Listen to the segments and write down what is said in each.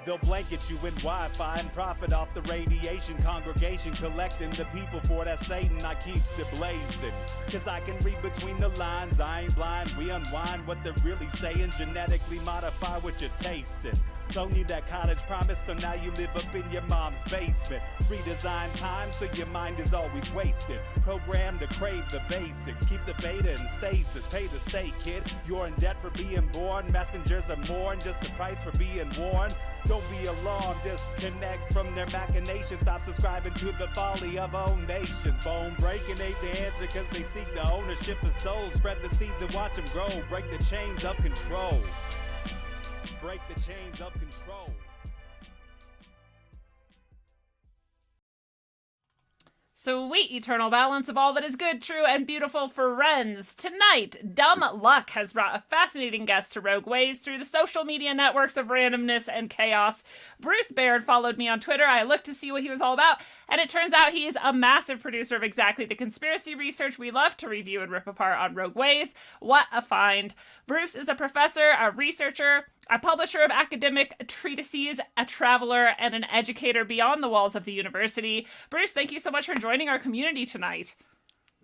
They'll blanket you in Wi-Fi and profit off the radiation. Congregation collecting the people for that Satan. I keeps it blazing, cause I can read between the lines. I ain't blind, we unwind what they're really saying. Genetically modify what you're tasting. Don't need that cottage promise, so now you live up in your mom's basement. Redesign time so your mind is always wasted. Programmed to crave the basics. Keep the beta in stasis. Pay the state, kid. You're in debt for being born. Messengers are more than just the price for being warned. Don't be alarmed. Disconnect from their machinations. Stop subscribing to the folly of own nations. Bone breaking ain't the answer, cause they seek the ownership of souls. Spread the seeds and watch them grow. Break the chains of control. Break the chains of control. Sweet eternal balance of all that is good, true, and beautiful, friends. Tonight, Dumb Luck has brought a fascinating guest to Rogue Ways through the social media networks of randomness and chaos. Bruce Baird followed me on Twitter. I looked to see what he was all about, and it turns out he's a massive producer of exactly the conspiracy research we love to review and rip apart on Rogue Ways. What a find. Bruce is a professor, a researcher, a publisher of academic treatises, a traveler, and an educator beyond the walls of the university. Bruce, thank you so much for joining our community tonight.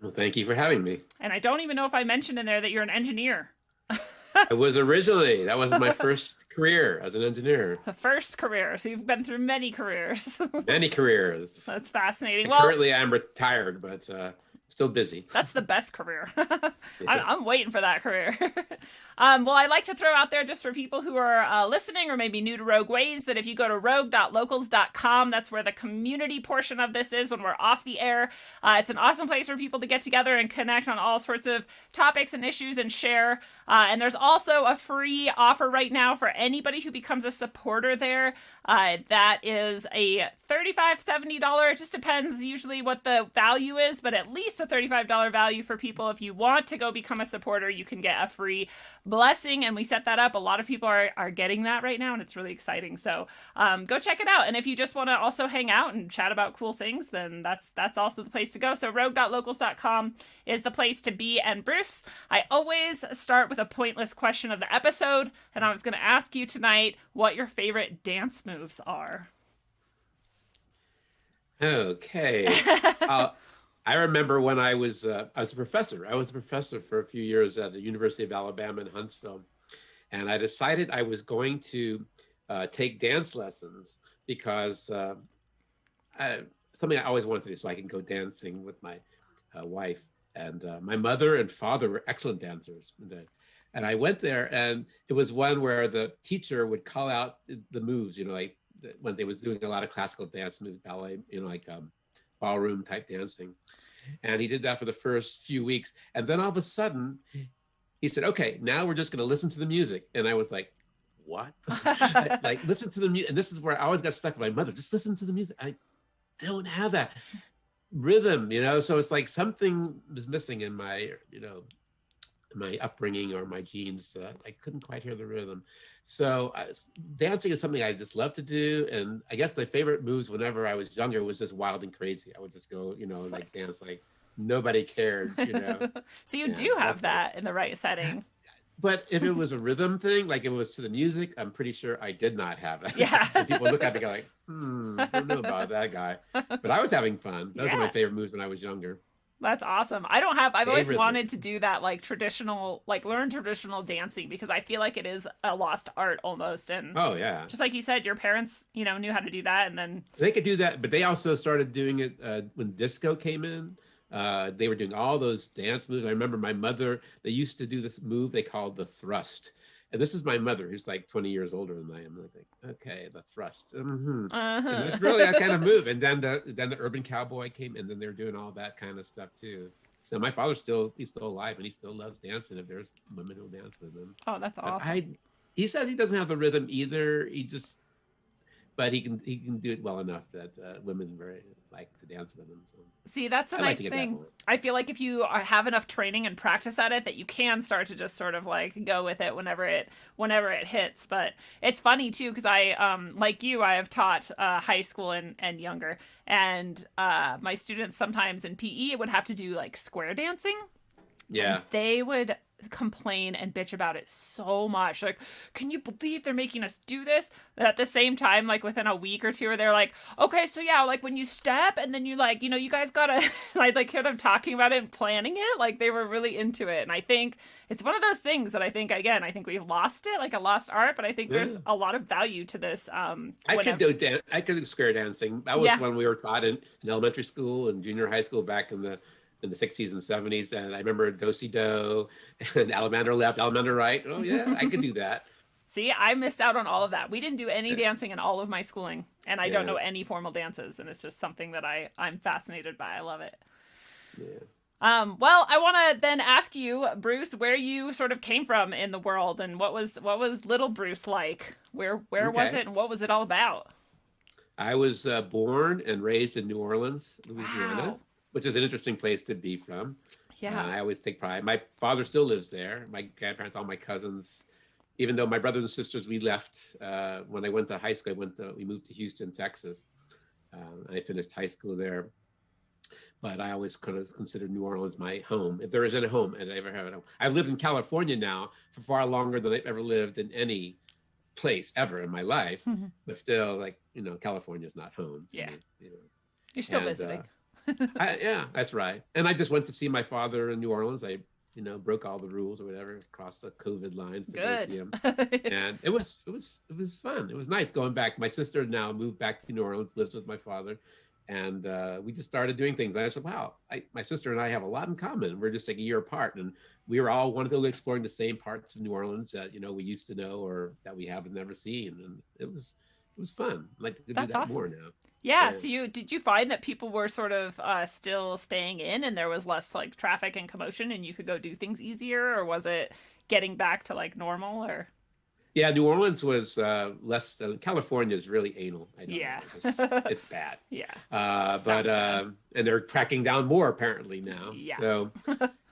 Well, thank you for having me. And I don't even know if I mentioned in there that you're an engineer. I was originally, that was my first career as an engineer. The first career. So you've been through many careers. Many careers. That's fascinating. And well, currently I'm retired, but still busy. That's the best career. I'm waiting for that career. Well, I like to throw out there just for people who are listening or maybe new to Rogue Ways that if you go to rogue.locals.com, that's where the community portion of this is when we're off the air. It's an awesome place for people to get together and connect on all sorts of topics and issues and share. And there's also a free offer right now for anybody who becomes a supporter there. That is a $35, $70. It just depends usually what the value is, but at least a $35 value for people. If you want to go become a supporter, you can get a free blessing, and we set that up. A lot of people are getting that right now, and it's really exciting. So go check it out. And if you just want to also hang out and chat about cool things, then that's also the place to go. So rogue.locals.com is the place to be. And Bruce, I always start with a pointless question of the episode, and I was going to ask you tonight what your favorite dance moves are. Okay. I remember when I was a professor. I was a professor for a few years at the University of Alabama in Huntsville. And I decided I was going to take dance lessons because something I always wanted to do, so I can go dancing with my wife. And my mother and father were excellent dancers. And I went there, and it was one where the teacher would call out the moves, like when they was doing a lot of classical dance moves, ballet, like ballroom type dancing. And he did that for the first few weeks. And then all of a sudden he said, okay, now we're just going to listen to the music. And I was like, what? Like, listen to the music. And this is where I always got stuck with my mother. Just listen to the music. I don't have that rhythm, so it's like something was missing in my, my upbringing or my genes. I couldn't quite hear the rhythm. So dancing is something I just love to do. And I guess my favorite moves whenever I was younger was just wild and crazy. I would just go, like dance like nobody cared, So you do have that in the right setting. But if it was a rhythm thing, like if it was to the music, I'm pretty sure I did not have that. Yeah. And people look at me and go like, I don't know about that guy. But I was having fun. Those were my favorite moves when I was younger. That's awesome. I've always wanted to do that, like traditional, like learn traditional dancing, because I feel like it is a lost art almost. And oh yeah, just like you said, your parents, knew how to do that, and then they could do that. But they also started doing it when disco came in. They were doing all those dance moves. I remember my mother, they used to do this move they called the thrust. And this is my mother, who's like 20 years older than I am. Like, okay, the thrust. Mm-hmm. Uh-huh. It was really that kind of move. And then the urban cowboy came, and then they're doing all that kind of stuff too. So my father's he's still alive, and he still loves dancing if there's women who dance with him. Oh, that's awesome. He said he doesn't have the rhythm either. But he can do it well enough that women very like to dance with him. So. See, that's a nice thing. I feel like if you have enough training and practice at it, that you can start to just sort of like go with it whenever it hits. But it's funny too, because I like you, I have taught high school and younger, and my students sometimes in PE would have to do like square dancing. Yeah. And they would complain and bitch about it so much. Like, can you believe they're making us do this? But at the same time, like within a week or two, they're like, okay, so yeah, like when you step and then you like, you guys gotta, I like hear them talking about it and planning it. Like they were really into it. And I think it's one of those things that I think, again, I think we've lost it, like a lost art, but I think there's a lot of value to this. I could do square dancing. That was when we were taught in elementary school and junior high school back in the 60s and 70s. And I remember do-si-do and allemande left, allemande right. Oh yeah, I could do that. See, I missed out on all of that. We didn't do any dancing in all of my schooling, and I don't know any formal dances, and it's just something that I'm fascinated by. I love it. Yeah. Well, I want to then ask you, Bruce, where you sort of came from in the world, and what was little Bruce like? Where was it, and what was it all about? I was born and raised in New Orleans, Louisiana. Wow. Which is an interesting place to be from. Yeah. I always take pride. My father still lives there. My grandparents, all my cousins, even though my brothers and sisters, we left when I went to high school. We moved to Houston, Texas. I finished high school there. But I always kind of considered New Orleans my home. If there isn't a home, and I ever have a home. I've lived in California now for far longer than I've ever lived in any place ever in my life. Mm-hmm. But still, like, California's not home. Yeah. You're still visiting. Yeah, that's right. And I just went to see my father in New Orleans. I, broke all the rules or whatever, crossed the COVID lines to go see him. And it was fun. It was nice going back. My sister now moved back to New Orleans, lives with my father. And we just started doing things. And I said, wow, my sister and I have a lot in common. We're just like a year apart. And we were all wanted to go exploring the same parts of New Orleans that, we used to know or that we haven't never seen. And it was fun. I'd like to do that awesome. More now. Yeah, so did you find that people were sort of still staying in and there was less like traffic and commotion and you could go do things easier, or was it getting back to like normal? Or yeah, New Orleans was less. California is really anal. I don't know. It's bad. Yeah, and they're cracking down more apparently now. Yeah. So,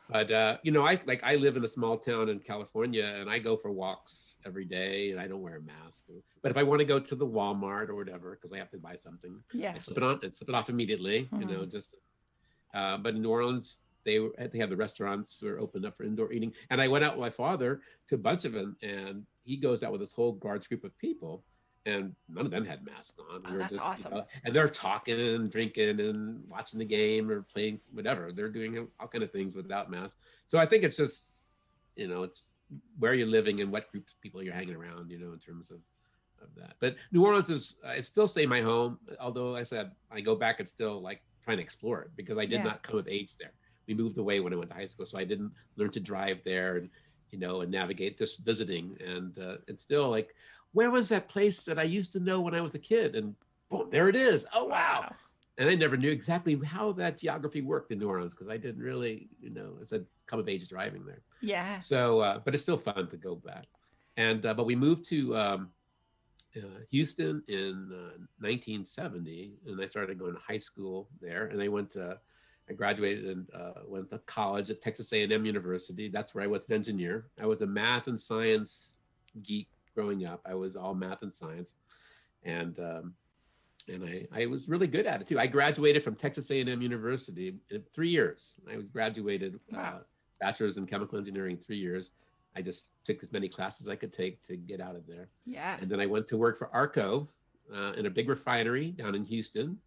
but I live in a small town in California, and I go for walks every day, and I don't wear a mask. But if I want to go to the Walmart or whatever, because I have to buy something, I slip it on and slip it off immediately. Mm-hmm. But in New Orleans, they have the restaurants were opened up for indoor eating, and I went out with my father to a bunch of them, and he goes out with this whole large group of people. And none of them had masks on. We were just awesome. And they're talking and drinking and watching the game or playing whatever. They're doing all kind of things without masks. So I think it's just, it's where you're living and what groups of people you're hanging around, in terms of that. But New Orleans is, it's still stay my home. Although I said, I go back and still like trying to explore it because I did not come of age there. We moved away when I went to high school. So I didn't learn to drive there and, and navigate, just visiting. And it's still like, where was that place that I used to know when I was a kid? And boom, there it is. Oh, wow. And I never knew exactly how that geography worked in New Orleans because I didn't really, as I come of age driving there. Yeah. So, but it's still fun to go back. And, but we moved to Houston in 1970, and I started going to high school there. And I graduated and went to college at Texas A&M University. That's where I was an engineer. I was a math and science geek. Growing up, I was all math and science, and I was really good at it too. I graduated from Texas A&M University in 3 years. I was graduated bachelor's in chemical engineering in 3 years. I just took as many classes as I could take to get out of there. Yeah. And then I went to work for Arco in a big refinery down in Houston,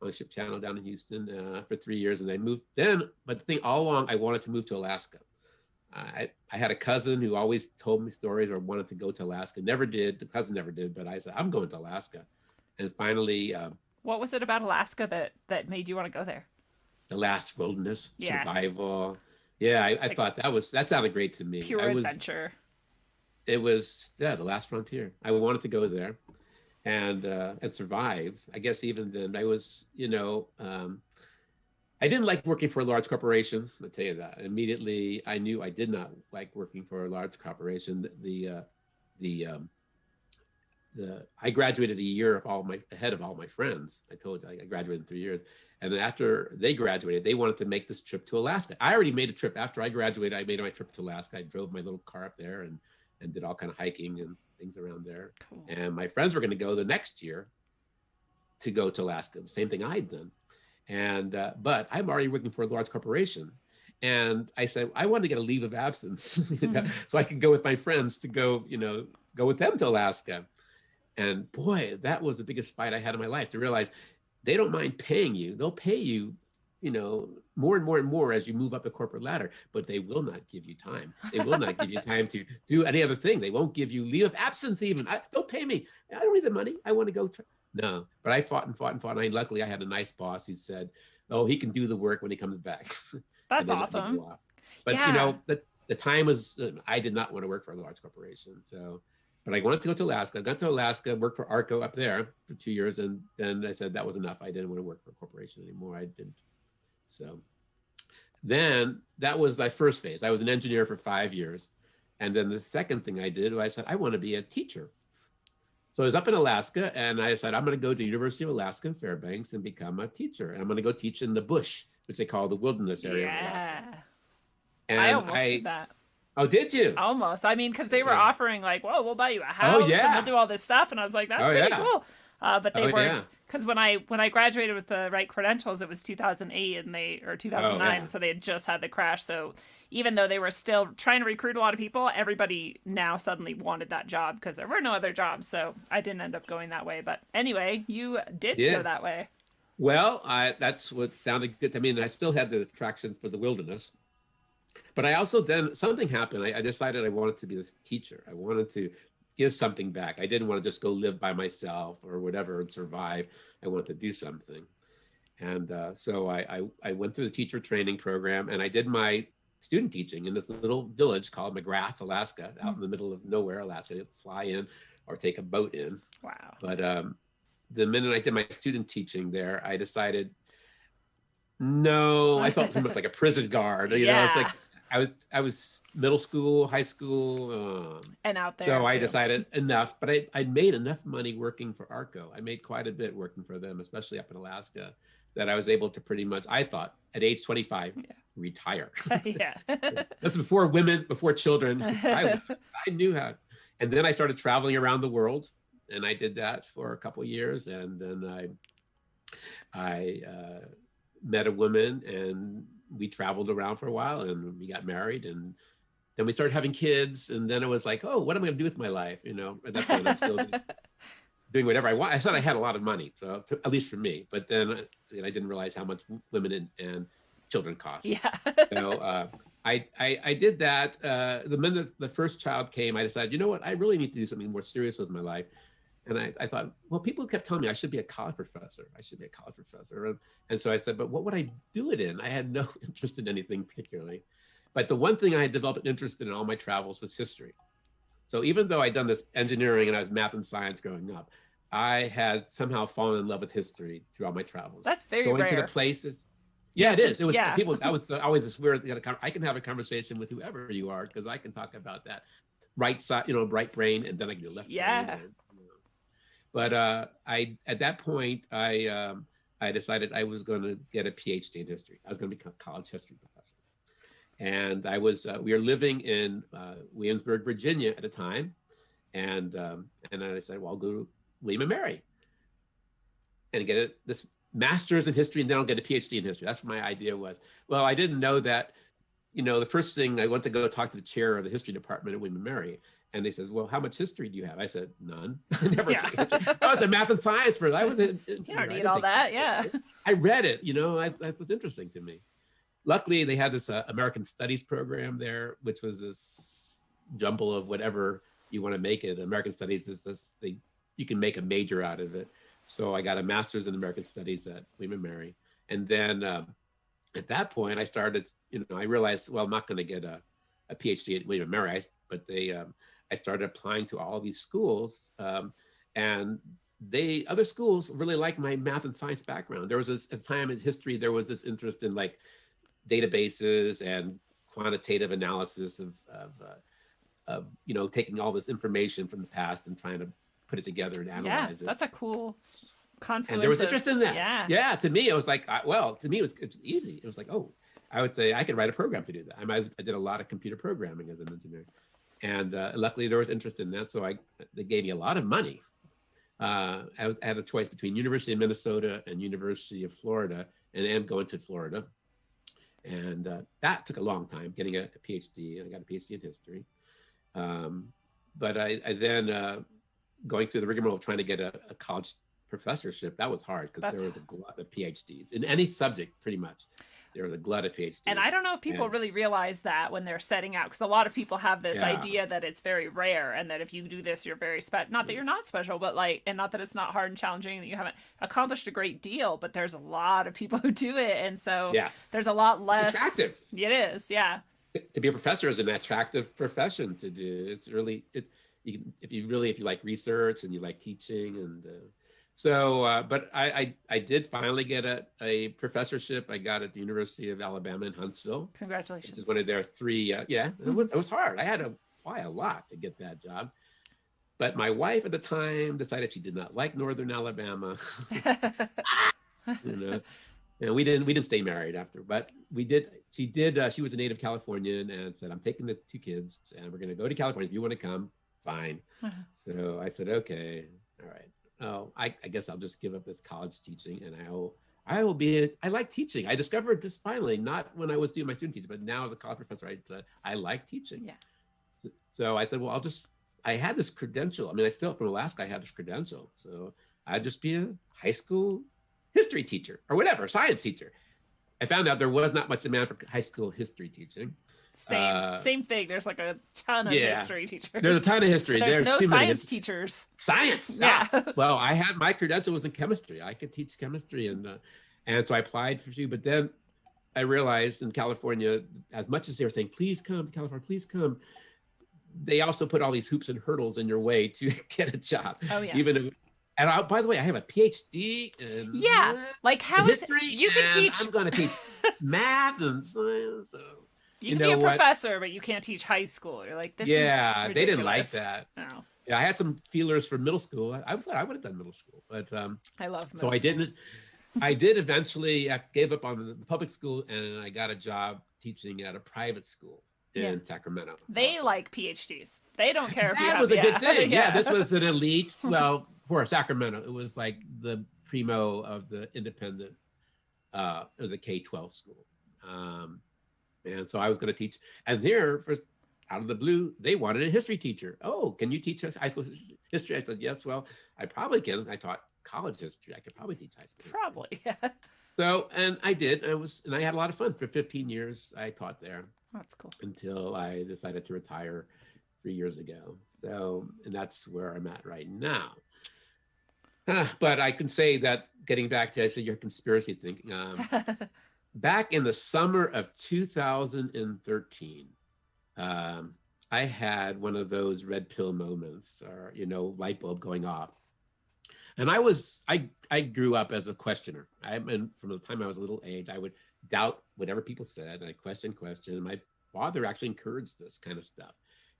on a ship channel down in Houston for 3 years, and I moved then. But the thing all along, I wanted to move to Alaska. I had a cousin who always told me stories or wanted to go to Alaska. Never did. The cousin never did, but I said, I'm going to Alaska. And finally... what was it about Alaska that made you want to go there? The last wilderness, survival. Yeah, I thought that sounded great to me. Pure adventure. It was, the last frontier. I wanted to go there and survive. I guess even then I was, I didn't like working for a large corporation. I'll tell you that. Immediately, I knew I did not like working for a large corporation. I graduated a year ahead of all my friends. I told you I graduated in 3 years. And after they graduated, they wanted to make this trip to Alaska. I already made a trip. After I graduated, I made my trip to Alaska. I drove my little car up there and did all kind of hiking and things around there. Cool. And my friends were going to go the next year to go to Alaska. The same thing I'd done. And but I'm already working for a large corporation, And I said, I want to get a leave of absence so I could go with my friends to go, go with them to Alaska. And boy, that was the biggest fight I had in my life, to realize they don't mind paying you. They'll pay you, more and more and more as you move up the corporate ladder, but they will not give you time. They will not give you time to do any other thing. They won't give you leave of absence even. Don't pay me. I don't need the money. I want to go. No, but I fought and fought and fought. And luckily, I had a nice boss who said, oh, he can do the work when he comes back. That's awesome. But, the time was, I did not want to work for a large corporation. So, but I wanted to go to Alaska. I got to Alaska, worked for ARCO up there for 2 years. And then I said that was enough. I didn't want to work for a corporation anymore. I didn't. So then that was my first phase. I was an engineer for 5 years. And then the second thing I did was I said, I want to be a teacher. So I was up in Alaska and I said, I'm going to go to the University of Alaska in Fairbanks and become a teacher. And I'm going to go teach in the bush, which they call the wilderness area of Alaska. And I almost did that. Oh, did you? Almost. I mean, because they were offering like, whoa, we'll buy you a house and we'll do all this stuff. And I was like, that's pretty cool. But they weren't, because when I graduated with the right credentials, it was 2008 or 2009. So they had just had the crash. So even though they were still trying to recruit a lot of people, everybody now suddenly wanted that job because there were no other jobs. So I didn't end up going that way. But anyway, you did go that way. Well, that's what sounded good. I mean, I still had the attraction for the wilderness. But I also then, something happened. I decided I wanted to be this teacher. I wanted to give something back. I didn't want to just go live by myself or whatever and survive. I wanted to do something. And so I went through the teacher training program and I did my student teaching in this little village called McGrath, Alaska, out in the middle of nowhere, Alaska. You'd fly in or take a boat in. Wow. But the minute I did my student teaching there, I decided, no, I felt too much like a prison guard. You know, it's like, I was middle school, high school, and out there. So I decided enough. But I made enough money working for ARCO. I made quite a bit working for them, especially up in Alaska, that I was able to pretty much, I thought, at age 25, retire. That's before women, before children. I knew how. And then I started traveling around the world, and I did that for a couple of years. And then I met a woman, and we traveled around for a while, and we got married, and then we started having kids. And then it was like, oh, what am I going to do with my life? You know, at that point, I'm still doing whatever I want. I thought I had a lot of money, so at least for me. But then I didn't realize how much women and children cost. So I did that. The minute the first child came, I decided, you know what? I really need to do something more serious with my life. And I thought, well, people kept telling me I should be a college professor. I should be a college professor. And so I said, but what would I do it in? I had no interest in anything particularly. But the one thing I had developed an interest in all my travels was history. So even though I'd done this engineering and I was math and science growing up, I had somehow fallen in love with history throughout my travels. That's very going rare. to the places. Yeah, it is. It was people. I was always this weird. I can have a conversation with whoever you are because I can talk about that right side, right brain, and then I can do left brain. And, but at that point, I decided I was going to get a PhD in history. I was going to become a college history professor. And we were living in Williamsburg, Virginia at the time. And I decided, well, I'll go to William and Mary and get this master's in history, and then I'll get a PhD in history. That's what my idea was. Well, I didn't know that, the first thing I went to go talk to the chair of the history department at William and Mary. And they says, well, how much history do you have? I said, none. I never took history. I was a math and science person. I was you don't need all that, I read it, that was interesting to me. Luckily, they had this American Studies program there, which was this jumble of whatever you want to make it. American Studies is this, you can make a major out of it. So I got a master's in American Studies at William and Mary. And then at that point, I started, I realized, well, I'm not going to get a PhD at William and Mary, I started applying to all these schools, and other schools really liked my math and science background. There was a time in history, there was this interest in like databases and quantitative analysis of taking all this information from the past and trying to put it together and analyze it. That's a cool confluence. And there was interest in that. Yeah. To me, it was like, it was easy. It was like, oh, I would say I could write a program to do that. I did a lot of computer programming as an engineer. And luckily there was interest in that. So they gave me a lot of money. I had a choice between University of Minnesota and University of Florida, and I am going to Florida. And that took a long time, getting a PhD. I got a PhD in history. But I then, going through the rigmarole of trying to get a college professorship, that was hard because there was a glut of PhDs in any subject, pretty much. There was a glut of PhDs. And I don't know if people really realize that when they're setting out, because a lot of people have this idea that it's very rare and that if you do this, you're very special. Not that you're not special, but like, and not that it's not hard and challenging, that you haven't accomplished a great deal, but there's a lot of people who do it. And so there's a lot less. It's attractive. It is, yeah. To be a professor is an attractive profession to do. It's really, if you like research and you like teaching and but I did finally get a professorship. I got at the University of Alabama in Huntsville. Congratulations. Which is one of their three. It was hard. I had to apply a lot to get that job. But my wife at the time decided she did not like Northern Alabama. And we didn't stay married after, but we did. She did. She was a native Californian and said, "I'm taking the 2 kids and we're going to go to California. If you want to come, fine." So I said, "Okay, all right. Oh, I guess I'll just give up this college teaching and I like teaching. I discovered this finally, not when I was doing my student teaching, but now as a college professor, I like teaching." Yeah. So I said, well, I had this credential. I mean, I still, from Alaska, I had this credential. So I'd just be a high school history teacher or whatever, science teacher. I found out there was not much demand for high school history teaching. Same thing. There's like a ton of history teachers. There's a ton of history. There's no science teachers. Science. Yeah. Well, I had my credential was in chemistry. I could teach chemistry, and so I applied for you. But then I realized in California, as much as they were saying, "Please come to California, please come," they also put all these hoops and hurdles in your way to get a job. Oh yeah. And by the way, I have a PhD in like how history. You can teach. I'm going to teach math and science. So. You can be a professor, but you can't teach high school. You're like, this is ridiculous. They didn't like that. No. Yeah, I had some feelers for middle school. I thought I would have done middle school, but I love middle so I didn't. I did eventually. I gave up on the public school, and I got a job teaching at a private school in Sacramento. They like PhDs. They don't care if you that have. Was a good thing. Yeah, this was an elite. Well, for Sacramento, it was like the primo of the independent. It was a K-12 school. And so I was going to teach, and there, out of the blue, they wanted a history teacher. "Oh, can you teach us high school history?" I said, "Yes." Well, I probably can. I taught college history. I could probably teach high school history. Probably. So, and I did. I had a lot of fun for 15 years. I taught there. That's cool. Until I decided to retire 3 years ago. So, and that's where I'm at right now. But I can say that, getting back to your conspiracy thinking. Back in the summer of 2013, I had one of those red pill moments, or light bulb going off. And I grew up as a questioner. And from the time I was a little age, I would doubt whatever people said, and I question. And my father actually encouraged this kind of stuff.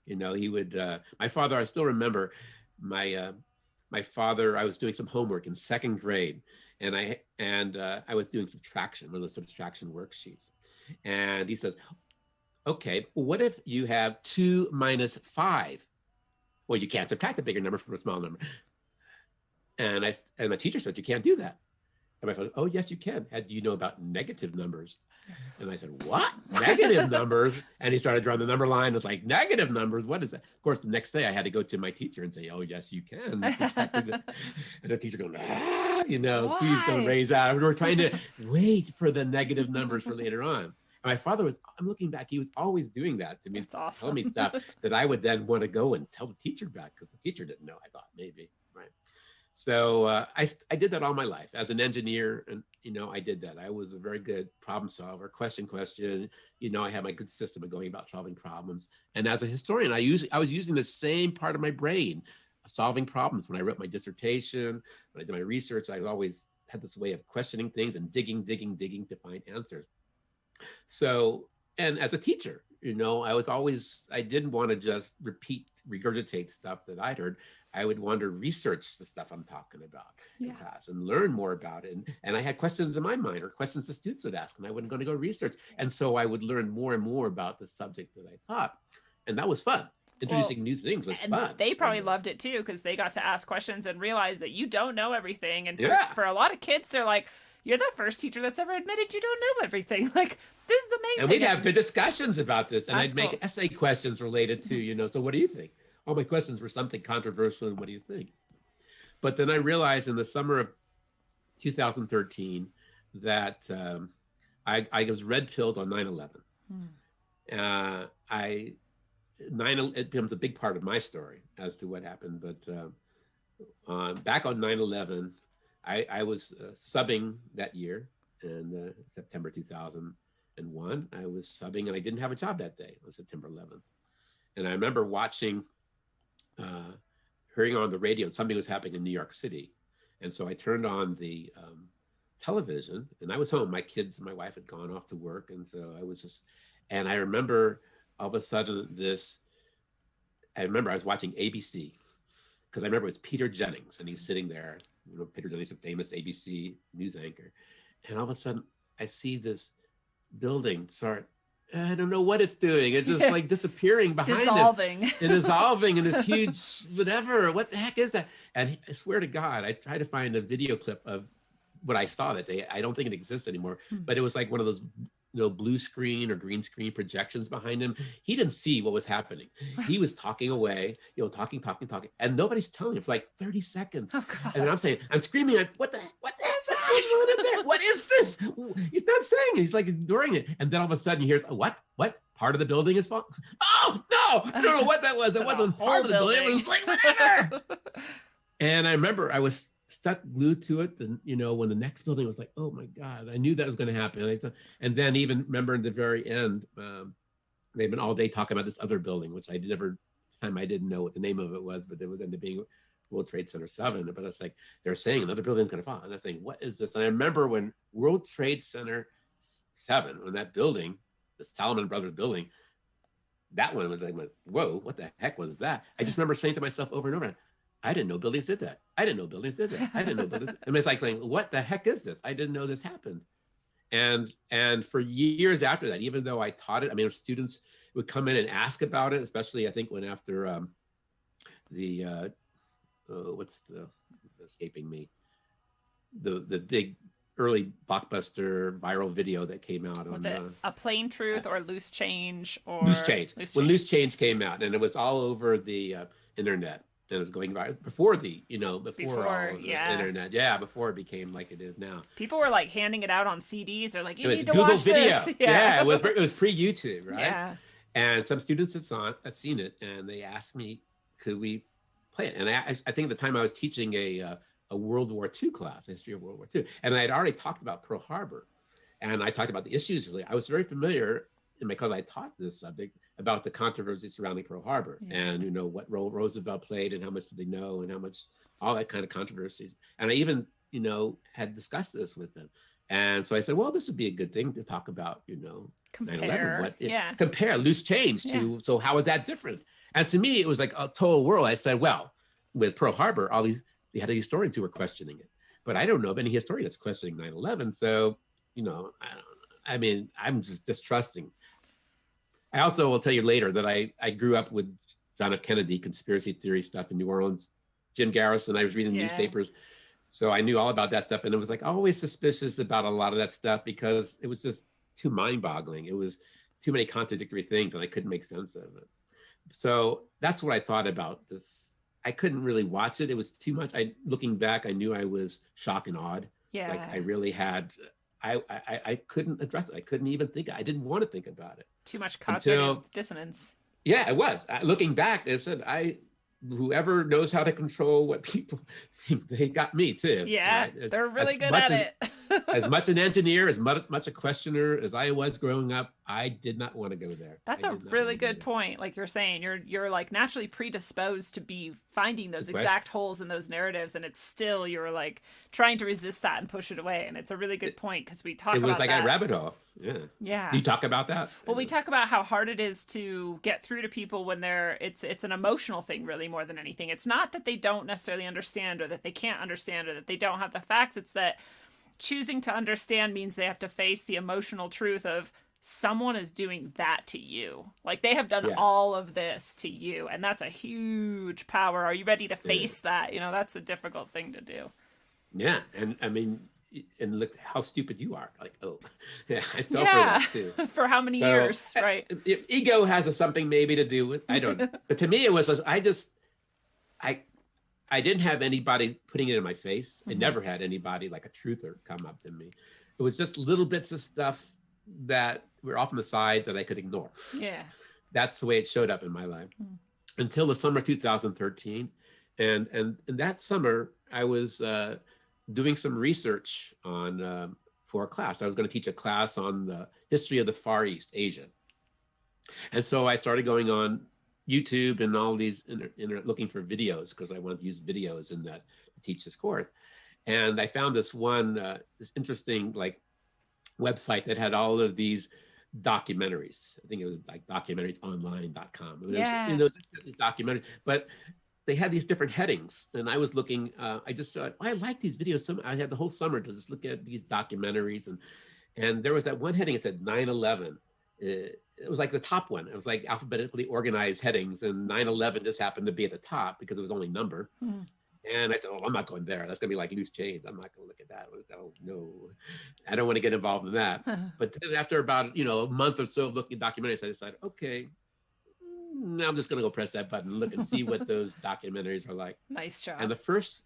He would. My father, I still remember, my father. I was doing some homework in 2nd grade. And I was doing subtraction, one of those subtraction worksheets. And he says, "Okay, well, what if you have 2 minus 5? Well, you can't subtract a bigger number from a small number." And my teacher said, "You can't do that." And my father, "Oh, yes, you can. Do you know about negative numbers?" And I said, "What? Negative numbers?" And he started drawing the number line. It was like, "Negative numbers? What is that?" Of course, the next day I had to go to my teacher and say, "Oh, yes, you can." And the teacher going, "Please don't raise out." We're trying to wait for the negative numbers for later on. And my father I'm looking back, he was always doing that to me. That's awesome. Telling me stuff that I would then want to go and tell the teacher back, because the teacher didn't know. I thought maybe, right? So I did that all my life as an engineer, and I did that. I was a very good problem solver, question. I had my good system of going about solving problems. And as a historian, I was using the same part of my brain, solving problems. When I wrote my dissertation, when I did my research, I always had this way of questioning things and digging to find answers. So, and as a teacher, I didn't want to just regurgitate stuff that I'd heard. I would want to research the stuff I'm talking about in class and learn more about it. And I had questions in my mind, or questions the students would ask, and I wasn't going to go research. And so I would learn more and more about the subject that I taught. And that was fun. Introducing new things was fun. They probably loved it too, because they got to ask questions and realize that you don't know everything. And for a lot of kids, they're like, you're the first teacher that's ever admitted you don't know everything. Like, this is amazing. And we'd have good discussions about this. And That's I'd make cool. essay questions related to, so what do you think? All my questions were something controversial. And what do you think? But then I realized in the summer of 2013 that I was red-pilled on 9/11. It becomes a big part of my story as to what happened. But back on 9/11, I was subbing that year in September 2001. I was subbing and I didn't have a job that day on September 11th. And I remember hearing on the radio something was happening in New York City. And so I turned on the television and I was home. My kids and my wife had gone off to work. And so and I remember all of a sudden I was watching ABC because I remember it was Peter Jennings and he's sitting there. Peter Jennings, a famous ABC news anchor. And all of a sudden I see this building start, I don't know what it's doing. It's just like disappearing behind Dissolving. it. And dissolving in this huge whatever. What the heck is that? And I swear to God, I tried to find a video clip of what I saw that day. I don't think it exists anymore, but it was like one of those blue screen or green screen projections behind him. He didn't see what was happening. He was talking away, talking, and nobody's telling him for like 30 seconds. Oh, God. And I'm screaming, what the heck is that? What is this? He's not saying it. He's like ignoring it. And then all of a sudden you hear, what? Part of the building is falling? Oh, no, I don't know what that was. It wasn't part of the building. It was like, whatever. And I remember I was stuck glued to it. And, when the next building was like, oh my God, I knew that was going to happen. And then even remember in the very end, they've been all day talking about this other building, which I didn't know what the name of it was, but it was ended up being World Trade Center 7. But it's like, they're saying another building's going to fall. And I think, what is this? And I remember when World Trade Center 7, when that building, the Salomon Brothers building, that one was like, whoa, what the heck was that? I just remember saying to myself over and over, I didn't know buildings did that. I didn't know buildings did that. I didn't know buildings. And it's like, what the heck is this? I didn't know this happened. And for years after that, even though I taught it, students would come in and ask about it, especially I think when after escaping me, the big early blockbuster viral video that came out. Was it A Plain Truth or Loose Change? Or Loose Change. Loose Change came out, and it was all over the internet. And it was going viral before the internet. Before it became like it is now. People were like handing it out on CDs. They're like, you need to Google watch video. this. Yeah, it was pre-YouTube, right? Yeah. And some students had seen it, and they asked me, could we play it? And I think at the time I was teaching a World War II class, history of World War II, and I had already talked about Pearl Harbor, and I talked about the issues. Really, I was very familiar, because I taught this subject, about the controversy surrounding Pearl Harbor, and what role Roosevelt played, and how much did they know, and how much, all that kind of controversies. And I even had discussed this with them. And so I said, well, this would be a good thing to talk about, compare 9/11. Compare Loose Change to, so how is that different? And to me, it was like a total whirl. I said, well, with Pearl Harbor, they had historians who were questioning it, but I don't know of any historian that's questioning 9/11. So, I'm just distrusting. I also will tell you later that I grew up with John F. Kennedy conspiracy theory stuff in New Orleans, Jim Garrison. I was reading newspapers. So I knew all about that stuff. And it was like always suspicious about a lot of that stuff because it was just too mind-boggling. It was too many contradictory things and I couldn't make sense of it. So that's what I thought about this. I couldn't really watch it. It was too much. Looking back, I knew I was shocked and awed. Yeah. Like I really had, I couldn't address it. I couldn't even think. I didn't want to think about it. Too much cognitive dissonance. Yeah, it was. Looking back, I said, whoever knows how to control what people think, they got me too. Yeah, right? They're really good at it. As much an engineer, as much a questioner as I was growing up, I did not want to go there. That's a really good point. Like you're saying, you're like naturally predisposed to be finding those exact holes in those narratives, and it's still you're like trying to resist that and push it away. And it's a really good point because we talk about that. It was like a rabbit hole. Yeah. Yeah. Do you talk about that? Well, we talk about how hard it is to get through to people when it's an emotional thing really more than anything. It's not that they don't necessarily understand or that they can't understand or that they don't have the facts. It's that choosing to understand means they have to face the emotional truth of someone is doing that to you. Like they have done all of this to you. And that's a huge power. Are you ready to face that? That's a difficult thing to do. Yeah. And I mean, and look how stupid you are. Like, oh, yeah, I fell for Yeah. that too. For how many So, years, right? Ego has something maybe to do with, I don't know. But to me, it was, I didn't have anybody putting it in my face. I never had anybody like a truther come up to me. It was just little bits of stuff that were off on the side that I could ignore. Yeah. That's the way it showed up in my life until the summer 2013. And that summer, I was doing some research on for a class. I was going to teach a class on the history of the Far East, Asia. And so I started going on YouTube and all these looking for videos because I wanted to use videos in that to teach this course. And I found this one, this interesting like website that had all of these documentaries. I think it was like documentaryonline.com. Yeah. You know, these documentaries, but they had these different headings. And I was looking, I just thought, I like these videos. I had the whole summer to just look at these documentaries. And there was that one heading that said 9/11. It was like the top one. It was like alphabetically organized headings, and 9/11 just happened to be at the top because it was only numbered. And I said, oh, I'm not going there. That's going to be like loose change. I'm not going to look at that. Oh, no, I don't want to get involved in that. But then after about, a month or so of looking at documentaries, I decided, okay, now I'm just going to go press that button and look and see what those documentaries are like. Nice job. And the first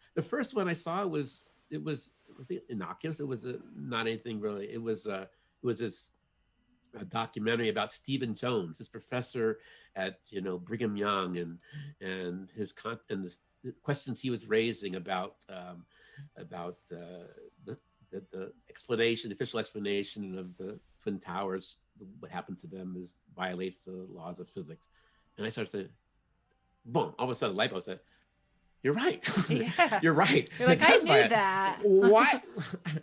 one I saw was innocuous. It was not anything really. It was this a documentary about Stephen Jones, this professor at Brigham Young, and the questions he was raising about the explanation, the official explanation of the Twin Towers. What happened to them violates the laws of physics. And I started saying, boom! All of a sudden, light bulb said, "You're right. Yeah. You're right." You're like, I knew that. What?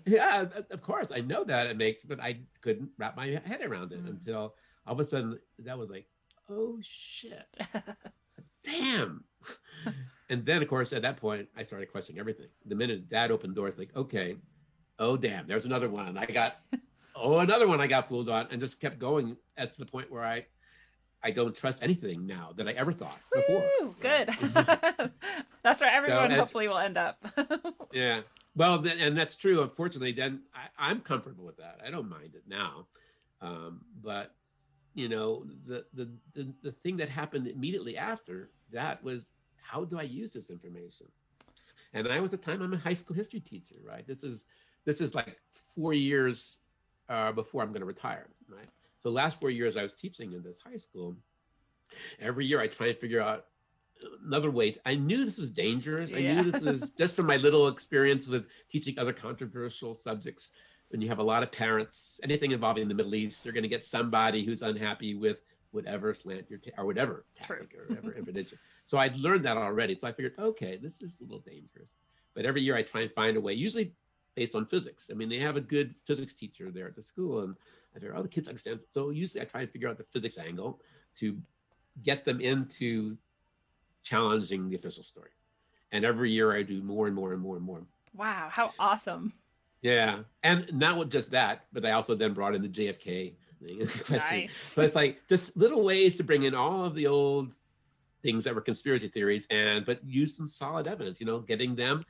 Yeah, of course I know that it makes, but I couldn't wrap my head around it until all of a sudden that was like, oh shit, damn. And then of course at that point I started questioning everything. The minute that opened doors, like, okay, oh damn, there's another one. Another one I got fooled on, and just kept going. That's the point where I don't trust anything now that I ever thought before. Woo, good. That's where everyone hopefully will end up. Yeah. Well, and that's true. Unfortunately, then I'm comfortable with that. I don't mind it now. But the thing that happened immediately after that was, how do I use this information? And at the time, I'm a high school history teacher, right? This is like 4 years before I'm going to retire, right? So the last 4 years I was teaching in this high school. Every year I try and figure out another way. I knew this was dangerous. I knew this was just from my little experience with teaching other controversial subjects. When you have a lot of parents, anything involving the Middle East, you're going to get somebody who's unhappy with whatever slant or whatever tactic or whatever intervention. So I'd learned that already. So I figured, okay, this is a little dangerous. But every year I try and find a way, usually based on physics. I mean, they have a good physics teacher there at the school, and I figure, the kids understand. So usually I try and figure out the physics angle to get them into challenging the official story. And every year I do more and more and more and more. Wow, how awesome. Yeah. And not just that, but I also then brought in the JFK question. Nice. So it's like just little ways to bring in all of the old things that were conspiracy theories, but use some solid evidence, getting them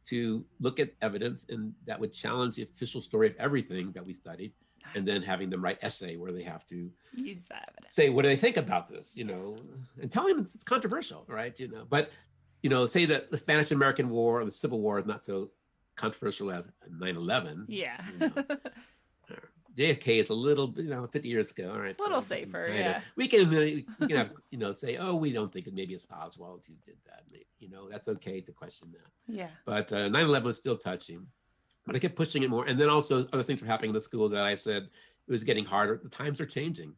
to look at evidence and that would challenge the official story of everything that we studied. Nice. And then having them write essay where they have to use that evidence. Say, what do they think about this, and tell them it's controversial, right? But, say that the Spanish-American War or the Civil War is not so controversial as 9/11. Yeah. JFK is a little, 50 years ago. All right. It's a little safer, yeah. We can have, say, oh, we don't think maybe it's Oswald who did that. That's okay to question that. Yeah. But 9/11 was still touching. But I kept pushing it more. And then also other things were happening in the school that I said it was getting harder. The times are changing.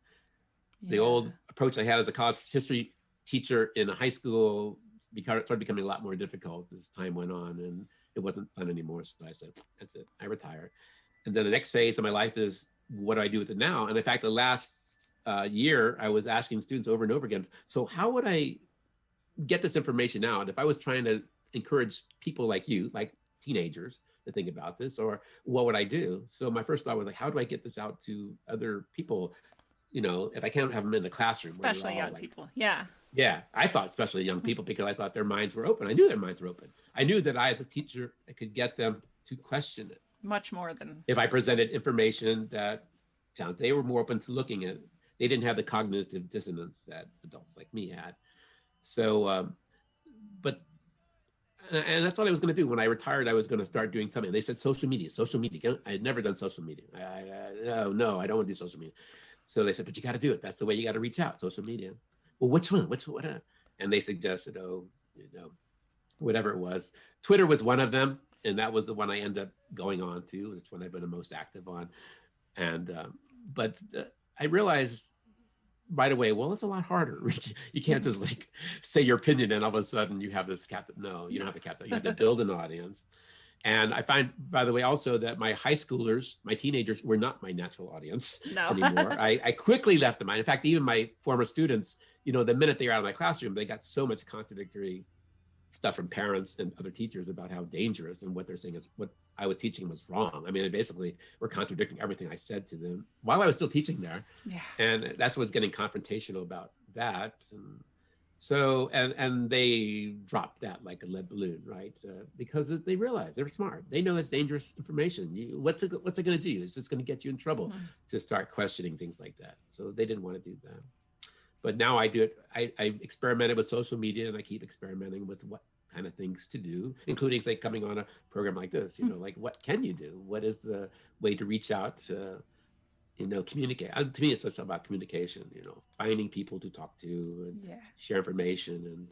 Yeah. The old approach I had as a college history teacher in a high school started becoming a lot more difficult as time went on. And it wasn't fun anymore. So I said, that's it. I retire. And then the next phase of my life is, what do I do with it now? And in fact, the last year, I was asking students over and over again, so how would I get this information out? If I was trying to encourage people like you, like teenagers, to think about this, or what would I do? So my first thought was like, how do I get this out to other people? If I can't have them in the classroom. Especially young people, yeah. Yeah, I thought especially young people, because I thought their minds were open. I knew their minds were open. I knew that I, as a teacher, I could get them to question it. Much more than. If I presented information that they were more open to looking at, they didn't have the cognitive dissonance that adults like me had. So, but, and that's what I was going to do. When I retired, I was going to start doing something. They said social media. I had never done social media. No, I don't want to do social media. So they said, but you got to do it. That's the way you got to reach out, social media. Well, which one? And they suggested, whatever it was. Twitter was one of them. And that was the one I ended up going on to. It's one I've been the most active on. And, but I realized right away, well, it's a lot harder. You can't just like say your opinion and all of a sudden you have this captive. No, you don't have a captive. You have to build an audience. And I find, by the way, also that my high schoolers, my teenagers were not my natural audience anymore. I quickly left them. In fact, even my former students, the minute they were out of my classroom, they got so much contradictory stuff from parents and other teachers about how dangerous and what they're saying is what I was teaching was wrong. I mean, they basically were contradicting everything I said to them while I was still teaching there. Yeah. And that's what's getting confrontational about that. And so, and they dropped that like a lead balloon, right? Because they realize they're smart. They know it's dangerous information. What's it going to do? It's just going to get you in trouble to start questioning things like that. So they didn't want to do that. But now I do it. I experimented with social media and I keep experimenting with what kind of things to do, including say coming on a program like this, like what can you do? What is the way to reach out, communicate? To me, it's just about communication, finding people to talk to and share information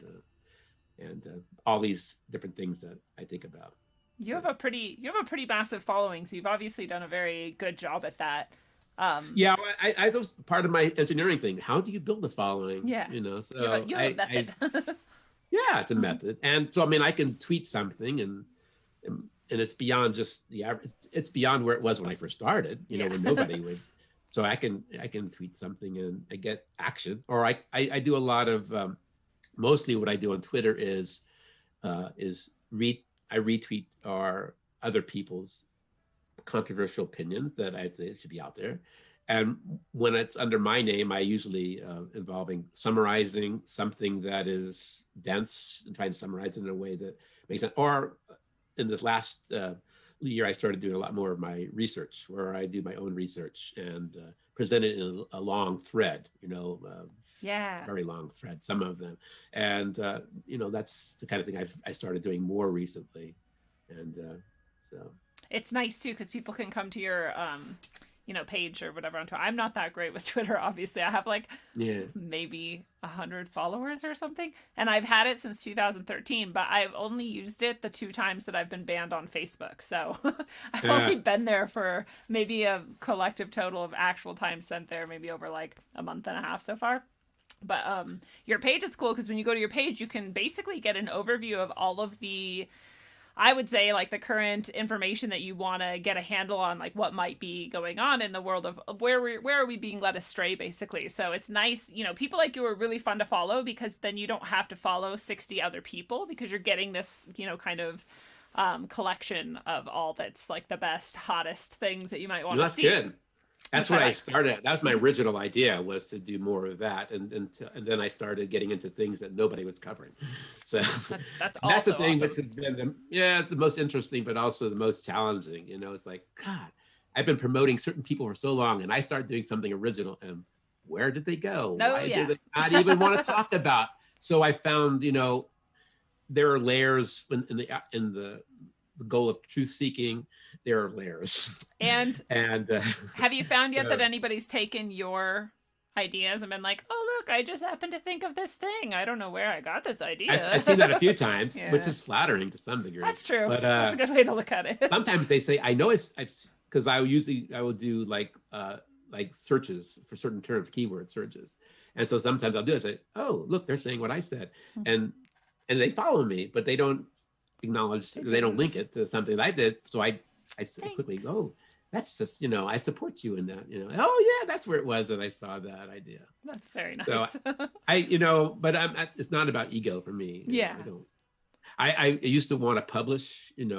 and all these different things that I think about. You have a pretty massive following. So you've obviously done a very good job at that. Yeah, I that was part of my engineering thing. How do you build a following? Yeah, so you have a method. Yeah, it's a method, and so I mean, I can tweet something, and it's beyond just the average. It's beyond where it was when I first started. When nobody would. So I can tweet something and I get action, or I do a lot of mostly what I do on Twitter is I retweet or other people's controversial opinions that I think should be out there. And when it's under my name, I usually involving summarizing something that is dense and trying to summarize it in a way that makes sense. Or in this last year, I started doing a lot more of my research, where I do my own research and present it in a long thread, very long thread, some of them. And, that's the kind of thing I started doing more recently. And so. It's nice too, because people can come to your, page or whatever on Twitter. I'm not that great with Twitter, obviously. I have maybe 100 followers or something. And I've had it since 2013, but I've only used it the 2 times that I've been banned on Facebook. So I've only been there for maybe a collective total of actual time spent there, maybe over like a month and a half so far. But your page is cool because when you go to your page, you can basically get an overview of all of the, I would say, like the current information that you want to get a handle on, like what might be going on in the world of where are we being led astray, basically. So it's nice, people like you are really fun to follow because then you don't have to follow 60 other people because you're getting this, kind of collection of all that's like the best, hottest things that you might want to see. That's good. That's what I started. That was my original idea, was to do more of that, and then I started getting into things that nobody was covering. So that's the thing which has been the most interesting, but also the most challenging. It's like, God, I've been promoting certain people for so long, and I started doing something original, and where did they go? Why do they not even want to talk about? So I found, there are layers in the goal of truth seeking. There are layers. And have you found yet that anybody's taken your ideas and been like, oh, look, I just happened to think of this thing. I don't know where I got this idea. I've seen that a few times, which is flattering to some degree. That's true. But that's a good way to look at it. Sometimes they say, I know it's because I will do like searches for certain terms, keyword searches. And so sometimes I'll do it. Say, oh, look, they're saying what I said. And they follow me, but they don't acknowledge, they don't link it to something that I did. So I say quickly, oh, that's just, I support you in that, oh yeah, that's where it was that I saw that idea. That's very nice. So but it's not about ego for me. Yeah. I used to want to publish, and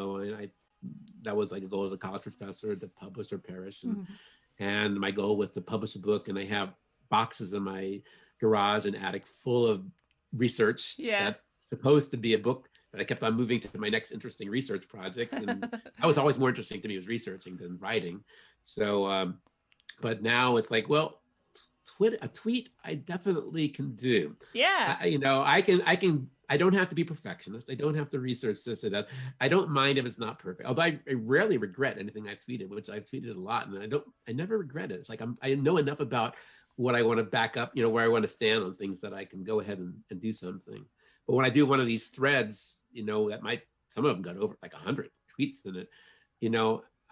that was like a goal as a college professor, to publish or perish. And my goal was to publish a book, and I have boxes in my garage and attic full of research that's supposed to be a book but I kept on moving to my next interesting research project. And that was always more interesting to me, was researching than writing. So, but now it's like, well, a tweet I definitely can do. Yeah. I don't have to be perfectionist. I don't have to research this and that. I don't mind if it's not perfect. Although I rarely regret anything I've tweeted, which I've tweeted a lot, and I never regret it. It's like I know enough about what I want to back up, where I want to stand on things, that I can go ahead and do something. But when I do one of these threads, some of them got over like 100 tweets in it,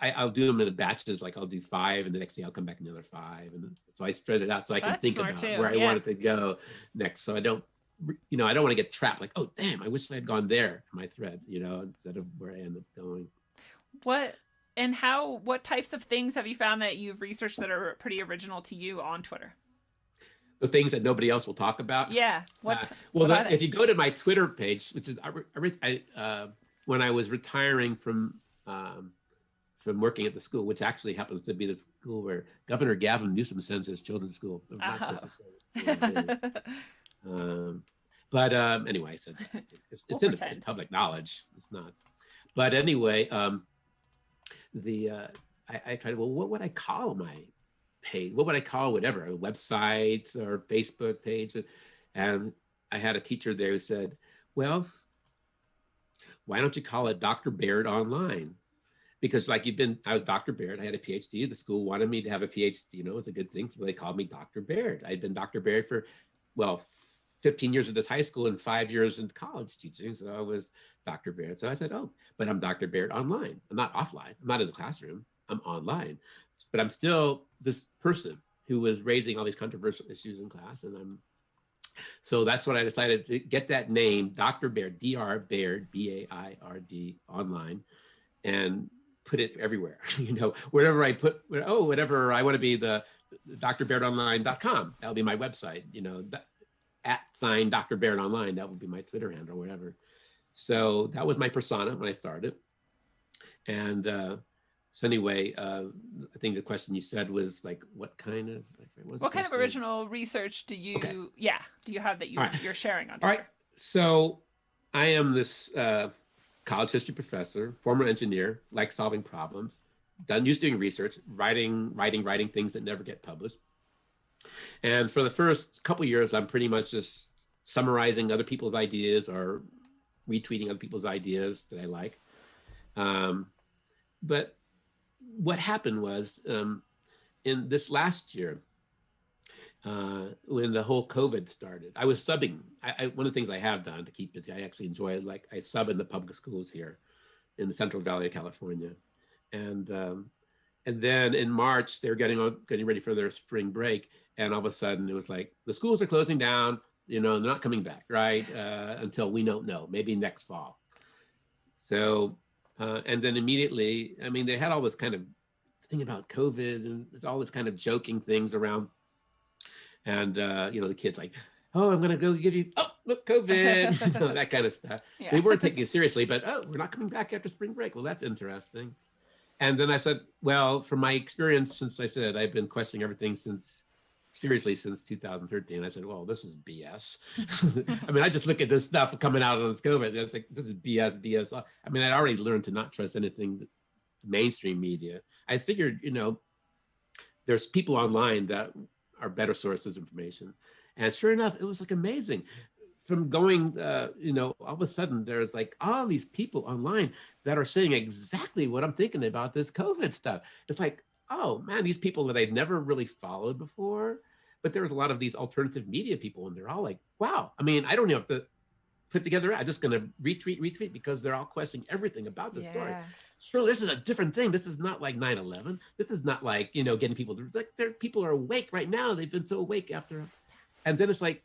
I'll do them in batches. Like I'll do 5, and the next day I'll come back another 5, and so I spread it out so I can think about where I want it to go next. So I don't want to get trapped. Like, oh damn, I wish I had gone there in my thread, instead of where I end up going. What types of things have you found that you've researched that are pretty original to you on Twitter? The things that nobody else will talk about. Yeah. If you go to my Twitter page, which is when I was retiring from working at the school, which actually happens to be the school where Governor Gavin Newsom sends his children to school. I'm not supposed to say but anyway, I said it's public knowledge. It's not. But anyway, I tried. Well, what would I call my page? What would I call whatever, a website or Facebook page? And I had a teacher there who said, "Well, why don't you call it Dr. Baird Online?" Because I was Dr. Baird. I had a PhD. The school wanted me to have a PhD. It was a good thing. So they called me Dr. Baird. I'd been Dr. Baird for, 15 years at this high school and 5 years in college teaching. So I was Dr. Baird. So I said, oh, but I'm Dr. Baird online. I'm not offline. I'm not in the classroom. I'm online. But I'm still this person who was raising all these controversial issues in class. So that's what I decided to get that name, Dr. Baird, Dr. Baird, Baird online, and put it everywhere, wherever I put, whatever I want to be, the drbairdonline.com. That'll be my website, @ Dr. Baird Online. That would be my Twitter handle or whatever. So that was my persona when I started. And so anyway, I think the question you said was like, what kind of original research do you, do you have that you're sharing on Twitter? All right. So I am this college history professor, former engineer, like solving problems, used to doing research, writing things that never get published. And for the first couple of years, I'm pretty much just summarizing other people's ideas or retweeting other people's ideas that I like. But what happened was in this last year, when the whole COVID started, I was subbing. One of the things I have done to keep busy, I actually enjoy it. Like I sub in the public schools here in the Central Valley of California. And then in March, they were getting ready for their spring break. And all of a sudden it was like, the schools are closing down, they're not coming back, right? Until we don't know, maybe next fall. So, and then immediately, they had all this kind of thing about COVID, and there's all this kind of joking things around. And, the kids like, oh, I'm going to go give you, oh, look, COVID, that kind of stuff. Yeah. They weren't taking it seriously, but, oh, we're not coming back after spring break. Well, that's interesting. And then I said, well, from my experience, since I said I've been questioning everything since 2013, I said, well, this is BS. I just look at this stuff coming out on this COVID, and it's like, this is BS. I'd already learned to not trust anything mainstream media. I figured, there's people online that are better sources of information. And sure enough, it was like amazing. From going, all of a sudden, there's like all these people online that are saying exactly what I'm thinking about this COVID stuff. It's like, oh man, these people that I'd never really followed before, but there was a lot of these alternative media people, and they're all like, wow. I don't have to put together, I'm just gonna retweet because they're all questioning everything about the story. Sure, this is a different thing. This is not like 9/11. This is not like, getting people to, like, people are awake right now. They've been so awake after, and then it's like,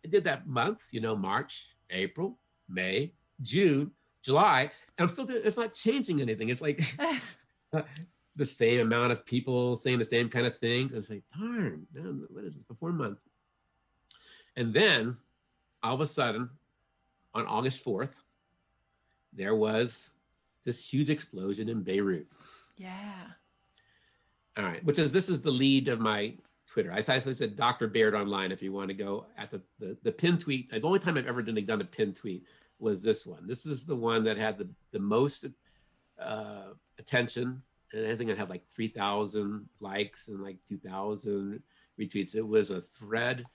I did that month, March, April, May, June, July, and I'm still doing, it's not changing anything. It's like the same amount of people saying the same kind of things. I was like, darn, man, what is this, for 4 months? And then all of a sudden, on August 4th, there was this huge explosion in Beirut. Yeah. All right, this is the lead of my Twitter. I said Dr. Baird Online if you want to go at the pin tweet. The only time I've ever done a pin tweet was this one. This is the one that had the most attention. And I think it had like 3,000 likes and like 2,000 retweets. It was a thread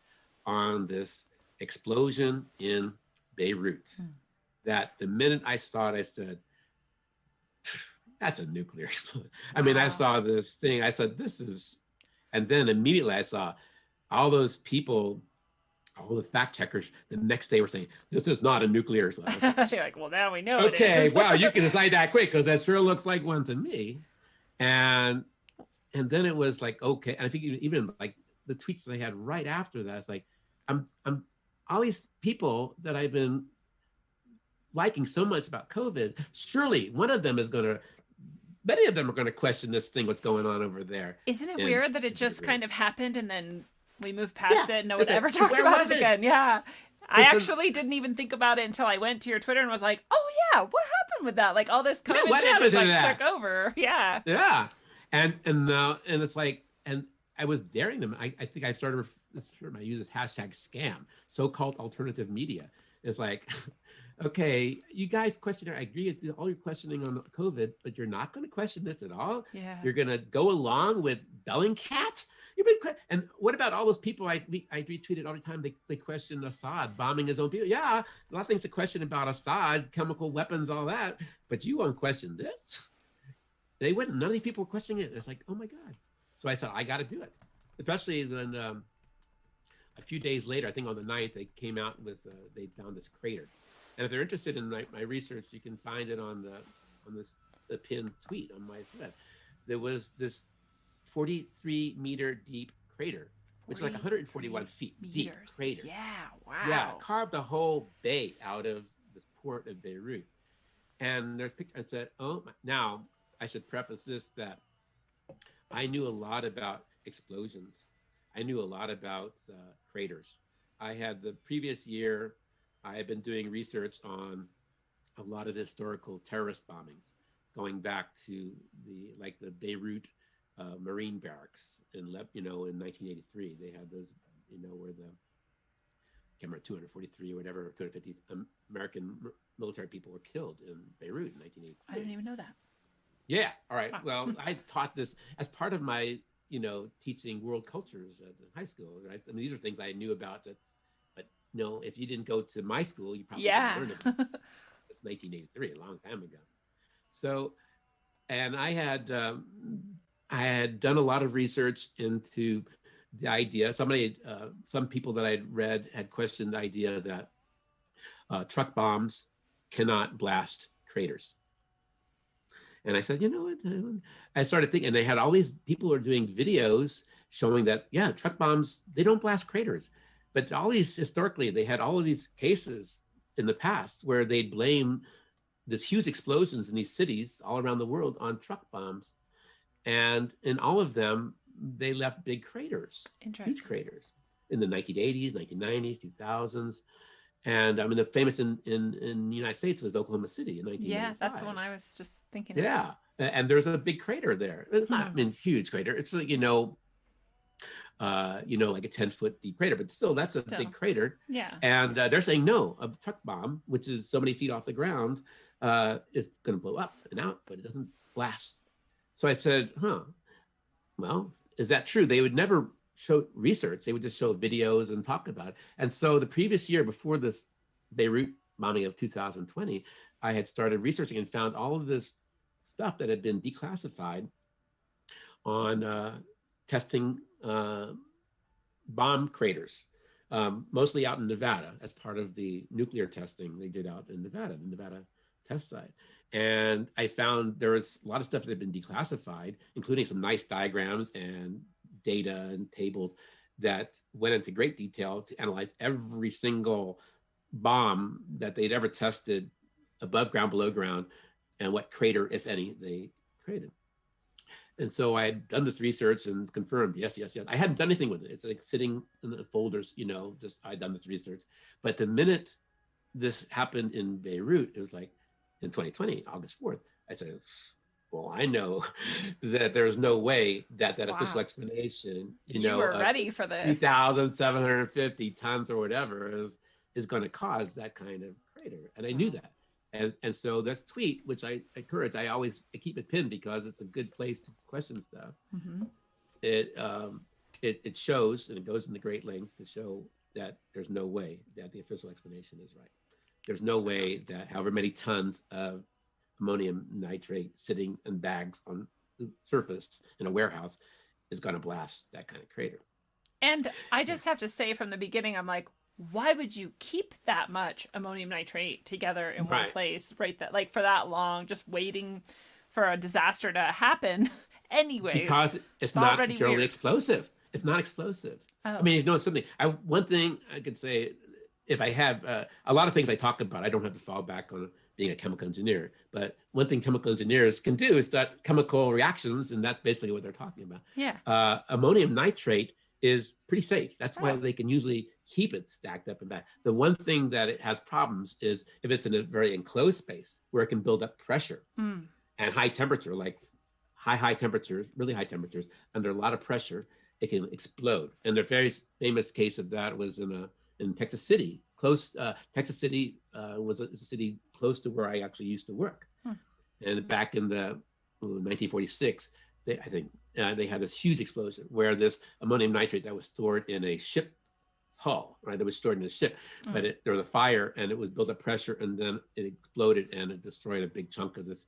on this explosion in Beirut. That the minute I saw it, I said, that's a nuclear explosion. I mean, I saw this thing, I said, this is, and then immediately I saw all those people, all the fact checkers, the next day were saying, this is not a nuclear explosion. You're like, well, now we know okay, it is. wow, you can decide that quick because that sure looks like one to me. And then it was like, okay, and I think even like the tweets they had right after that, it's like, I'm all these people that I've been liking so much about COVID, surely one of them is going to, many of them are going to question this thing, what's going on over there. Isn't it weird that it just kind of happened and then we moved past it and no one ever talked about it again? Yeah. I actually didn't even think about it until I went to your Twitter and was like, oh yeah, what happened with that? Like all this COVID shit just like took over. Yeah. Yeah. And it's like, and I was daring them. I think I started, I use this hashtag scam, so-called alternative media. It's like, okay, you guys question, I agree with all your questioning on COVID, but you're not going to question this at all. Yeah. You're going to go along with Bellingcat. And what about all those people I retweeted all the time? They question Assad bombing his own people. Yeah, a lot of things to question about Assad, chemical weapons, all that. But you won't question this. They wouldn't. None of these people were questioning it. It's like, oh my God. So I said, I got to do it. Especially when a few days later, I think on the 9th, they came out with, they found this crater. And if they're interested in my research, you can find it on the pinned tweet on my thread. There was this 43 meter deep crater, which is like 141 feet deep crater. Yeah, wow. Yeah, carved the whole bay out of this port of Beirut. And there's picture. I said, oh, now I should preface this that I knew a lot about explosions. I knew a lot about craters. I had the previous year, I had been doing research on a lot of historical terrorist bombings, going back to the Beirut Marine barracks in 1983. They had those, where the, I can't remember, 243 or whatever, 250 American military people were killed in Beirut in 1983. I didn't even know that. Yeah. All right. Well, I taught this as part of my, teaching world cultures at the high school. Right? I mean, these are things I knew about. But if you didn't go to my school, you probably didn't learn about it. It's 1983, a long time ago. So, and I had done a lot of research into the idea. Some people that I'd read had questioned the idea that truck bombs cannot blast craters. And I said, you know what? I started thinking, and they had all these people who are doing videos showing that, yeah, truck bombs, they don't blast craters. But all these, historically, they had all of these cases in the past where they'd blame this huge explosions in these cities all around the world on truck bombs. And in all of them, they left big craters, huge craters in the 1980s, 1990s, 2000s. And I mean, the famous in the United States was Oklahoma City in 1995. Yeah, that's the one I was just thinking about. Yeah, and there's a big crater there. It's not, I mean, huge crater. It's like, like a 10-foot deep crater, but still, that's a big crater. Yeah. And they're saying, no, a truck bomb, which is so many feet off the ground, is going to blow up and out, but it doesn't blast. So I said, well, is that true? They would never show research. They would just show videos and talk about it. And so the previous year, before this Beirut bombing of 2020, I had started researching and found all of this stuff that had been declassified on testing bomb craters, mostly out in Nevada as part of the nuclear testing they did out in Nevada, the Nevada test site. And I found there was a lot of stuff that had been declassified, including some nice diagrams and data and tables that went into great detail to analyze every single bomb that they'd ever tested above ground, below ground, and what crater, if any, they created. And so I had done this research and confirmed, yes. I hadn't done anything with it. It's like sitting in the folders, just I'd done this research. But the minute this happened in Beirut, it was like in 2020, August 4th, I said, well, I know that there's no way that official explanation, you were ready for this, 3,750 tons or whatever is going to cause that kind of crater. And I knew that. And so this tweet, which I encourage, I keep it pinned because it's a good place to question stuff. Mm-hmm. It shows, and it goes into great length to show that there's no way that the official explanation is right. There's no way that however many tons of ammonium nitrate sitting in bags on the surface in a warehouse is going to blast that kind of crater. And I just have to say from the beginning, I'm like, why would you keep that much ammonium nitrate together in one place, right? That like for that long, just waiting for a disaster to happen anyways. Because it's not generally explosive. It's not explosive. Oh. I mean, you know something. One thing I could say, if I have a lot of things I talk about, I don't have to fall back on being a chemical engineer. But one thing chemical engineers can do is that chemical reactions, and that's basically what they're talking about. Yeah. Ammonium nitrate is pretty safe. That's why they can usually keep it stacked up and back. The one thing that it has problems is if it's in a very enclosed space where it can build up pressure and high temperature, like high temperatures, really high temperatures, under a lot of pressure, it can explode. And the very famous case of that was in Texas City. Texas City was a city close to where I actually used to work. And back in the 1946, they had this huge explosion where this ammonium nitrate that was stored in a ship hull, right? It was stored in a ship, but there was a fire and it was built up pressure, and then it exploded and it destroyed a big chunk of this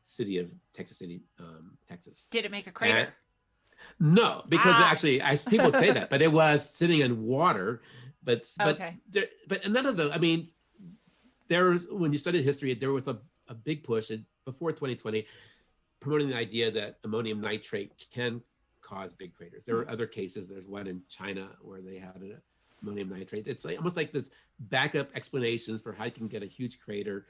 city of Texas City, Texas. Did it make a crater? No, because actually, people would say that, but it was sitting in water. But none of the, I mean, when you studied history, there was a big push before 2020 promoting the idea that ammonium nitrate can cause big craters. There are other cases. There's one in China where they had an ammonium nitrate. It's like, almost like this backup explanations for how you can get a huge crater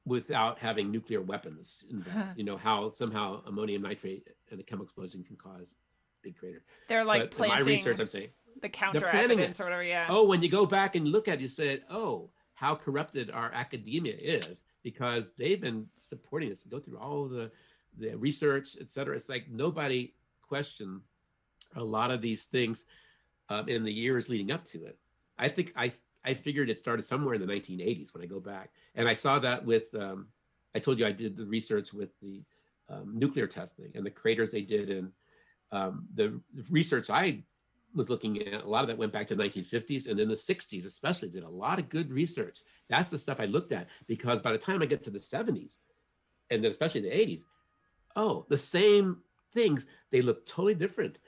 without having nuclear weapons involved. You know, how somehow ammonium nitrate and a chemical explosion can cause big crater. They're like planting my research, I'm saying, the counter evidence or whatever, yeah. Oh, when you go back and look at it, you said, oh, how corrupted our academia is, because they've been supporting this and go through all the research, et cetera. It's like nobody questioned a lot of these things in the years leading up to it. I think I figured it started somewhere in the 1980s when I go back. And I saw that with, I told you I did the research with the nuclear testing and the craters they did. And the research I was looking at, a lot of that went back to the 1950s, and then the 60s especially did a lot of good research. That's the stuff I looked at, because by the time I get to the 70s, and then especially the 80s, oh, the same things, they look totally different.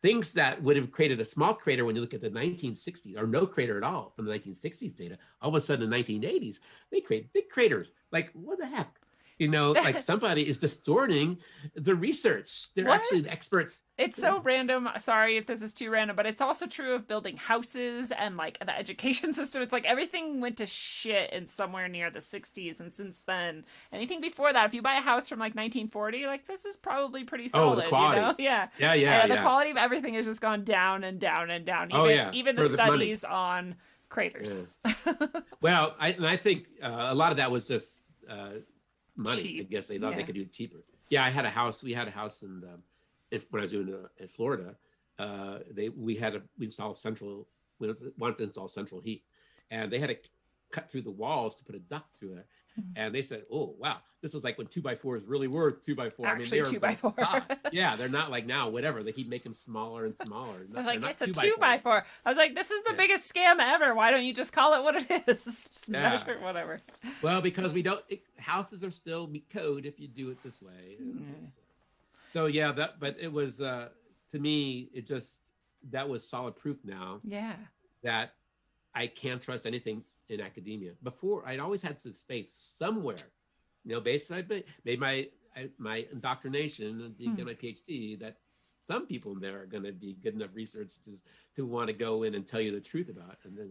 Things that would have created a small crater when you look at the 1960s, or no crater at all from the 1960s data, all of a sudden in the 1980s, they create big craters. Like, what the heck? You know, like somebody is distorting the research. They're actually the experts. It's so random. Sorry if this is too random, but it's also true of building houses and like the education system. It's like everything went to shit in somewhere near the 60s. And since then, anything before that, if you buy a house from like 1940, like this is probably pretty solid. Oh, the quality. You know? Yeah. Yeah. The quality of everything has just gone down and down and down. Even the studies on craters. Yeah. Well, I think a lot of that was just money. Cheap. I guess they thought they could do it cheaper. Yeah, I had a house. We had a house in when I was doing in Florida. We wanted to install central heat, and they had to cut through the walls to put a duct through there. And they said, "Oh, wow, this is like when 2x4s really were 2x4. Actually, I mean, they were 2x4. Yeah, they're not like now. Whatever, they keep making them smaller and smaller. I was like, it's a 2x4. I was like, this is the biggest scam ever. Why don't you just call it what it is? Measure whatever. Well, because we don't. Houses are still code if you do it this way. So yeah, but it was to me, that was solid proof now. Yeah. That I can't trust anything in academia. Before, I'd always had this faith somewhere, you know, based I made my indoctrination and get my PhD, that some people in there are going to be good enough research to want to go in and tell you the truth about it. And then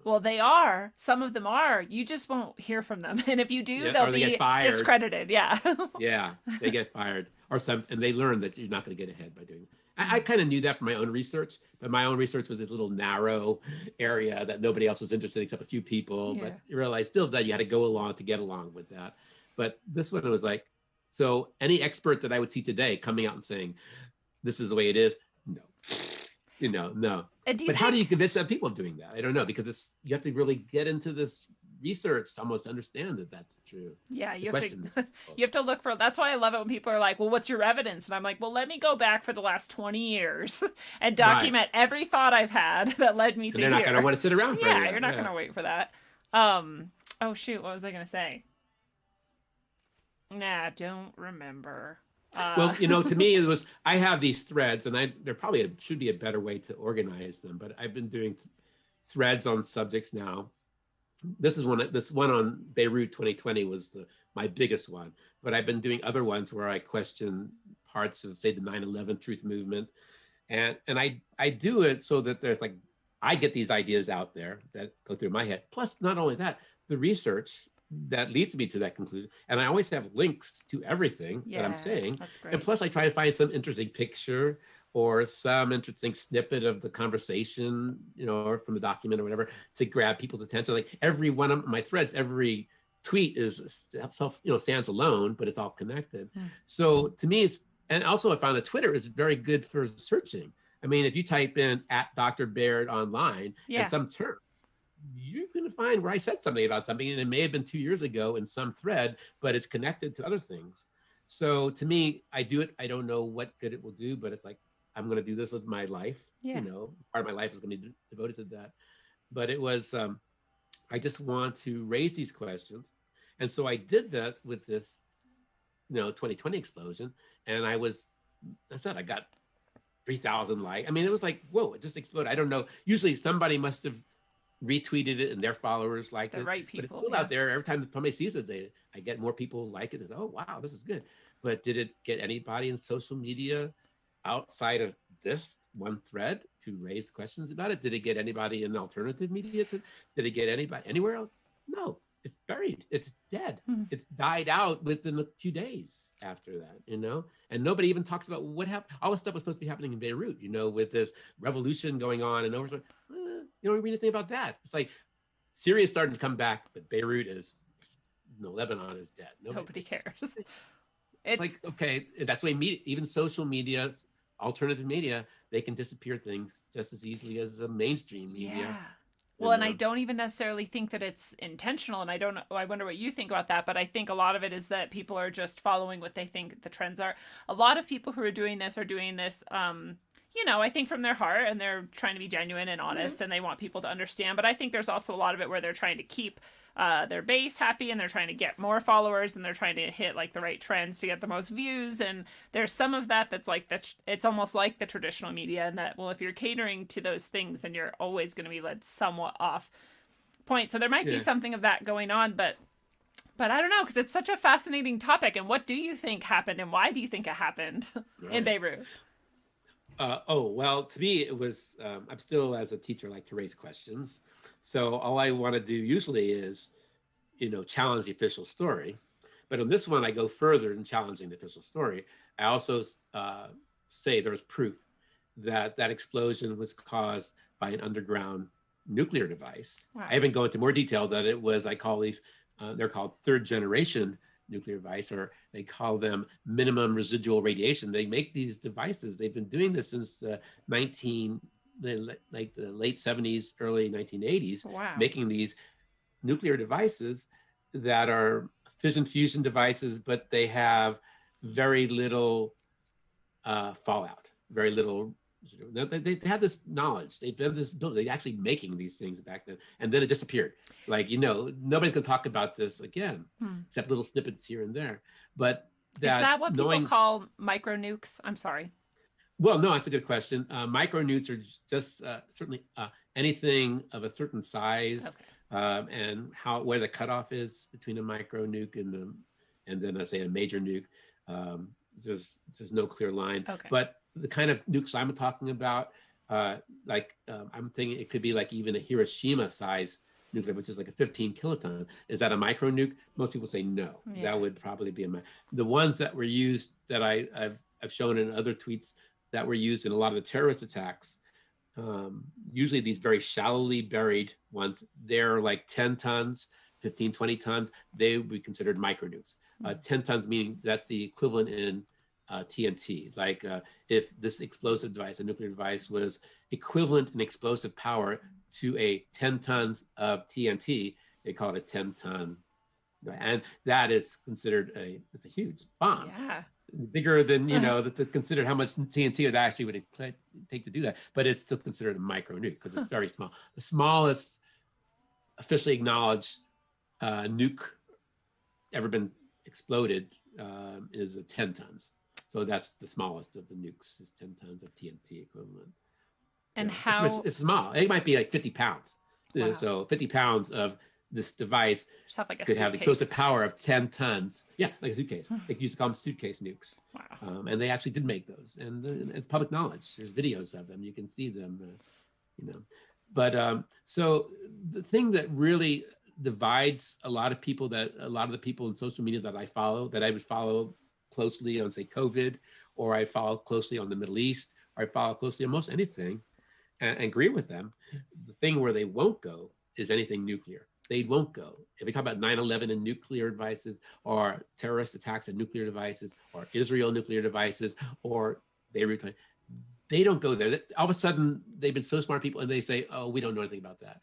well, they are. Some of them are. You just won't hear from them, and if you do, they'll be discredited. Yeah. Yeah, they get fired, and they learn that you're not going to get ahead by doing it. I kind of knew that from my own research, but my own research was this little narrow area that nobody else was interested in except a few people. Yeah. But you realize still that you had to go along to get along with that. But this one was like, so any expert that I would see today coming out and saying, this is the way it is, no. You know, no. But how do you convince people of doing that? I don't know, because you have to really get into this research to almost understand that that's true. Yeah, The you have question to is- you have to look for. That's why I love it when people are like, "Well, what's your evidence?" And I'm like, "Well, let me go back for the last 20 years and document every thought I've had that led me And to they're here." not going to want to sit around for Yeah, that. you're not Yeah. going to wait for that. Oh shoot, what was I going to say? Nah, don't remember. Well, to me, it was, I have these threads, and there probably should be a better way to organize them, but I've been doing threads on subjects now. This one on Beirut 2020 was my biggest one, but I've been doing other ones where I question parts of, say, the 9/11 truth movement. And I do it so that there's like, I get these ideas out there that go through my head. Plus, not only that, the research that leads me to that conclusion. And I always have links to everything that I'm saying. That's great. And plus I try to find some interesting picture or some interesting snippet of the conversation, or from the document or whatever, to grab people's attention. Like every one of my threads, every tweet is stands alone, but it's all connected. So to me, and also I found that Twitter is very good for searching. I mean, if you type in @Dr. Baird online and some term, you're going to find where I said something about something, and it may have been 2 years ago in some thread, but it's connected to other things. So to me, I do it. I don't know what good it will do, but it's like, I'm going to do this with my life. Part of my life is going to be devoted to that. But it was, I just want to raise these questions. And so I did that with this, 2020 explosion. And I got 3,000 likes. I mean, it was like, whoa, it just exploded. I don't know. Usually somebody must have retweeted it and their followers liked it. Right people. But it's still out there. Every time somebody sees it, I get more people like it. Oh, wow, this is good. But did it get anybody in social media outside of this one thread to raise questions about it? Did it get anybody in alternative media? Did it get anybody anywhere else? No, it's buried. It's dead. It's died out within a few days after that, and nobody even talks about what happened. All this stuff was supposed to be happening in Beirut, with this revolution going on, and over. You don't read anything about that. It's like Syria's starting to come back, but Beirut is, Lebanon is dead. Nobody cares. It's like, okay, that's why even social media, alternative media, they can disappear things just as easily as the mainstream media. Yeah. Well, and I don't even necessarily think that it's intentional, and I wonder what you think about that, but I think a lot of it is that people are just following what they think the trends are. A lot of people who are doing this, I think from their heart, and they're trying to be genuine and honest, and they want people to understand. But I think there's also a lot of it where they're trying to keep their base happy, and they're trying to get more followers, and they're trying to hit like the right trends to get the most views. And there's some of that that's like it's almost like the traditional media, and that, well, if you're catering to those things, then you're always going to be led somewhat off point. So there might be something of that going on, but I don't know, because it's such a fascinating topic. And what do you think happened, and why do you think it happened in Beirut? Well, to me, it was, I'm still, as a teacher, like to raise questions. So all I want to do usually is, challenge the official story. But on this one, I go further in challenging the official story. I also say there was proof that explosion was caused by an underground nuclear device. Wow. I even go into more detail that it was, I call these, they're called third generation nuclear device, or they call them minimum residual radiation. They make these devices. They've been doing this since the late 70s, early 1980s, making these nuclear devices that are fission fusion devices, but they have very little fallout, very little. They had this knowledge. They've been this ability. They're actually making these things back then, and then it disappeared. Like, nobody's going to talk about this again, except little snippets here and there. But is that what people call micro nukes? I'm sorry. Well, no, that's a good question. Micro nukes are just certainly anything of a certain size, and where the cutoff is between a micro nuke and then I say a major nuke. There's no clear line, but the kind of nukes I'm talking about, I'm thinking it could be like even a Hiroshima size nuclear, which is like a 15 kiloton. Is that a micro nuke? Most people say no. That would probably be the ones that were used that I've shown in other tweets that were used in a lot of the terrorist attacks. Usually these very shallowly buried ones, they're like 10 tons, 15, 20 tons. They would be considered micro nukes. 10 tons meaning that's the equivalent in TNT. Like if this explosive device, a nuclear device, was equivalent in explosive power to a 10 tons of TNT, They call it a 10-ton, and that is considered it's a huge bomb. Yeah. Bigger than, considered how much TNT it actually would take to do that, but it's still considered a micro nuke because it's very small. The smallest officially acknowledged nuke ever been exploded is 10 tons. So that's the smallest of the nukes, is 10 tons of TNT equivalent. And so how? it's small. It might be like 50 pounds. Wow. So 50 pounds of this device Like could have the explosive power of 10 tons. Yeah, like a suitcase. They used to call them suitcase nukes. Wow. And they actually did make those. And it's public knowledge. There's videos of them. You can see them, But so the thing that really divides a lot of the people in social media that I would follow closely on, say, COVID, or I follow closely on the Middle East, or I follow closely on most anything and agree with them. The thing where they won't go is anything nuclear. They won't go. If we talk about 9/11 and nuclear devices, or terrorist attacks and nuclear devices, or Israel nuclear devices, or Beirut, they don't go there. All of a sudden, they've been so smart people, and they say, "Oh, we don't know anything about that."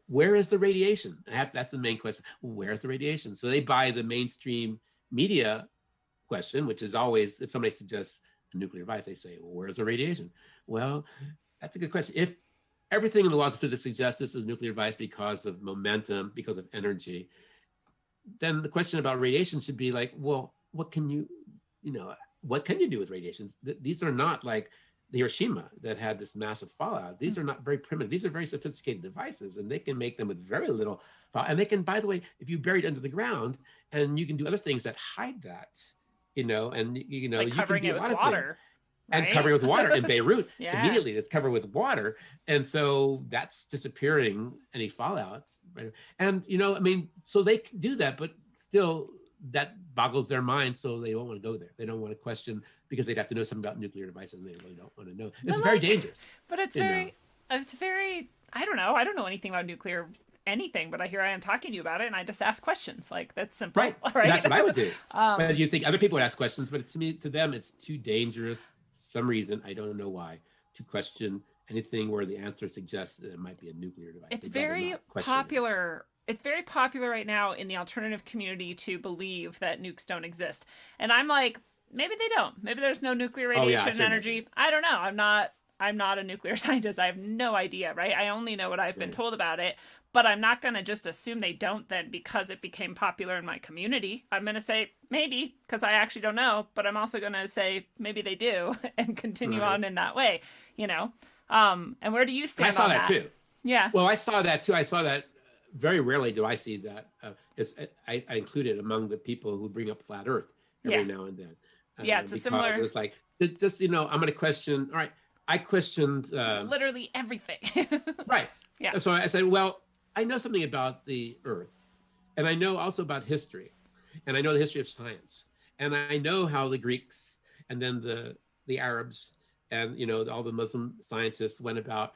Where is the radiation? That's the main question. Where's the radiation? So they buy the mainstream media question, which is always, if somebody suggests a nuclear device, they say, "Well, where's the radiation?" Well, that's a good question. If everything in the laws of physics suggests this is a nuclear device because of momentum, because of energy, then the question about radiation should be like, well, what can you do with radiation? These are not like the Hiroshima that had this massive fallout. These are not very primitive. These are very sophisticated devices, and they can make them with very little fallout. And they can, by the way, if you bury it under the ground, and you can do other things that hide that, and like you covering can do it a lot with of things. water. And right? covering it with water in Beirut, Yeah. immediately it's covered with water. And so that's disappearing any fallout. Right? And, so they can do that, but still that boggles their mind. So they don't want to go there. They don't want to question, because they'd have to know something about nuclear devices, and they really don't want to know. It's very dangerous. But it's very, I don't know. I don't know anything about nuclear anything, but I am talking to you about it, and I just ask questions. Like, that's simple. Right. Right? That's what I would do. But you think other people would ask questions, but to them, it's too dangerous. Some reason, I don't know why, to question anything where the answer suggests that it might be a nuclear device. It's very popular. It's very popular right now in the alternative community to believe that nukes don't exist. And I'm like, maybe they don't. Maybe there's no nuclear radiation energy. I don't know. I'm not a nuclear scientist. I have no idea, right? I only know what I've been told about it. But I'm not going to just assume they don't then because it became popular in my community. I'm going to say maybe, because I actually don't know. But I'm also going to say maybe they do and continue on in that way, And where do you stand on that? I saw that too. Yeah. Well, I saw that too. I saw that very rarely do I see that. I include it among the people who bring up flat Earth every now and then. It's a similar. It's like, just, I'm going to question. All right. I questioned. Literally everything. Right. Yeah. So I said, well, I know something about the Earth, and I know also about history, and I know the history of science, and I know how the Greeks and then the Arabs and all the Muslim scientists went about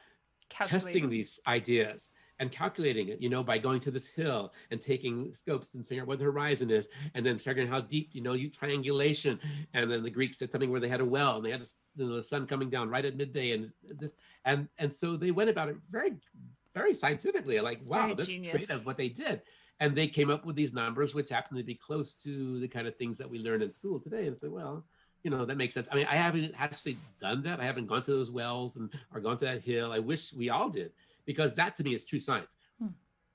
testing these ideas and calculating it, by going to this hill and taking scopes and figuring out what the horizon is, and then figuring how deep, you triangulation. And then the Greeks did something where they had a well, and they had the sun coming down right at midday, and so they went about it very, very scientifically. Like, wow, very that's genius. creative what they did. And they came up with these numbers, which happen to be close to the kind of things that we learn in school today. And so, well, that makes sense. I mean, I haven't actually done that. I haven't gone to those wells or gone to that hill. I wish we all did, because that to me is true science.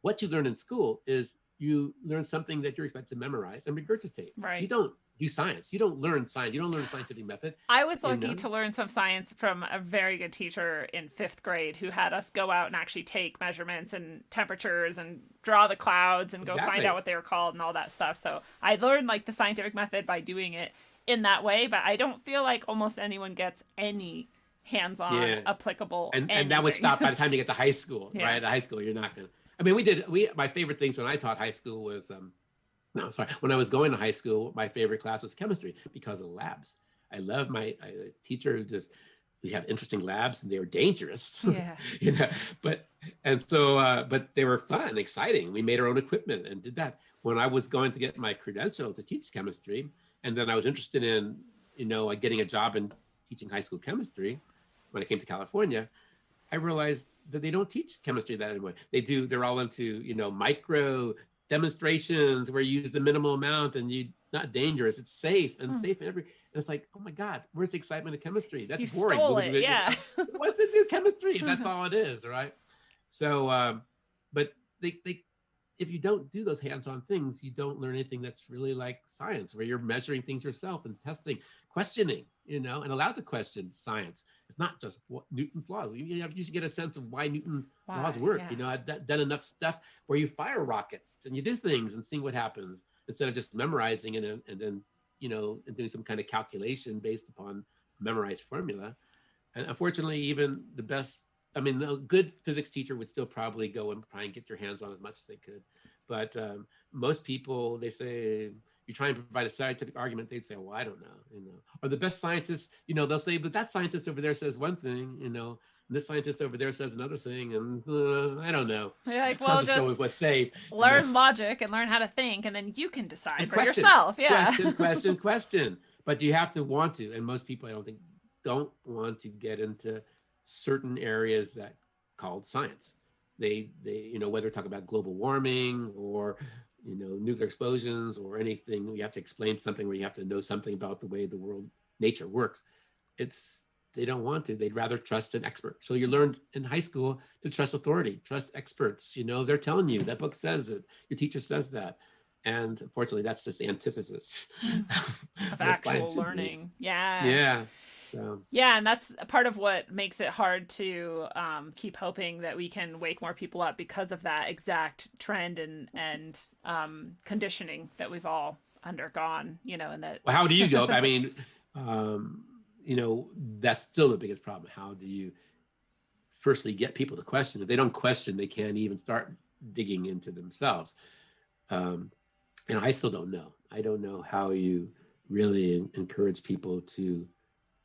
What you learn in school is you learn something that you're expected to memorize and regurgitate. Right. You don't do science. You don't learn science. You don't learn a scientific method. I was lucky to learn some science from a very good teacher in 5th grade who had us go out and actually take measurements and temperatures and draw the clouds and go find out what they were called and all that stuff. So I learned like the scientific method by doing it in that way, but I don't feel like almost anyone gets any hands-on applicable and that would stop by the time you get to high school. Right? At high school, you're not going to. I mean, my favorite things when I taught high school was when I was going to high school, my favorite class was chemistry because of the labs. I love my teacher who we have interesting labs, and they were dangerous. Yeah. But they were fun and exciting. We made our own equipment and did that. When I was going to get my credential to teach chemistry, and then I was interested in, getting a job in teaching high school chemistry, when I came to California, I realized they don't teach chemistry that anymore. They're all into, micro demonstrations where you use the minimal amount and not dangerous, it's safe and safe and it's like, oh my God, where's the excitement of chemistry? That's you boring. Stole it, yeah. What's it do? Chemistry. That's all it is, right? So, but they if you don't do those hands-on things, you don't learn anything that's really like science, where you're measuring things yourself and testing, questioning, and allowed to question science. It's not just what Newton's laws. You should get a sense of why Newton's laws work. Yeah. I've done enough stuff where you fire rockets and you do things and see what happens instead of just memorizing and then and doing some kind of calculation based upon memorized formula. And unfortunately, even the good physics teacher would still probably go and try and get your hands on as much as they could. But most people, they say, you try and provide a scientific argument, they'd say, well, I don't know, Or the best scientists, they'll say, but that scientist over there says one thing, and this scientist over there says another thing, and I don't know. You're like, well, just go with what's safe. Learn logic and learn how to think, and then you can decide for yourself. Yeah. Question. But you have to want to, and most people, I don't think, don't want to get into certain areas that called science. They whether talk about global warming or nuclear explosions or anything, you have to explain something where you have to know something about the way the world nature works. They don't want to. They'd rather trust an expert. So you learned in high school to trust authority, trust experts. They're telling you that book says it, your teacher says that. And unfortunately, that's just the antithesis of actual learning. Yeah. Yeah. So. Yeah, and that's part of what makes it hard to keep hoping that we can wake more people up because of that exact trend and conditioning that we've all undergone, and that. Well, how do you go? I mean, that's still the biggest problem. How do you firstly get people to question? If they don't question, they can't even start digging into themselves. And I still don't know. I don't know how you really encourage people to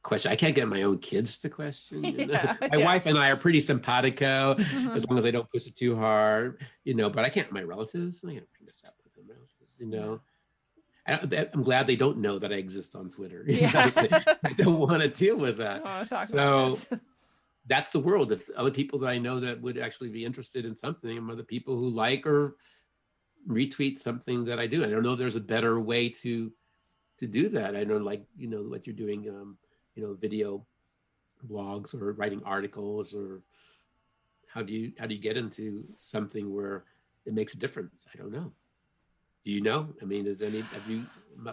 question. I can't get my own kids to question. My wife and I are pretty simpatico, as long as I don't push it too hard, but I can't, my relatives, I can't bring this up with them, I'm glad they don't know that I exist on Twitter. I don't want to deal with that. So that's the world. If other people that I know that would actually be interested in something, I'm other people who like or retweet something that I do. I don't know if there's a better way to do that. I don't like, what you're doing, video blogs or writing articles, or how do you get into something where it makes a difference? I don't know. Do you know? I mean, have you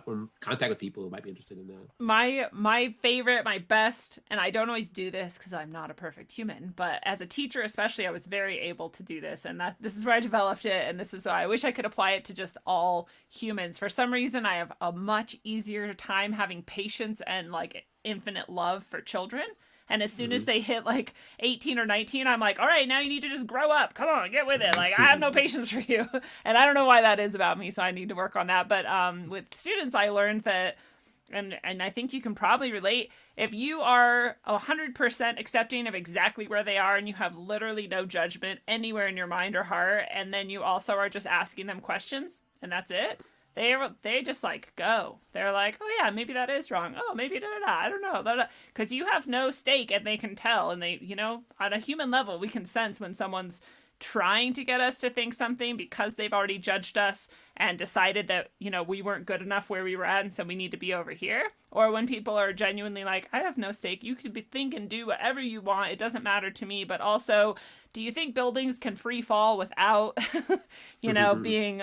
in contact with people who might be interested in that? My favorite, my best, and I don't always do this because I'm not a perfect human, but as a teacher especially, I was very able to do this, and this is where I developed it, and this is why I wish I could apply it to just all humans. For some reason, I have a much easier time having patience and like infinite love for children. And as soon as they hit like 18 or 19, I'm like, all right, now you need to just grow up. Come on, get with it. Like, I have no patience for you. And I don't know why that is about me, so I need to work on that. But with students, I learned that, and I think you can probably relate, if you are 100% accepting of exactly where they are and you have literally no judgment anywhere in your mind or heart, and then you also are just asking them questions, and that's it, they just like go. They're like, oh yeah, maybe that is wrong. Oh, maybe I don't know. Because you have no stake, and they can tell. And they, on a human level, we can sense when someone's trying to get us to think something because they've already judged us and decided that, we weren't good enough where we were at, and so we need to be over here. Or when people are genuinely like, I have no stake. You could think and do whatever you want. It doesn't matter to me. But also, do you think buildings can free fall without, being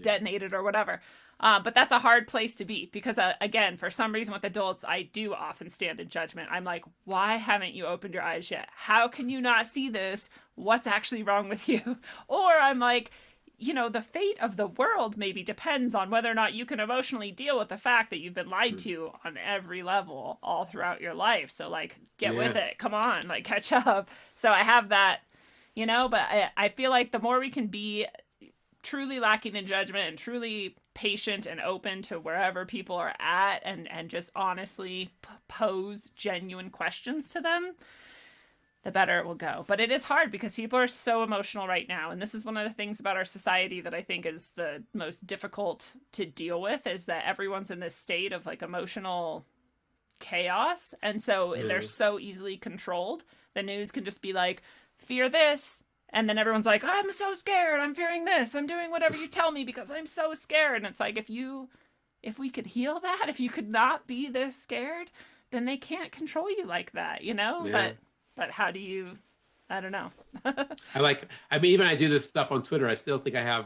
detonated or whatever? But that's a hard place to be because, again, for some reason with adults, I do often stand in judgment. I'm like, why haven't you opened your eyes yet? How can you not see this? What's actually wrong with you? Or I'm like, the fate of the world maybe depends on whether or not you can emotionally deal with the fact that you've been lied to on every level all throughout your life. So like, get with it. Come on, like catch up. So I have that, but I feel like the more we can be truly lacking in judgment and truly patient and open to wherever people are at and just honestly pose genuine questions to them, the better it will go. But it is hard because people are so emotional right now. And this is one of the things about our society that I think is the most difficult to deal with, is that everyone's in this state of like emotional chaos. And so they're so easily controlled. The news can just be like, fear this. And then everyone's like, I'm so scared. I'm fearing this. I'm doing whatever you tell me because I'm so scared. And it's like, if we could heal that, if you could not be this scared, then they can't control you like that, you know? Yeah. But how do you, I don't know. Even I do this stuff on Twitter. I still think I have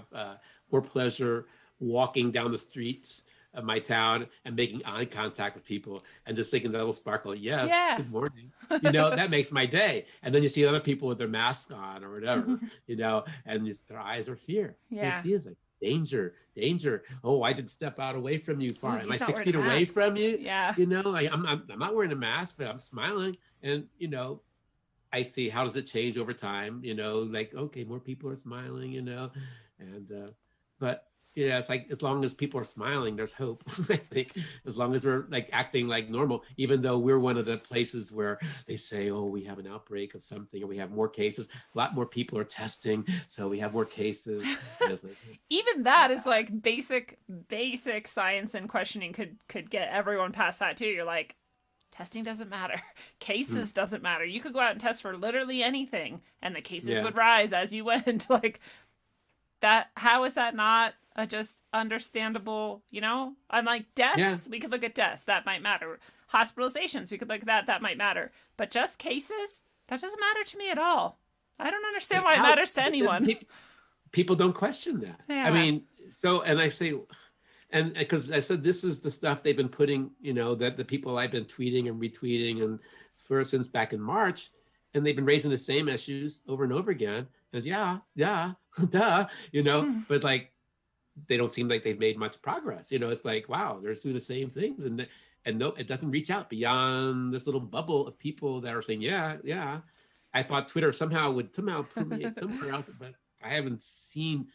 more pleasure walking down the streets of my town and making eye contact with people and just thinking that little sparkle, yes, good morning. That makes my day. And then you see other people with their masks on or whatever, and just, their eyes are fear. Yeah. You see it's like danger. Oh, I didn't step out away from you far. Am I 6 feet away from you? Yeah. I'm not wearing a mask, but I'm smiling. And, I see how does it change over time, like, okay, more people are smiling, and, but yeah, it's like, as long as people are smiling, there's hope. I think as long as we're like acting like normal, even though we're one of the places where they say, oh, we have an outbreak of something, or we have more cases, a lot more people are testing, so we have more cases. Like, even that is like basic science and questioning could get everyone past that too. You're like, testing doesn't matter. Cases doesn't matter. You could go out and test for literally anything, and the cases would rise as you went. Like that. How is that not a just understandable? I'm like, deaths. We could look at deaths. That might matter. Hospitalizations. We could look at that. That might matter. But just cases, that doesn't matter to me at all. I don't understand why it matters to anyone. People don't question that. Yeah. I mean, and I say. And because I said, this is the stuff they've been putting, that the people I've been tweeting and retweeting and since back in March, and they've been raising the same issues over and over again. As duh, but like, they don't seem like they've made much progress. It's like, wow, they're doing the same things. And no, it doesn't reach out beyond this little bubble of people that are saying, yeah. I thought Twitter would permeate somewhere else, but I haven't seen,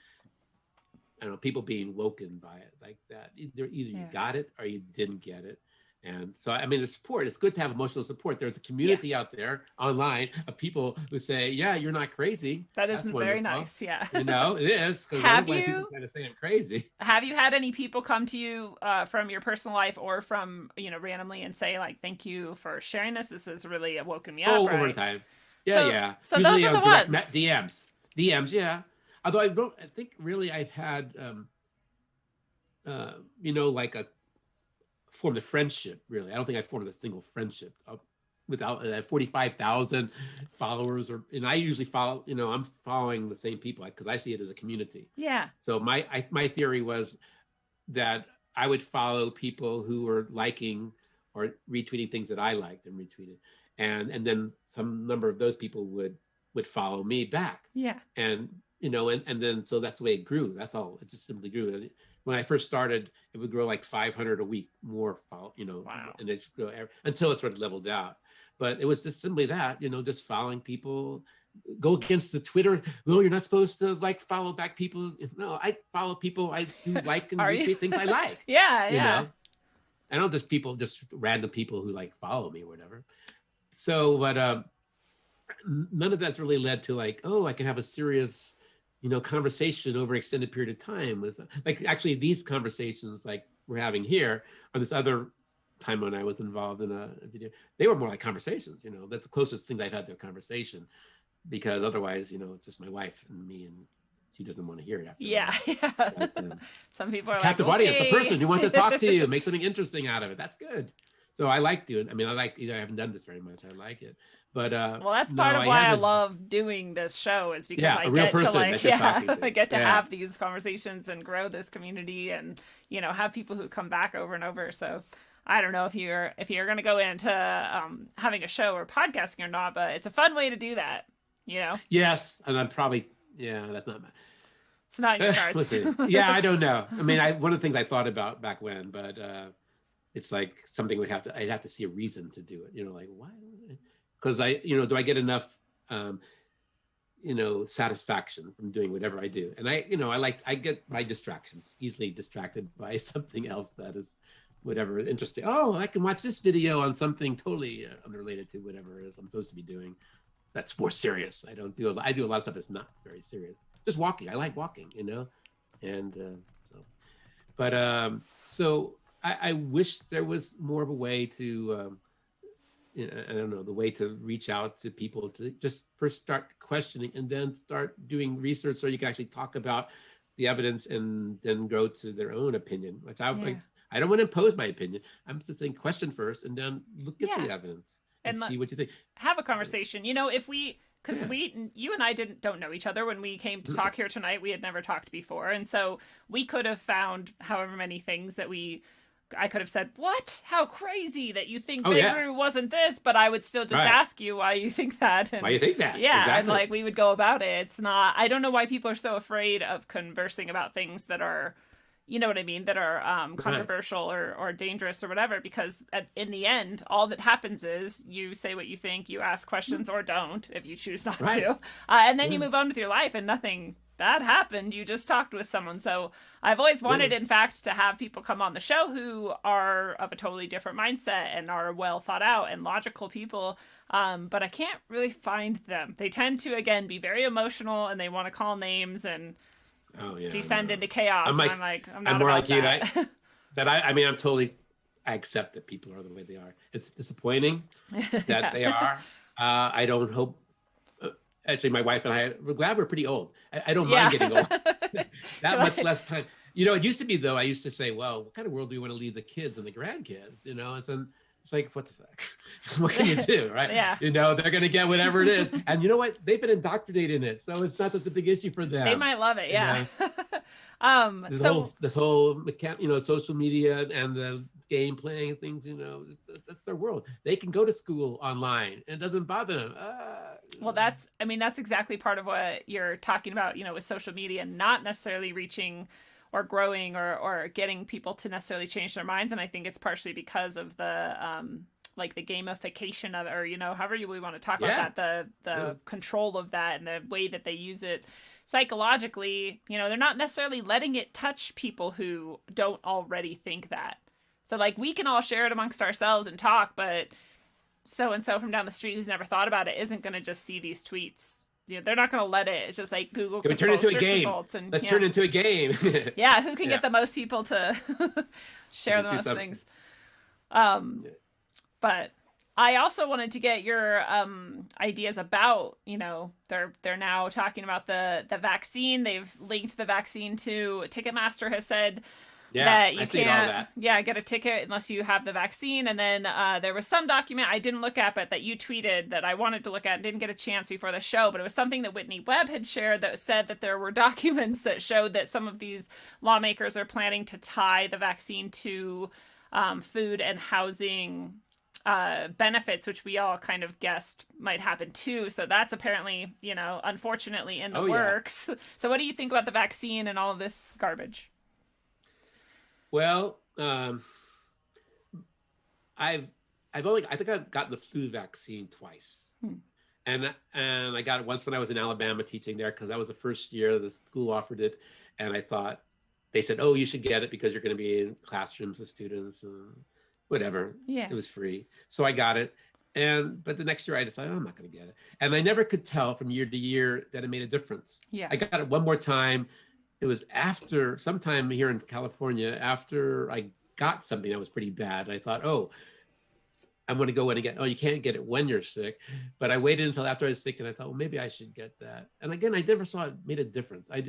I don't know, people being woken by it like that. Either you got it or you didn't get it. And so, I mean, the support, it's good to have emotional support. There's a community out there online of people who say, yeah, you're not crazy. That's very nice. Yeah. It is. Have you, people kind of say I'm crazy. Have you had any people come to you from your personal life or from, randomly and say like, thank you for sharing this. This has really woken me up. Oh, over time. Yeah. So usually those are the ones. DMs. Yeah. Although I think really I've had, like formed a friendship, really. I don't think I formed a single friendship without 45,000 followers. And I usually follow, I'm following the same people because I see it as a community. Yeah. So my theory was that I would follow people who were liking or retweeting things that I liked and retweeted. And then some number of those people would follow me back. Yeah. And and then, so that's the way it grew. That's all. It just simply grew. And when I first started, it would grow like 500 a week more, Wow. And it grow until it sort of leveled out. But it was just simply that, just following people, go against the Twitter. No, you're not supposed to like follow back people. No, I follow people I do like and retweet things I like. Yeah. I don't just random people who like follow me or whatever. So, but none of that's really led to like, oh, I can have a serious conversation over an extended period of time. With like, actually these conversations like we're having here or this other time when I was involved in a video, they were more like conversations, that's the closest thing I've had to a conversation, because otherwise, it's just my wife and me, and she doesn't want to hear it after. Yeah. Some people are captive like, audience, a person who wants to talk to you, make something interesting out of it. That's good. So I like doing, I haven't done this very much. I like it. But well, that's part of why I love doing this show, is because I get to I get to have these conversations and grow this community, and have people who come back over and over. So I don't know if you're going to go into having a show or podcasting or not, but it's a fun way to do that. Yes, and I'm probably that's not. It's not in your cards. Listen, I don't know. I mean, one of the things I thought about back when, but it's like something I'd have to see a reason to do it. Like why? Because do I get enough, satisfaction from doing whatever I do? And I get my distractions, easily distracted by something else that is whatever interesting. Oh, I can watch this video on something totally unrelated to whatever it is I'm supposed to be doing. That's more serious. I do a lot of stuff that's not very serious. Just walking. I like walking, and so I wish there was more of a way to I don't know, the way to reach out to people to just first start questioning and then start doing research so you can actually talk about the evidence and then go to their own opinion, which I don't want to impose my opinion. I'm just saying question first and then look at the evidence and see what you think. Have a conversation. If we, because you and I don't know each other when we came to talk here tonight. We had never talked before. And so we could have found however many things that I could have said, what? How crazy that you think Beirut wasn't this, but I would still just ask you why you think that. And, why you think that. Yeah, exactly. and like we would go about it. It's not, I don't know why people are so afraid of conversing about things that are, you know what I mean, that are controversial or dangerous or whatever, because in the end, all that happens is you say what you think, you ask questions or don't if you choose not to, and then you move on with your life and nothing bad happened. You just talked with someone. So I've always wanted, in fact, to have people come on the show who are of a totally different mindset and are well thought out and logical people. But I can't really find them. They tend to, again, be very emotional and they want to call names and descend into chaos. I'm not more about like you. that. I accept that people are the way they are. It's disappointing that they are. I don't hope. Actually, my wife and we're glad we're pretty old. I don't mind getting old. That much less time. It used to be, though, I used to say, well, what kind of world do you want to leave the kids and the grandkids? And then it's like, what the fuck? What can you do, right? They're going to get whatever it is. And you know what? They've been indoctrinated in it. So it's not such a big issue for them. They might love it, This whole social media and the game playing and things, that's their world. They can go to school online. It doesn't bother them. Well, that's exactly part of what you're talking about, with social media, not necessarily reaching or growing or getting people to necessarily change their minds. And I think it's partially because of the like the gamification of it, or however we want to talk about that, the control of that and the way that they use it psychologically. They're not necessarily letting it touch people who don't already think that. So like we can all share it amongst ourselves and talk, but so and so from down the street who's never thought about it isn't going to just see these tweets. They're not going to let it. It's just like Google can turn into a game. Results and Let's turn into a game. Who can get the most people to share the most things? But I also wanted to get your ideas about, they're now talking about the vaccine. They've linked the vaccine to Ticketmaster has said that you can't get a ticket unless you have the vaccine. And then there was some document I didn't look at, but that you tweeted that I wanted to look at and didn't get a chance before the show. But it was something that Whitney Webb had shared that said that there were documents that showed that some of these lawmakers are planning to tie the vaccine to food and housing benefits, which we all kind of guessed might happen too. So that's apparently, unfortunately in the works. So what do you think about the vaccine and all of this garbage? Well, I think I've gotten the flu vaccine twice. And I got it once when I was in Alabama teaching there, because that was the first year the school offered it. And I thought, they said, oh, you should get it because you're going to be in classrooms with students and whatever. Yeah. It was free. So I got it. But the next year I decided, I'm not going to get it. And I never could tell from year to year that it made a difference. Yeah. I got it one more time. It was after sometime here in California, after I got something that was pretty bad. I thought, oh, I'm going to go in and you can't get it when you're sick. But I waited until after I was sick and I thought, well, maybe I should get that. And again, I never saw it made a difference. I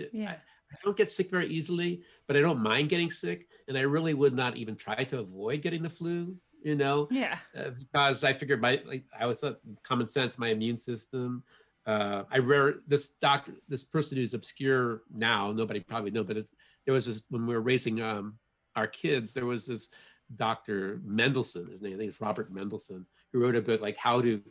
don't get sick very easily, but I don't mind getting sick. And I really would not even try to avoid getting the flu, because I figured I was common sense, my immune system. This person who's obscure now, nobody probably knows, but there was this, when we were raising our kids, there was this Dr. Mendelsohn, his name, I think it's Robert Mendelsohn, who wrote a book like how to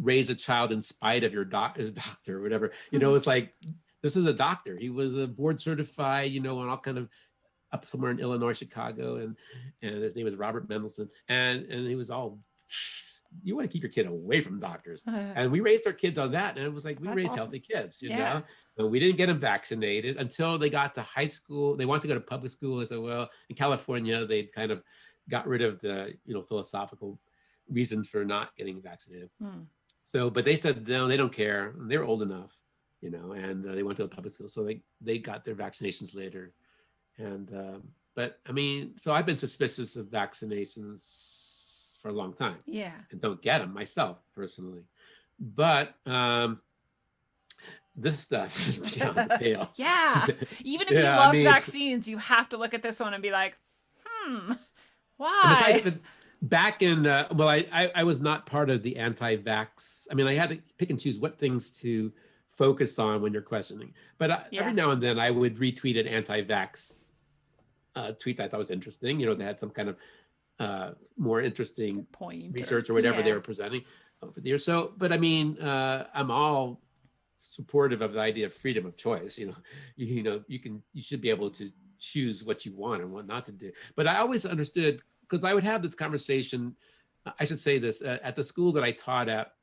raise a child in spite of his doctor or whatever. It's like, this is a doctor. He was a board certified, on all kind of up somewhere in Illinois, Chicago. And his name was Robert Mendelsohn. And he was all, you want to keep your kid away from doctors. And we raised our kids on that. And it was like, we raised healthy kids, you know? And we didn't get them vaccinated until they got to high school. They wanted to go to public school. I said, well, in California, they kind of got rid of the, philosophical reasons for not getting vaccinated. So, but they said, no, they don't care. They were old enough, and they went to a public school. So they got their vaccinations later. And, but I mean, so I've been suspicious of vaccinations for a long time. Yeah. And don't get them myself personally. But this stuff is beyond the pale. Yeah. Even if you Yeah, love vaccines, you have to look at this one and be like, why? Besides, back in, well, I was not part of the anti-vax. I mean, I had to pick and choose what things to focus on when you're questioning. But every now and then I would retweet an anti-vax tweet that I thought was interesting. You know, they had some kind of more interesting point research or whatever they were presenting over the years. So, but I mean, I'm all supportive of the idea of freedom of choice. You know, you should be able to choose what you want and what not to do. But I always understood, because I would have this conversation, I should say this, at the school that I taught at,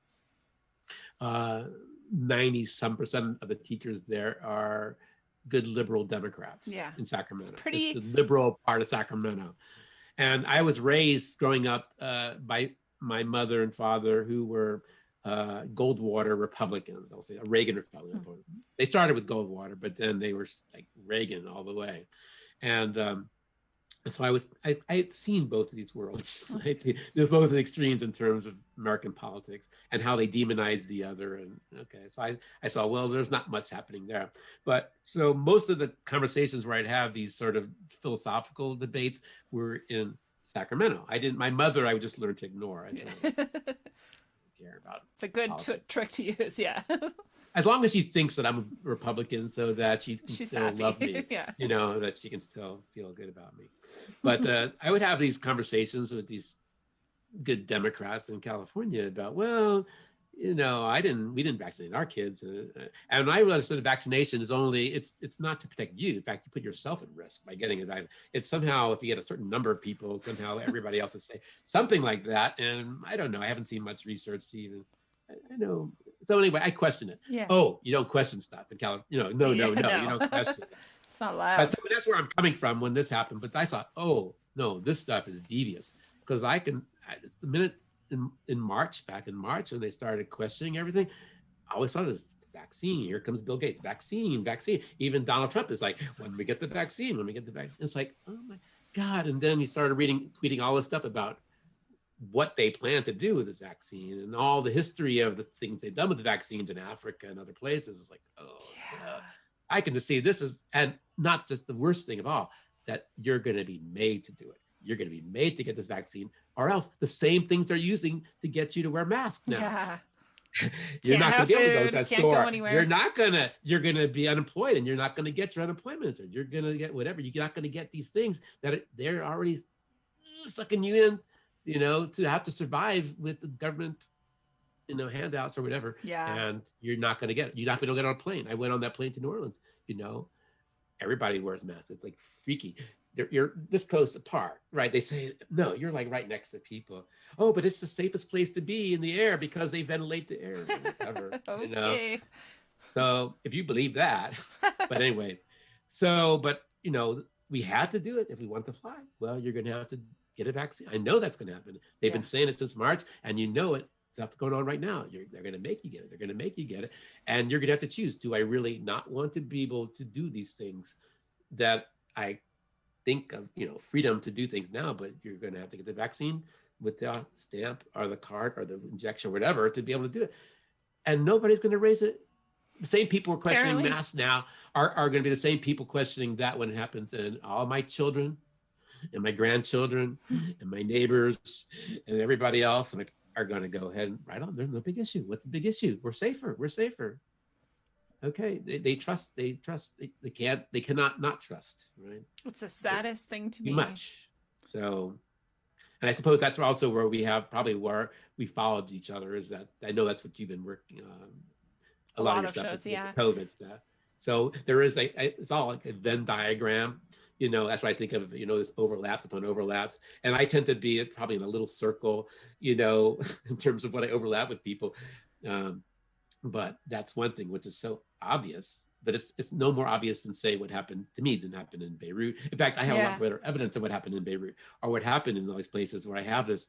90% of the teachers there are good liberal Democrats in Sacramento. It's the liberal part of Sacramento. And I was raised growing up by my mother and father, who were Goldwater Republicans. I'll say a Reagan Republican. They started with Goldwater, but then they were like Reagan all the way. And so I had seen both of these worlds. There's both the extremes in terms of American politics and how they demonize the other. And so I saw, well, there's not much happening there. But so most of the conversations where I'd have these sort of philosophical debates were in Sacramento. My mother, I would just learn to ignore. I don't care about. It's a good trick to use, yeah. As long as she thinks that I'm a Republican, so that she's still happy. love me, you know, that she can still feel good about me. But I would have these conversations with these good Democrats in California about, well, you know, we didn't vaccinate our kids, and I realized that vaccination is it's not to protect you. In fact, you put yourself at risk by getting a vaccine. It's somehow, if you get a certain number of people, somehow everybody else is safe, something like that. And I don't know. I haven't seen much research to even. I know. So anyway, I question it. Yeah. Oh, you don't question stuff in California. You know, no, you don't question it. It's not allowed. But so that's where I'm coming from when this happened. But I thought, oh no, this stuff is devious, because the minute back in March, when they started questioning everything, I always thought it was vaccine. Here comes Bill Gates, vaccine. Even Donald Trump is like, when we get the vaccine, It's like, oh my God. And then he started tweeting all this stuff about what they plan to do with this vaccine and all the history of the things they've done with the vaccines in Africa and other places. It's like, oh, yeah. I can just see this is, and not just the worst thing of all, that you're going to be made to do it. You're going to be made to get this vaccine, or else the same things they're using to get you to wear masks now. Yeah. You're not going to be able to go to that store. You're going to be unemployed, and you're not going to get your unemployment insurance. You're going to get whatever. You're not going to get these things that they're already sucking you in, you know, to have to survive with the government, you know, handouts or whatever. Yeah. And you're not going to get it. You're not going to get on a plane. I went on that plane to New Orleans, you know, everybody wears masks. It's like freaky. You're this close apart, right? They say, no, you're like right next to people. Oh, but it's the safest place to be in the air because they ventilate the air or whatever. Okay. You know? So if you believe that, but anyway, but you know, we had to do it if we want to fly. Well, you're going to have to get a vaccine. I know that's going to happen. They've been saying it since March, and you know it. Stuff going on right now. They're going to make you get it. They're going to make you get it. And you're going to have to choose. Do I really not want to be able to do these things that I think of, you know, freedom to do things now, but you're going to have to get the vaccine with the stamp or the card or the injection or whatever to be able to do it. And nobody's going to raise it. The same people who are questioning masks now are going to be the same people questioning that when it happens. And all my children and my grandchildren and my neighbors and everybody else are going to go ahead and right on. There's no big issue. What's the big issue? We're safer. Okay. They trust. They cannot not trust. Right. It's the saddest thing to me. Too much. So, and I suppose that's also where where we followed each other, is that I know that's what you've been working on. A lot of your stuff shows, with COVID stuff. So there is it's all like a Venn diagram. You know, that's what I think of, you know, this overlaps upon overlaps. And I tend to be probably in a little circle, you know, in terms of what I overlap with people. But that's one thing, which is so obvious, but it's no more obvious than, say, what happened to me than happened in Beirut. In fact, I have a lot better evidence of what happened in Beirut, or what happened in those places where I have this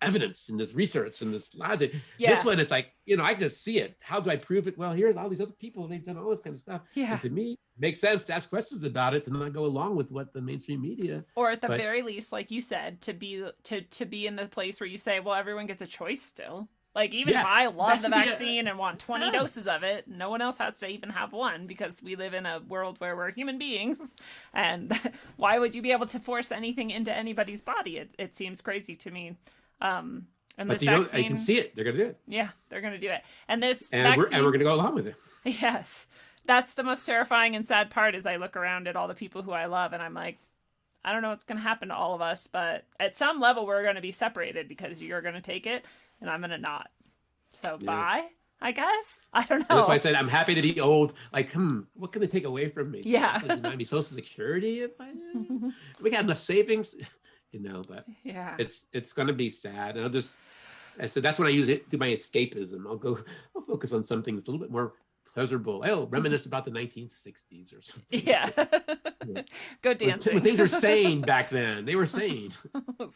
evidence and this research and this logic. Yeah. This one is like, I just see it. How do I prove it? Well, here's all these other people, they've done all this kind of stuff. Yeah. And to me, it makes sense to ask questions about it, to not go along with what the mainstream media. Or at the very least, like you said, to be in the place where you say, well, everyone gets a choice still. Like, even if I love the vaccine and want 20 doses of it, no one else has to even have one, because we live in a world where we're human beings. And why would you be able to force anything into anybody's body? It seems crazy to me. And but this vaccine, I can see it. They're going to do it. Yeah, they're going to do it. And this vaccine, we're going to go along with it. Yes. That's the most terrifying and sad part, is I look around at all the people who I love and I'm like, I don't know what's going to happen to all of us, but at some level we're going to be separated, because you're going to take it and I'm going to not. So bye, I guess. I don't know. And that's why I said I'm happy to be old. Like, what can they take away from me? Yeah. Deny me Social Security? We got enough savings, but yeah, it's going to be sad. And I said, that's when I do my escapism. I'll focus on something that's a little bit more pleasurable. I'll reminisce about the 1960s or something. Yeah. Go dancing. When things were sane back then. They were sane.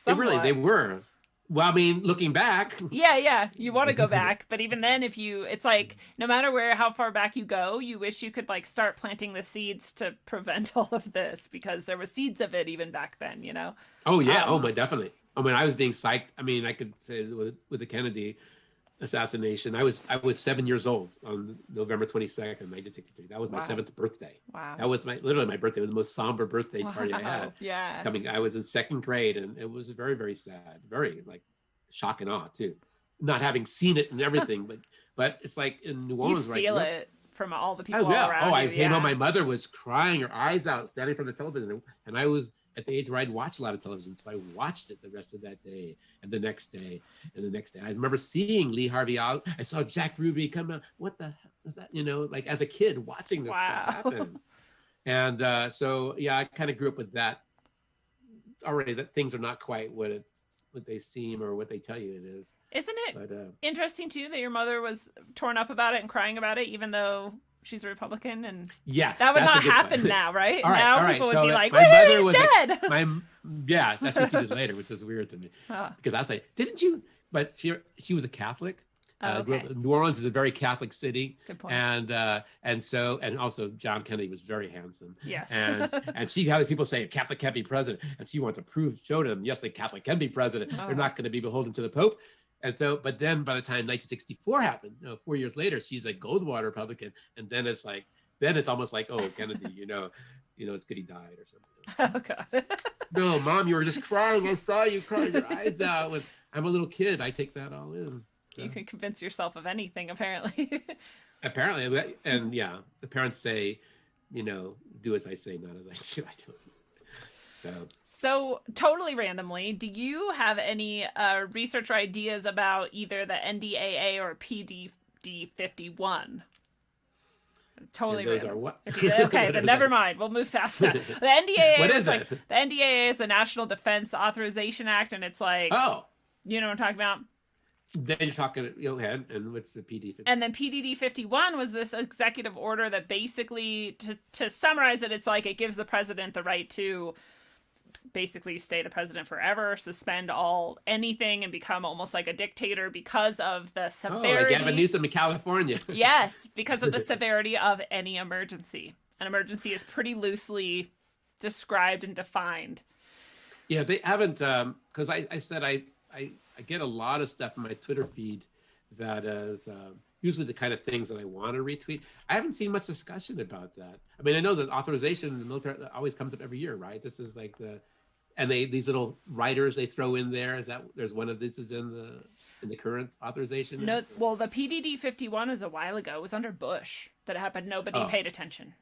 They were. Well, I mean, looking back. Yeah. You want to go back. But even then, it's like, no matter how far back you go, you wish you could like start planting the seeds to prevent all of this, because there were seeds of it even back then, Oh, yeah. Definitely. I mean, I was being psyched. I mean, I could say with the Kennedy assassination, I was 7 years old on November 22nd, 1963. That was my 7th birthday. Wow. That was literally my birthday. It was the most somber birthday party I had. Yeah. I was in 2nd grade, and it was very, very sad, very like shock and awe too, not having seen it and everything. but it's like in New Orleans, you feel it from all the people around you. I came home. My mother was crying her eyes out, standing in front of the television, and I was at the age where I'd watch a lot of television, so I watched it the rest of that day and the next day and the next day. I remember seeing Lee Harvey out. I saw Jack Ruby come out. What the hell is that? Like as a kid watching this stuff happen. And so I kind of grew up with that already, that things are not quite what they seem or what they tell you it is. Isn't it interesting too that your mother was torn up about it and crying about it, even though she's a Republican? And that would not happen now, right? Now people would be like, "Wait, he's dead." That's what she did later, which was weird to me, because I was like, "Didn't you?" But she was a Catholic. New Orleans is a very Catholic city. Good point. And also John Kennedy was very handsome. Yes. And she had people say a Catholic can't be president, and she wanted to show them, yes, the Catholic can be president. They're not going to be beholden to the Pope. And so, but then by the time 1964 happened, 4 years later, she's a Goldwater Republican, and then it's almost like, oh, Kennedy, it's good he died or something. Oh God. No, Mom, you were just crying. I saw you crying your eyes out. When I'm a little kid, I take that all in. You can convince yourself of anything, apparently. Apparently, and the parents say, do as I say, not as I do. I don't. So totally randomly, do you have any research or ideas about either the NDAA or PDD-51? Totally those random. are what? Okay, then never mind. We'll move past that. The NDAA What is it? The NDAA is the National Defense Authorization Act, and it's like, you know what I'm talking about? Then you're talking, ahead, and what's the PD? And then PDD-51 was this executive order that basically, to summarize it, it's like it gives the president the right to basically stay the president forever, suspend anything, and become almost like a dictator because of the severity. Like Gavin Newsom in California. Yes, because of the severity of any emergency. An emergency is pretty loosely described and defined. Yeah, they haven't, because I said I get a lot of stuff in my Twitter feed that is usually the kind of things that I want to retweet. I haven't seen much discussion about that. I mean, I know that authorization in the military always comes up every year, right? This is like these little writers they throw in there. Is that there's one of this is in the current authorization? No, well, the PDD-51 was a while ago. It was under Bush that it happened. Nobody paid attention.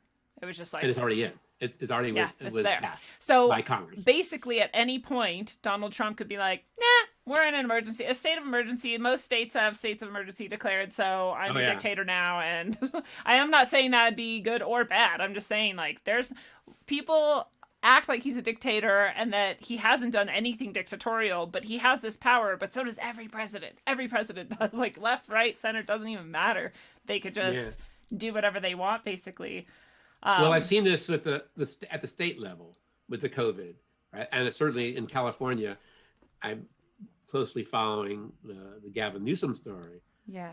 It was just like, and it's already in. It's already was there. Passed by Congress. Basically, at any point, Donald Trump could be like, "Nah, we're in an emergency, a state of emergency. Most states have states of emergency declared, so I'm a dictator now." And I am not saying that'd be good or bad. I'm just saying, like, there's people act like he's a dictator and that he hasn't done anything dictatorial, but he has this power. But so does every president. Every president does. Like left, right, center, doesn't even matter. They could just do whatever they want, basically. Well, I've seen this with at the state level with the COVID, right? And it's certainly in California. closely following the Gavin Newsom story, Yeah.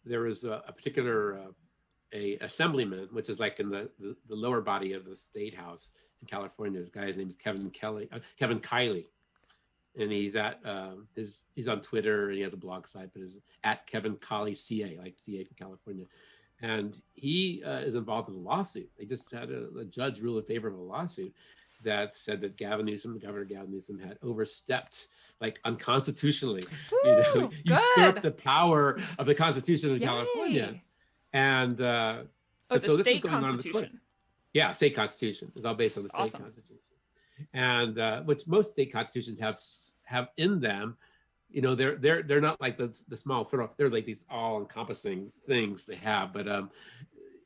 there was a particular a assemblyman, which is like in the lower body of the state house in California. This guy's name is Kevin Kiley, and he's at he's on Twitter and he has a blog site, but is at Kevin Kiley CA, like CA for California, and he is involved in a lawsuit. They just had a judge rule in favor of a lawsuit that said that Governor Gavin Newsom had overstepped, like unconstitutionally, usurped the power of the Constitution of California. And so the this state is going on in the court. constitution. Yeah, state constitution. It's all based on the state constitution, and which most state constitutions have in them. They're not like the small federal. They're like these all-encompassing things they have. But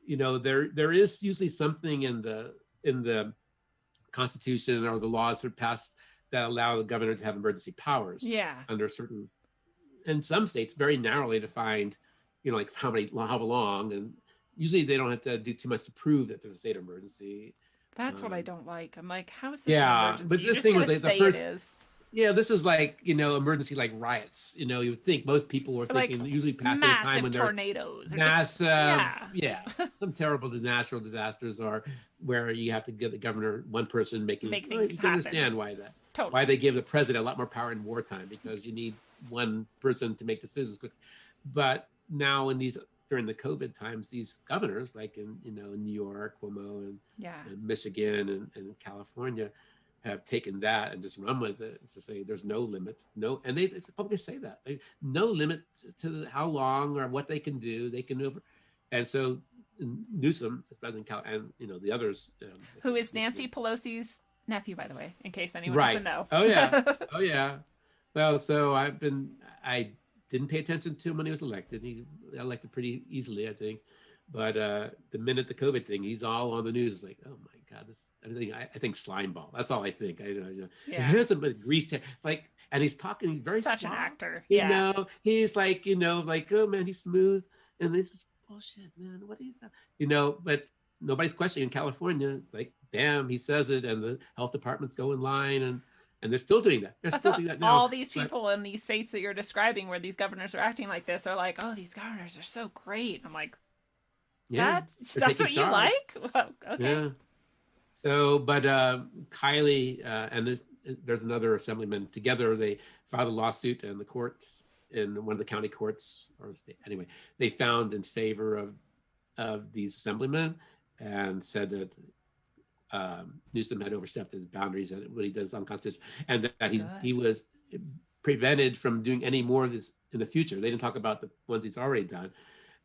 there is usually something in the Constitution or the laws that are passed that allow the governor to have emergency powers. Yeah. Under certain, in some states, very narrowly defined. Like how long, and usually they don't have to do too much to prove that there's a state of emergency. That's what I don't like. I'm like, how is this an emergency? But this thing was like the first. Yeah, this is like emergency like riots. You would think most people were thinking usually past the time when tornadoes, massive, some terrible natural disasters are where you have to give the governor one person make things happen. You can understand why that. Why they give the president a lot more power in wartime, because you need one person to make decisions quick. But now during the COVID times, these governors, like in New York, Cuomo, and Michigan and California, have taken that and just run with it to say there's no limit, and they publicly say that no limit to how long or what they can do. They can over, and so Newsom, especially and the others, who is Nancy Pelosi's nephew, by the way, in case anyone doesn't know. Oh yeah. Well, so I didn't pay attention to him when he was elected. He elected pretty easily, I think. But the minute the COVID thing, he's all on the news. It's like, oh my God, I think slime ball. That's all I think. It's a grease. It's like, and he's talking. He's very such suave, an actor. He's like, like, oh man, he's smooth. And this is bullshit, man. What is that? But nobody's questioning in California. Like, bam, he says it, and the health departments go in line, and they're still doing that. They're still doing that now. All these people in these states that you're describing where these governors are acting like this are like, oh, these governors are so great. I'm like, that's what you like? Well, okay. Yeah. So, but Kiley and there's another assemblyman together. They filed a lawsuit in the courts, in one of the county courts or state. Anyway, they found in favor of these assemblymen and said that Newsom had overstepped his boundaries and what he does unconstitutional, and that he was prevented from doing any more of this in the future. They didn't talk about the ones he's already done,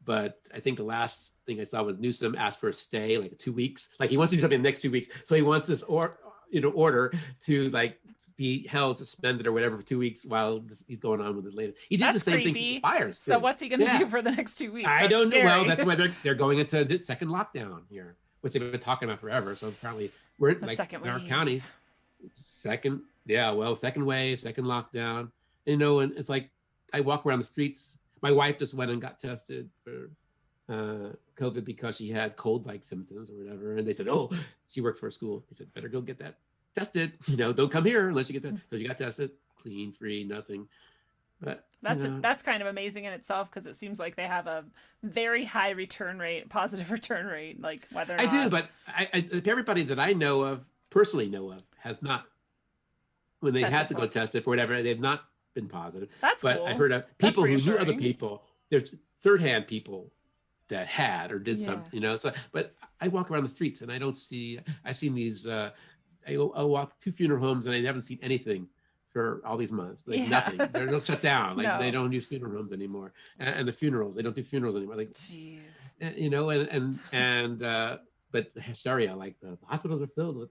but I think the last thing I saw was Newsom asked for a stay, like 2 weeks. Like he wants to do something in the next 2 weeks, so he wants this order to like be held suspended or whatever for 2 weeks while he's going on with it later. He did the same thing with fires. So what's he going to do for the next 2 weeks? I don't know. Well, that's why they're going into the second lockdown here, which they've been talking about forever. So apparently we're in our county. Second wave, second lockdown. And it's like I walk around the streets. My wife just went and got tested for COVID because she had cold-like symptoms or whatever. And they said, oh, she worked for a school. They said, better go get that tested. Don't come here unless you get that. So you got tested, clean, free, nothing. But that's kind of amazing in itself, because it seems like they have a very high positive return rate, like whether or not... I do, but everybody that I personally know of, has not, when they had to go test it for whatever, they've not been positive. That's but cool. I've heard of people who knew other people. There's third-hand people that had or did something, So, but I walk around the streets and I don't see. I've seen these. I'll walk to funeral homes and I haven't seen anything for all these months. Like nothing. They're shut down. Like they don't use funeral homes anymore. And the funerals, they don't do funerals anymore. Like, jeez. But the hysteria, like the hospitals are filled with.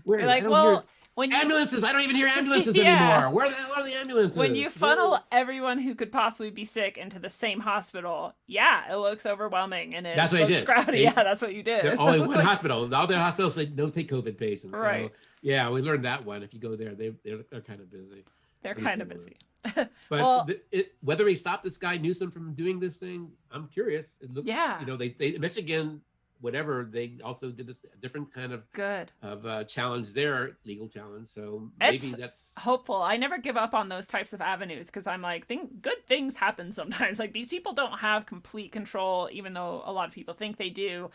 You're like, well. Ambulances. I don't even hear ambulances anymore. Where the hell are the ambulances? When you funnel everyone who could possibly be sick into the same hospital, it looks overwhelming and that's what looks crowded. That's what you did. Only one hospital. All their hospitals say don't take COVID patients. Right. So, we learned that one. If you go there, they're kind of busy. They're kind of busy. But whether he stopped this guy Newsom from doing this thing, I'm curious. It looks, Michigan, whatever, they also did this different kind of challenge there, legal challenge. So maybe that's hopeful. I never give up on those types of avenues because I'm like, good things happen sometimes. Like these people don't have complete control, even though a lot of people think they do.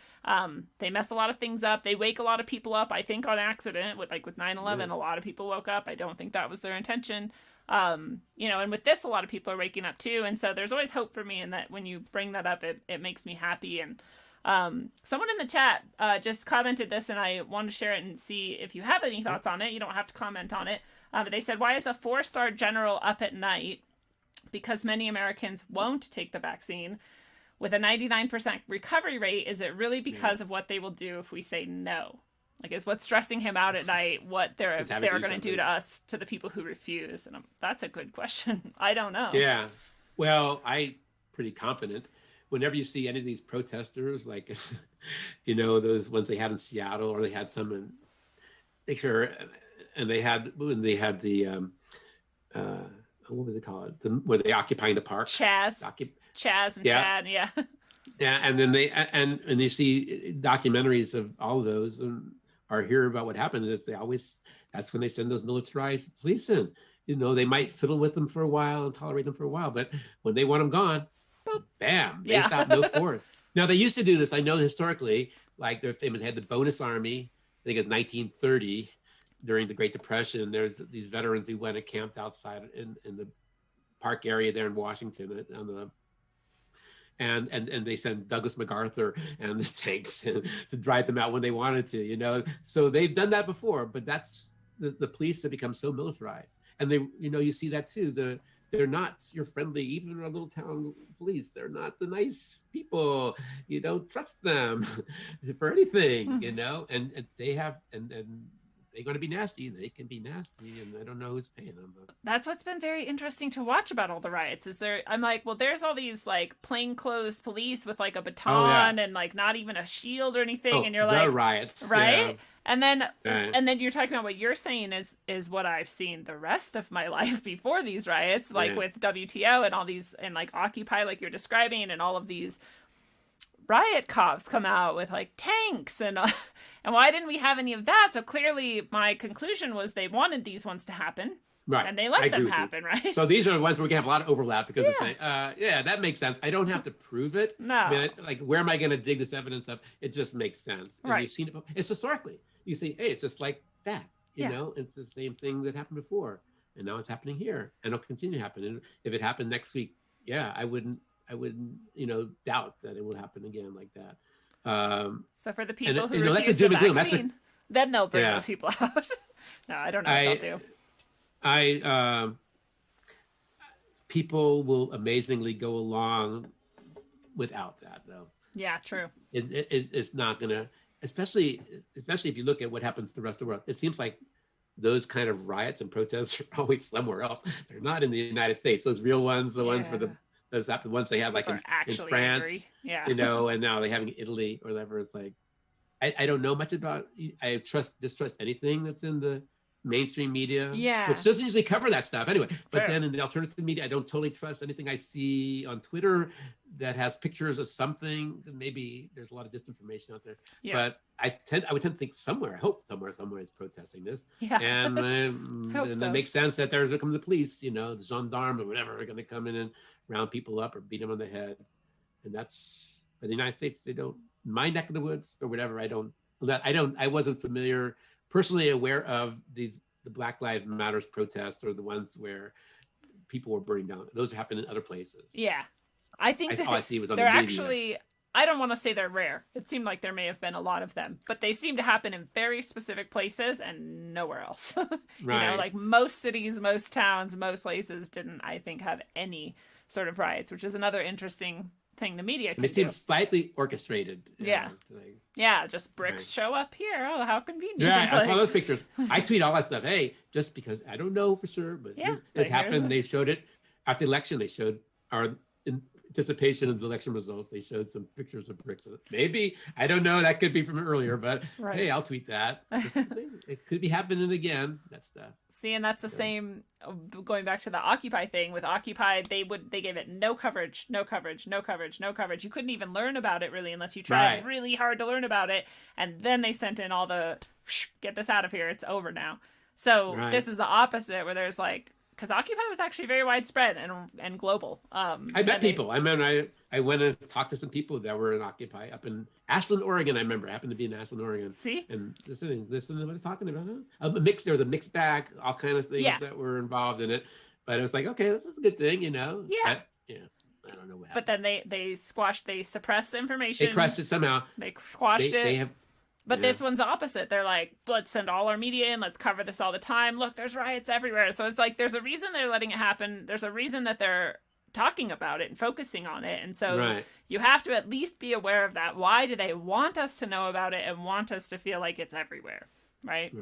They mess a lot of things up. They wake a lot of people up, I think, on accident. With 9/11, a lot of people woke up. I don't think that was their intention. And with this, a lot of people are waking up too. And so there's always hope for me. And that when you bring that up, it makes me happy. And someone in the chat just commented this, and I want to share it and see if you have any thoughts on it. You don't have to comment on it. But they said, why is a 4-star general up at night? Because many Americans won't take the vaccine. With a 99% recovery rate, is it really because of what they will do if we say no? Like, is what's stressing him out at night what they're going to do to us, to the people who refuse? And that's a good question. I don't know. Yeah. Well, I'm pretty confident. Whenever you see any of these protesters, like, those ones they had in Seattle, or they had some in, and they had the, what would they call it? Where they occupying the park? Chaz and Chad, yeah. Yeah, and then and you see documentaries of all of those, and or hear about what happened. That's when they send those militarized police in. They might fiddle with them for a while and tolerate them for a while, but when they want them gone, boop, bam, they stop no force. Now they used to do this. I know historically, like they had the bonus army. I think it's 1930 during the Great Depression. There's these veterans who went and camped outside in the park area there in Washington on the. And they sent Douglas MacArthur and the tanks to drive them out when they wanted to, So they've done that before, but that's the police have become so militarized. And they, you see that too. They're not your friendly, even our little town police. They're not the nice people. You don't trust them for anything, and they have, and they're going to be nasty. They can be nasty, and I don't know who's paying them. But that's what's been very interesting to watch about all the riots. I'm like, well, there's all these like plainclothes police with like a baton and like not even a shield or anything, and you're like, riots, right? Yeah. And then you're talking about what you're saying is what I've seen the rest of my life before these riots, like with WTO and all these, and like Occupy, like you're describing, and all of these riot cops come out with like tanks and why didn't we have any of that? So clearly my conclusion was they wanted these ones to happen, right? And they let them happen, right? So these are the ones where we can have a lot of overlap because we're saying, that makes sense. I don't have to prove it. No, I mean, like where am I going to dig this evidence up? It just makes sense. And you've seen it. It's historically. You see, hey, it's just like that. You know, it's the same thing that happened before, and now it's happening here, and it'll continue to happen. And if it happened next week, I wouldn't, doubt that it will happen again like that. So for the people who refuse the vaccine, then they'll bring those people out. No, I don't know what they'll do. People will amazingly go along without that, though. Yeah, true. It's not going to, especially if you look at what happens to the rest of the world. It seems like those kind of riots and protests are always somewhere else. They're not in the United States. Those real ones, the ones for the ones they have like in France, and now they have in Italy or whatever. It's like, I don't know much about, I distrust anything that's in the mainstream media, which doesn't usually cover that stuff anyway. But then in the alternative media, I don't totally trust anything I see on Twitter that has pictures of something. Maybe there's a lot of disinformation out there, but I would tend to think somewhere is protesting this, and it makes sense that there's going to come the police, the gendarme or whatever are going to come in and round people up or beat them on the head, and that's in the United States. They don't. My neck of the woods or whatever. I wasn't familiar, personally aware of the Black Lives Matters protests or the ones where people were burning down. Those happen in other places. Yeah, I think all I see was on they're the media. Actually. I don't want to say they're rare. It seemed like there may have been a lot of them, but they seem to happen in very specific places and nowhere else. Like most cities, most towns, most places didn't, I think, have any sort of riots, which is another interesting thing the media can do. It seems slightly orchestrated. Just bricks show up here. Oh, how convenient. Yeah, I saw those pictures. I tweet all that stuff. Hey, just because I don't know for sure, but it happened. They showed it after the election. They showed anticipation of the election results, they showed some pictures of bricks. Maybe, I don't know, that could be from earlier, but hey, I'll tweet that. It could be happening again, that stuff. See, and that's the same, going back to the Occupy thing. With Occupy, they gave it no coverage. You couldn't even learn about it really unless you tried really hard to learn about it. And then they sent in all the, get this out of here, it's over now. So this is the opposite, where there's like, because Occupy was actually very widespread and global. I met people. I went and talked to some people that were in Occupy up in Ashland, Oregon. I remember, I happened to be in Ashland, Oregon. See? And listening to what they're talking about. There was a mixed bag, all kind of things that were involved in it. But it was like, okay, this is a good thing, Yeah. But, I don't know what happened. But then they suppressed the information. They crushed it somehow. They squashed it. But Yeah. this one's opposite. They're like, let's send all our media in. Let's cover this all the time. Look, there's riots everywhere. So it's like, there's a reason they're letting it happen. There's a reason that they're talking about it and focusing on it. And so you have to at least be aware of that. Why do they want us to know about it and want us to feel like it's everywhere? Right.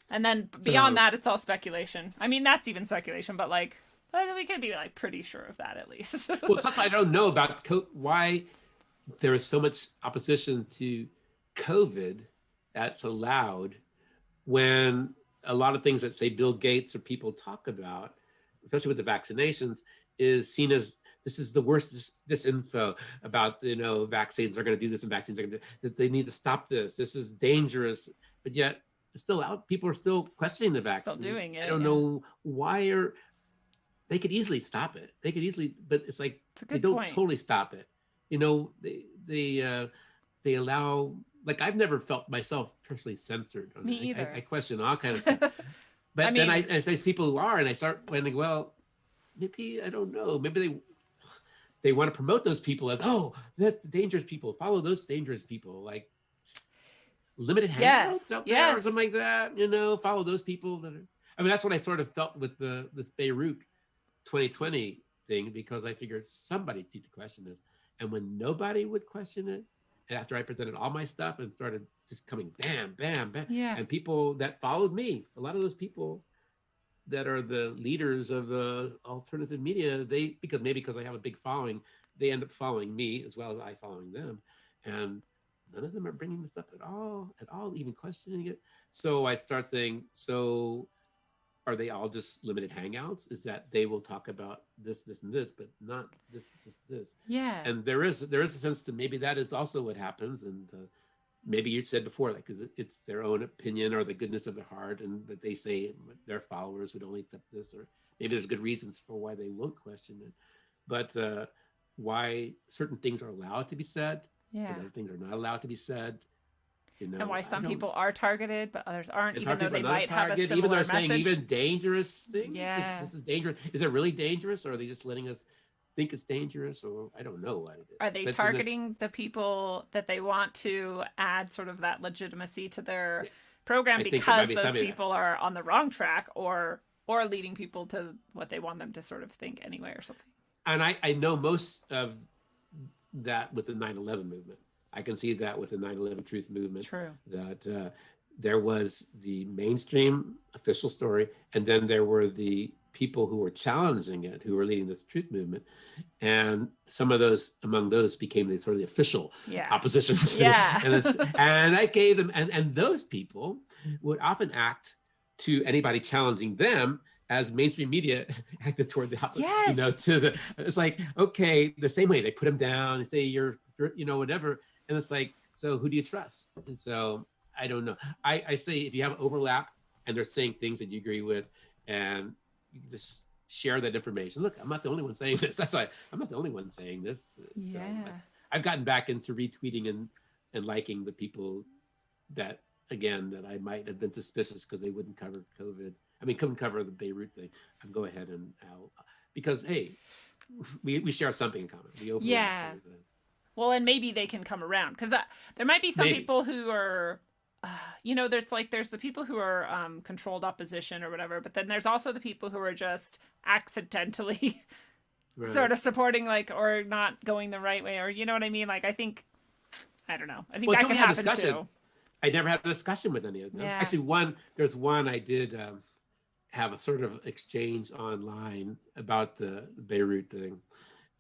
And then beyond that, it's all speculation. I mean, that's even speculation, but like, we could be like pretty sure of that at least. Well, something I don't know about why there is so much opposition to COVID that's allowed, when a lot of things that say Bill Gates or people talk about, especially with the vaccinations, is seen as this is the worst disinfo about, vaccines are going to do this and vaccines are going to do that. They need to stop this. This is dangerous. But yet it's still out. People are still questioning the vaccine. Still doing it. I don't know why they could easily stop it. But it's like they don't totally stop it. They allow. Like, I've never felt myself personally censored. Me either. I question all kinds of stuff. But then I say people who are, and I start wondering, well, maybe, I don't know, maybe they want to promote those people as, that's the dangerous people. Follow those dangerous people, like limited hangouts out there or something like that. Follow those people that are. I mean, that's what I sort of felt with this Beirut 2020 thing, because I figured somebody need to question this, and when nobody would question it. And after I presented all my stuff and started just coming bam, bam, bam. And people that followed me, a lot of those people that are the leaders of the alternative media, because I have a big following, they end up following me as well as I following them. And none of them are bringing this up at all, even questioning it. So I start saying, are they all just limited hangouts? Is that they will talk about this, and this, but not this. Yeah. And there is a sense to maybe that is also what happens. And maybe you said before, like, it's their own opinion or the goodness of their heart, and that they say their followers would only accept this, or maybe there's good reasons for why they won't question it. But why certain things are allowed to be said, and other things are not allowed to be said. And why some people are targeted, but others aren't, even though they might have a similar even they're message. saying even dangerous things. Yeah. This is dangerous. Is it really dangerous, or are they just letting us think it's dangerous? Or I don't know what it is. Are they targeting the people that they want to add sort of that legitimacy to their program because those people are on the wrong track, or leading people to what they want them to sort of think anyway or something? And I know most of that with the 9/11 movement. I can see that with the 9/11 Truth movement. True. That there was the mainstream official story, and then there were the people who were challenging it, who were leading this truth movement, and some of those among those became the sort of the official opposition. And I gave them, and those people would often act to anybody challenging them as mainstream media acted toward the opposite. It's like, okay, the same way they put them down and say you're whatever. And it's like, so who do you trust? And so I don't know. I say if you have overlap and they're saying things that you agree with, and you just share that information. Look, I'm not the only one saying this. That's why I'm not the only one saying this. Yeah. So I've gotten back into retweeting and liking the people that I might have been suspicious because they wouldn't cover COVID. I mean, couldn't cover the Beirut thing. I'll go ahead and because hey, we share something in common. We overlap. Well, and maybe they can come around, because there might be some people who are, there's the people who are controlled opposition or whatever, but then there's also the people who are just accidentally sort of supporting, or not going the right way, or you know what I mean? Like, I don't know. I think that can happen too. I never had a discussion with any of them. Yeah. Actually, there's one I did have a sort of exchange online about the Beirut thing.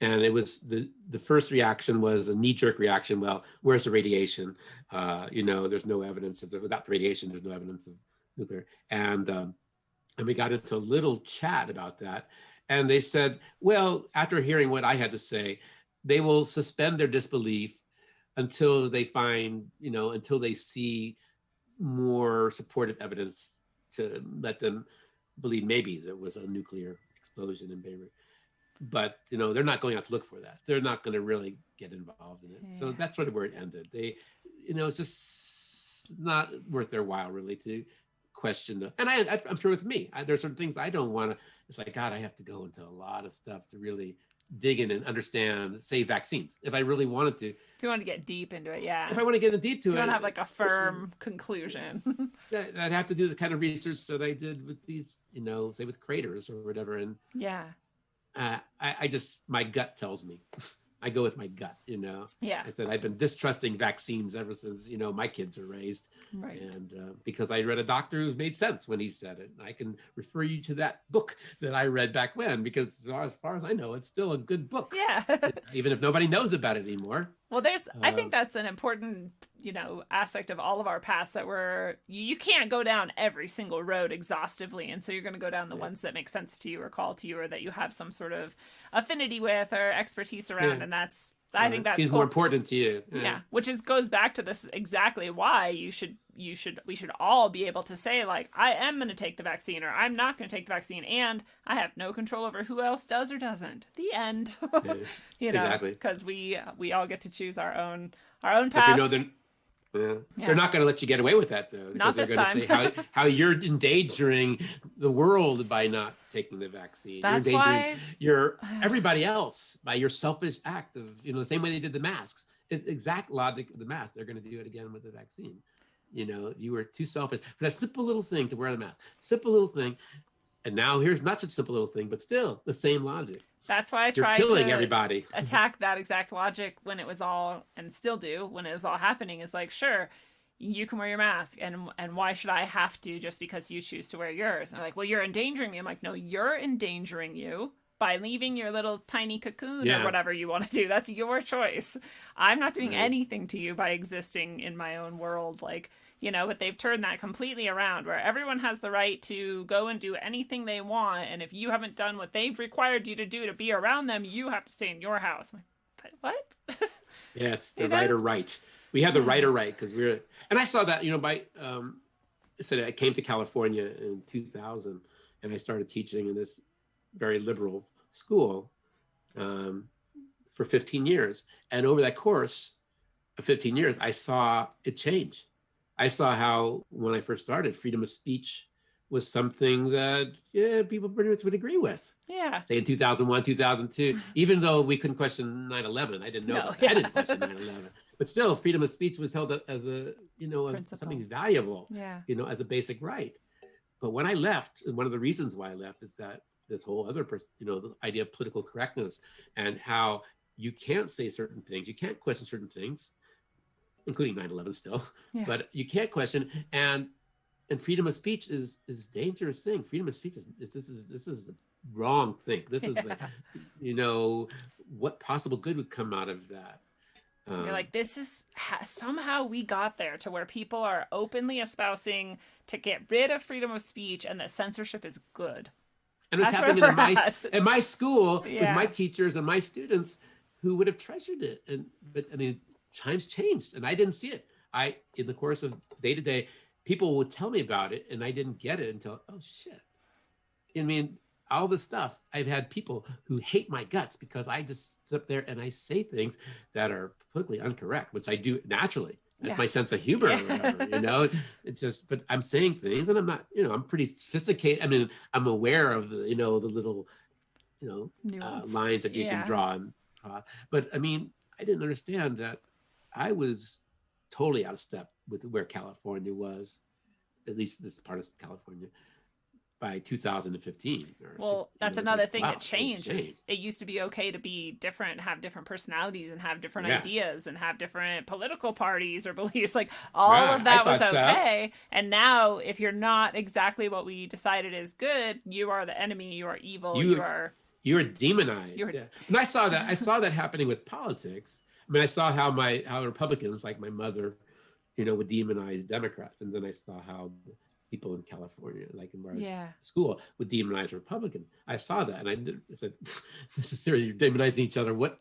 And it was the first reaction was a knee-jerk reaction. Well, where's the radiation? There's no evidence without the radiation. There's no evidence of nuclear. And we got into a little chat about that. And they said, well, after hearing what I had to say, they will suspend their disbelief until they until they see more supportive evidence to let them believe maybe there was a nuclear explosion in Beirut. But they're not going out to look for that. They're not going to really get involved in it. Yeah. So that's sort of where it ended. They, it's just not worth their while really to question and I'm sure with me, there's certain things I don't want to. It's like, God, I have to go into a lot of stuff to really dig in and understand, say, vaccines. If I really wanted to. If you want to get deep into it, yeah. If I want to get deep to it. You don't have like a firm conclusion. I'd have to do the kind of research that I did with these, say with craters or whatever. And yeah. I just, my gut tells me. I go with my gut, Yeah. I said, I've been distrusting vaccines ever since, my kids were raised. Right. And because I read a doctor who made sense when he said it. I can refer you to that book that I read back when, because as far as I know, it's still a good book. Yeah. Even if nobody knows about it anymore. Well, I think that's an important, aspect of all of our past, that you can't go down every single road exhaustively. And so you're going to go down the ones that make sense to you or call to you or that you have some sort of affinity with or expertise around. Yeah. And I think that's seems cool. More important to you. Yeah. Which goes back to this exactly why we should all be able to say, like, I am going to take the vaccine or I'm not going to take the vaccine, and I have no control over who else does or doesn't. The end. Exactly. Because we all get to choose our own path. But they're not going to let you get away with that, though. Not this time. They're going to say how you're endangering the world by not taking the vaccine. That's you're endangering everybody else by your selfish act of, the same way they did the masks. It's exact logic of the mask. They're going to do it again with the vaccine. You were too selfish for that simple little thing to wear the mask. Simple little thing. And now here's not such a simple little thing, but still the same logic. That's why I tried to everybody. attack that exact logic when it was all, and still do, when it was all happening, is like, sure, you can wear your mask, and why should I have to just because you choose to wear yours? And they're like, well, you're endangering me. I'm like, no, you're endangering you by leaving your little tiny cocoon or whatever you want to do. That's your choice. I'm not doing anything to you by existing in my own world. But they've turned that completely around, where everyone has the right to go and do anything they want. And if you haven't done what they've required you to do to be around them, you have to stay in your house. I'm like, but what? Yes, the right or right. We have the right or right because and I saw that, I came to California in 2000 and I started teaching in this very liberal school for 15 years. And over that course of 15 years, I saw it change. I saw how, when I first started, freedom of speech was something that people pretty much would agree with. Yeah. Say in 2001, 2002, even though we couldn't question 9/11, I didn't know. I didn't question 9/11, but still, freedom of speech was held up as something valuable. Yeah. As a basic right. But when I left, and one of the reasons why I left is that this whole other, the idea of political correctness and how you can't say certain things, you can't question certain things, including 9/11 still, but you can't question, and freedom of speech is a dangerous thing. Freedom of speech this is the wrong thing. This is what possible good would come out of that. You're like, this is somehow we got there to where people are openly espousing to get rid of freedom of speech and that censorship is good. And it's happening in my school with my teachers and my students who would have treasured it. But times changed and I didn't see it. In the course of day to day, people would tell me about it and I didn't get it until, oh shit. All this stuff, I've had people who hate my guts because I just sit up there and I say things that are politically incorrect, which I do naturally. That's my sense of humor or whatever, it's just, but I'm saying things and I'm not, I'm pretty sophisticated. I'm aware of the, the little, lines that you can draw. But I didn't understand that I was totally out of step with where California was, at least this part of California, by 2015. Well, that's another thing that changed. It used to be okay to be different, have different personalities and have different ideas and have different political parties or beliefs. Like all of that was okay. So. And now if you're not exactly what we decided is good, you are the enemy, you are evil, you are You're demonized. Yeah. And I saw that happening with politics. I mean, I saw how Republicans, like my mother, would demonize Democrats. And then I saw how people in California, like in where I was in school, would demonize Republicans. I saw that, and I said, "This is serious. You're demonizing each other. What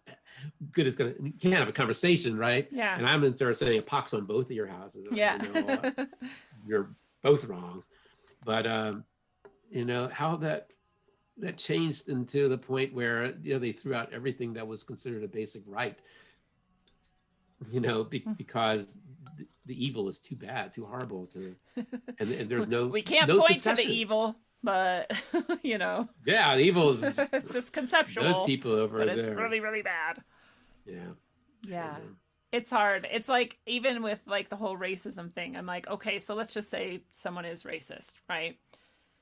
good is going to? You can't have a conversation, right?" Yeah. And I'm in there saying a pox on both of your houses. Yeah. You're both wrong. But how that changed into the point where they threw out everything that was considered a basic right. Because the evil is too bad, too horrible and there's no we can't no point discussion. to the evil, but yeah, the evil is it's just conceptual. Those people over but there. It's really, really bad. Yeah. It's hard. It's like, even with like the whole racism thing, I'm like, okay, so let's just say someone is racist, right?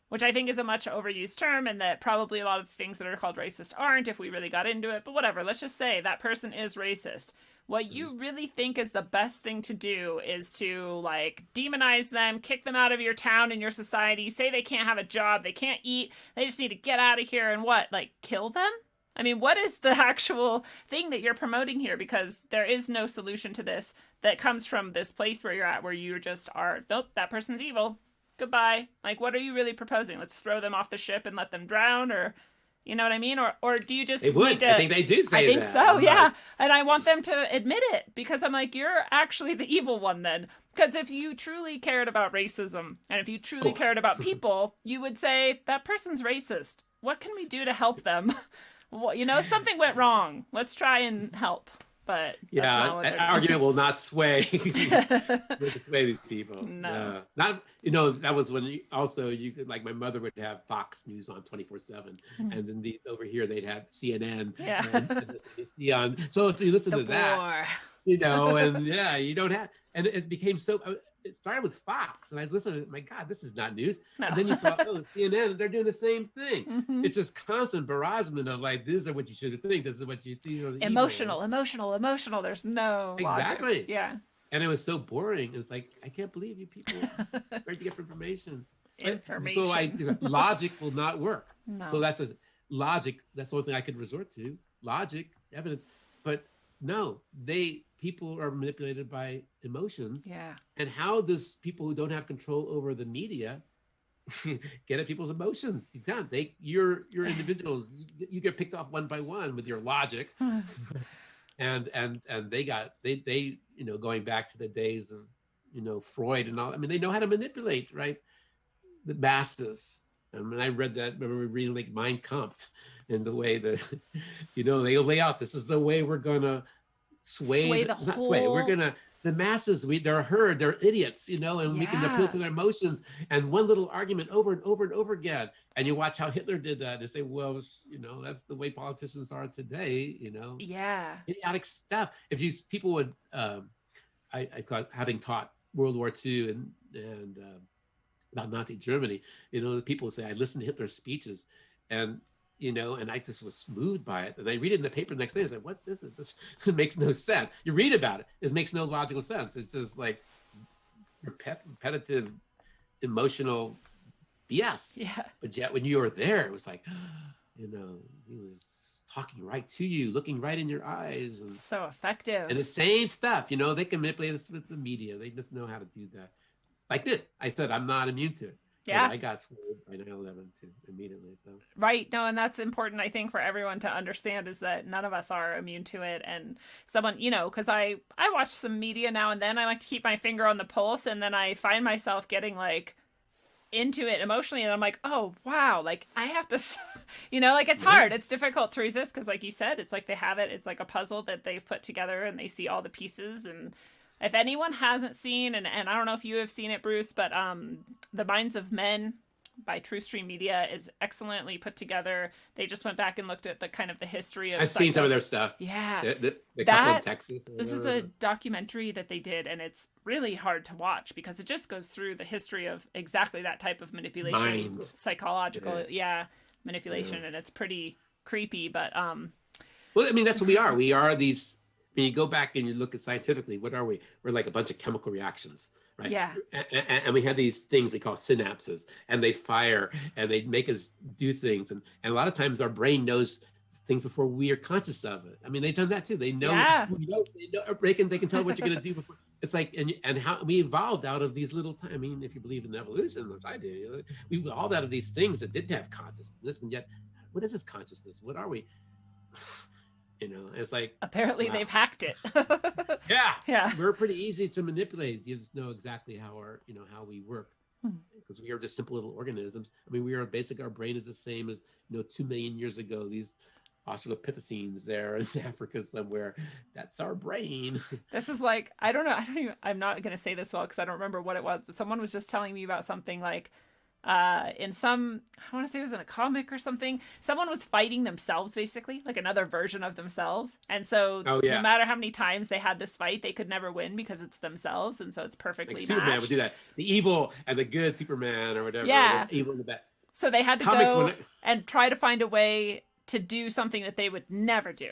Which I think is a much overused term, and that probably a lot of things that are called racist aren't if we really got into it. But whatever, let's just say that person is racist. What you really think is the best thing to do is to like demonize them, kick them out of your town and your society, say they can't have a job, they can't eat, they just need to get out of here, and what, like kill them? I mean, what is the actual thing that you're promoting here? Because there is no solution to this that comes from this place where you're at, where you just are, nope, that person's evil. Goodbye. Like, what are you really proposing? Let's throw them off the ship and let them drown, or, you know what I mean? Or do you just they would. need to... I think they do say that. I think so, yeah. And I want them to admit it, because I'm like, you're actually the evil one then. Because if you truly cared about racism, and if you truly cared about people, you would say, that person's racist. What can we do to help them? Well, something went wrong. Let's try and help. But that's not what an argument will not sway these people. No. Not that was when you could, like, my mother would have Fox News on 24/7, and then over here they'd have CNN and CNBC on. So if you listen to that, and you don't have, and it became so. It started with Fox, and I listened. My God, this is not news. No. And then you saw CNN, they're doing the same thing. Mm-hmm. It's just constant barragement of like, this is what you should think. This is what you think. Emotional. There's no exactly. Logic. Yeah. And it was so boring. It's like, I can't believe you people. Where do you get information? So logic will not work. No. So that's logic. That's the only thing I could resort to. Logic, evidence, but no, people are manipulated by emotions. Yeah. And how does people who don't have control over the media get at people's emotions? You can't. You're individuals. You get picked off one by one with your logic. and they going back to the days of Freud and all. I mean, they know how to manipulate, right? The masses. I mean, I read that. Remember reading like Mein Kampf, and the way that they lay out. This is the way we're gonna sway the whole... We're gonna the masses. They're a herd. They're idiots, and we can appeal to their emotions. And one little argument over and over and over again. And you watch how Hitler did that. And say, well, that's the way politicians are today. Yeah, idiotic stuff. If people would, I thought, having taught World War II and about Nazi Germany, people would say, I listened to Hitler's speeches, and I just was moved by it. And I read it in the paper the next day. I was like, what is it? This makes no sense. You read about it. It makes no logical sense. It's just like repetitive, emotional BS. Yeah. But yet when you were there, it was like, he was talking right to you, looking right in your eyes. And, so effective. And the same stuff, they can manipulate us with the media. They just know how to do that. Like this, I said, I'm not immune to it. Yeah. I got swayed by 9/11 too immediately. So right. No, and that's important, I think, for everyone to understand, is that none of us are immune to it. And someone, because I watch some media now and then. I like to keep my finger on the pulse, and then I find myself getting like into it emotionally, and I'm like, oh wow, like I have to like it's hard, it's difficult to resist, because like you said, it's like they have it, it's like a puzzle that they've put together, and they see all the pieces. And if anyone hasn't seen, and I don't know if you have seen it, Bruce, but The Minds of Men by True Stream Media is excellently put together. They just went back and looked at the kind of the history of... I've seen some of their stuff. Yeah. The couple in Texas. This is a documentary that they did, and it's really hard to watch because it just goes through the history of exactly that type of manipulation. Psychological, manipulation, and it's pretty creepy, but... Well, I mean, that's what we are. We are these... I mean, you go back and you look at scientifically, what are we? We're like a bunch of chemical reactions. right? Yeah. And we have these things we call synapses, and they fire and they make us do things. And a lot of times our brain knows things before we are conscious of it. I mean, they've done that too. They know, Yeah. they can tell what you're going to do before. It's like, and how we evolved out of these little time. I mean, if you believe in evolution, which I do, we evolved out of these things that didn't have consciousness, and yet, what is this consciousness? What are we? It's like, Apparently wow. they've hacked it. Yeah. We're pretty easy to manipulate. You just know exactly how how we work, because we are just simple little organisms. I mean, our brain is the same as 2 million years ago. These Australopithecines there in Africa somewhere. That's our brain. This is like, I don't know. I'm not going to say this well because I don't remember what it was, but someone was just telling me about something like in some, I want to say it was in a comic or something. Someone was fighting themselves, basically, like another version of themselves. And so no matter how many times they had this fight, they could never win because it's themselves. And so it's perfectly matched. Superman would do that. The evil and the good Superman or whatever. Yeah. The evil and the bad. So they had to go and try to find a way to do something that they would never do.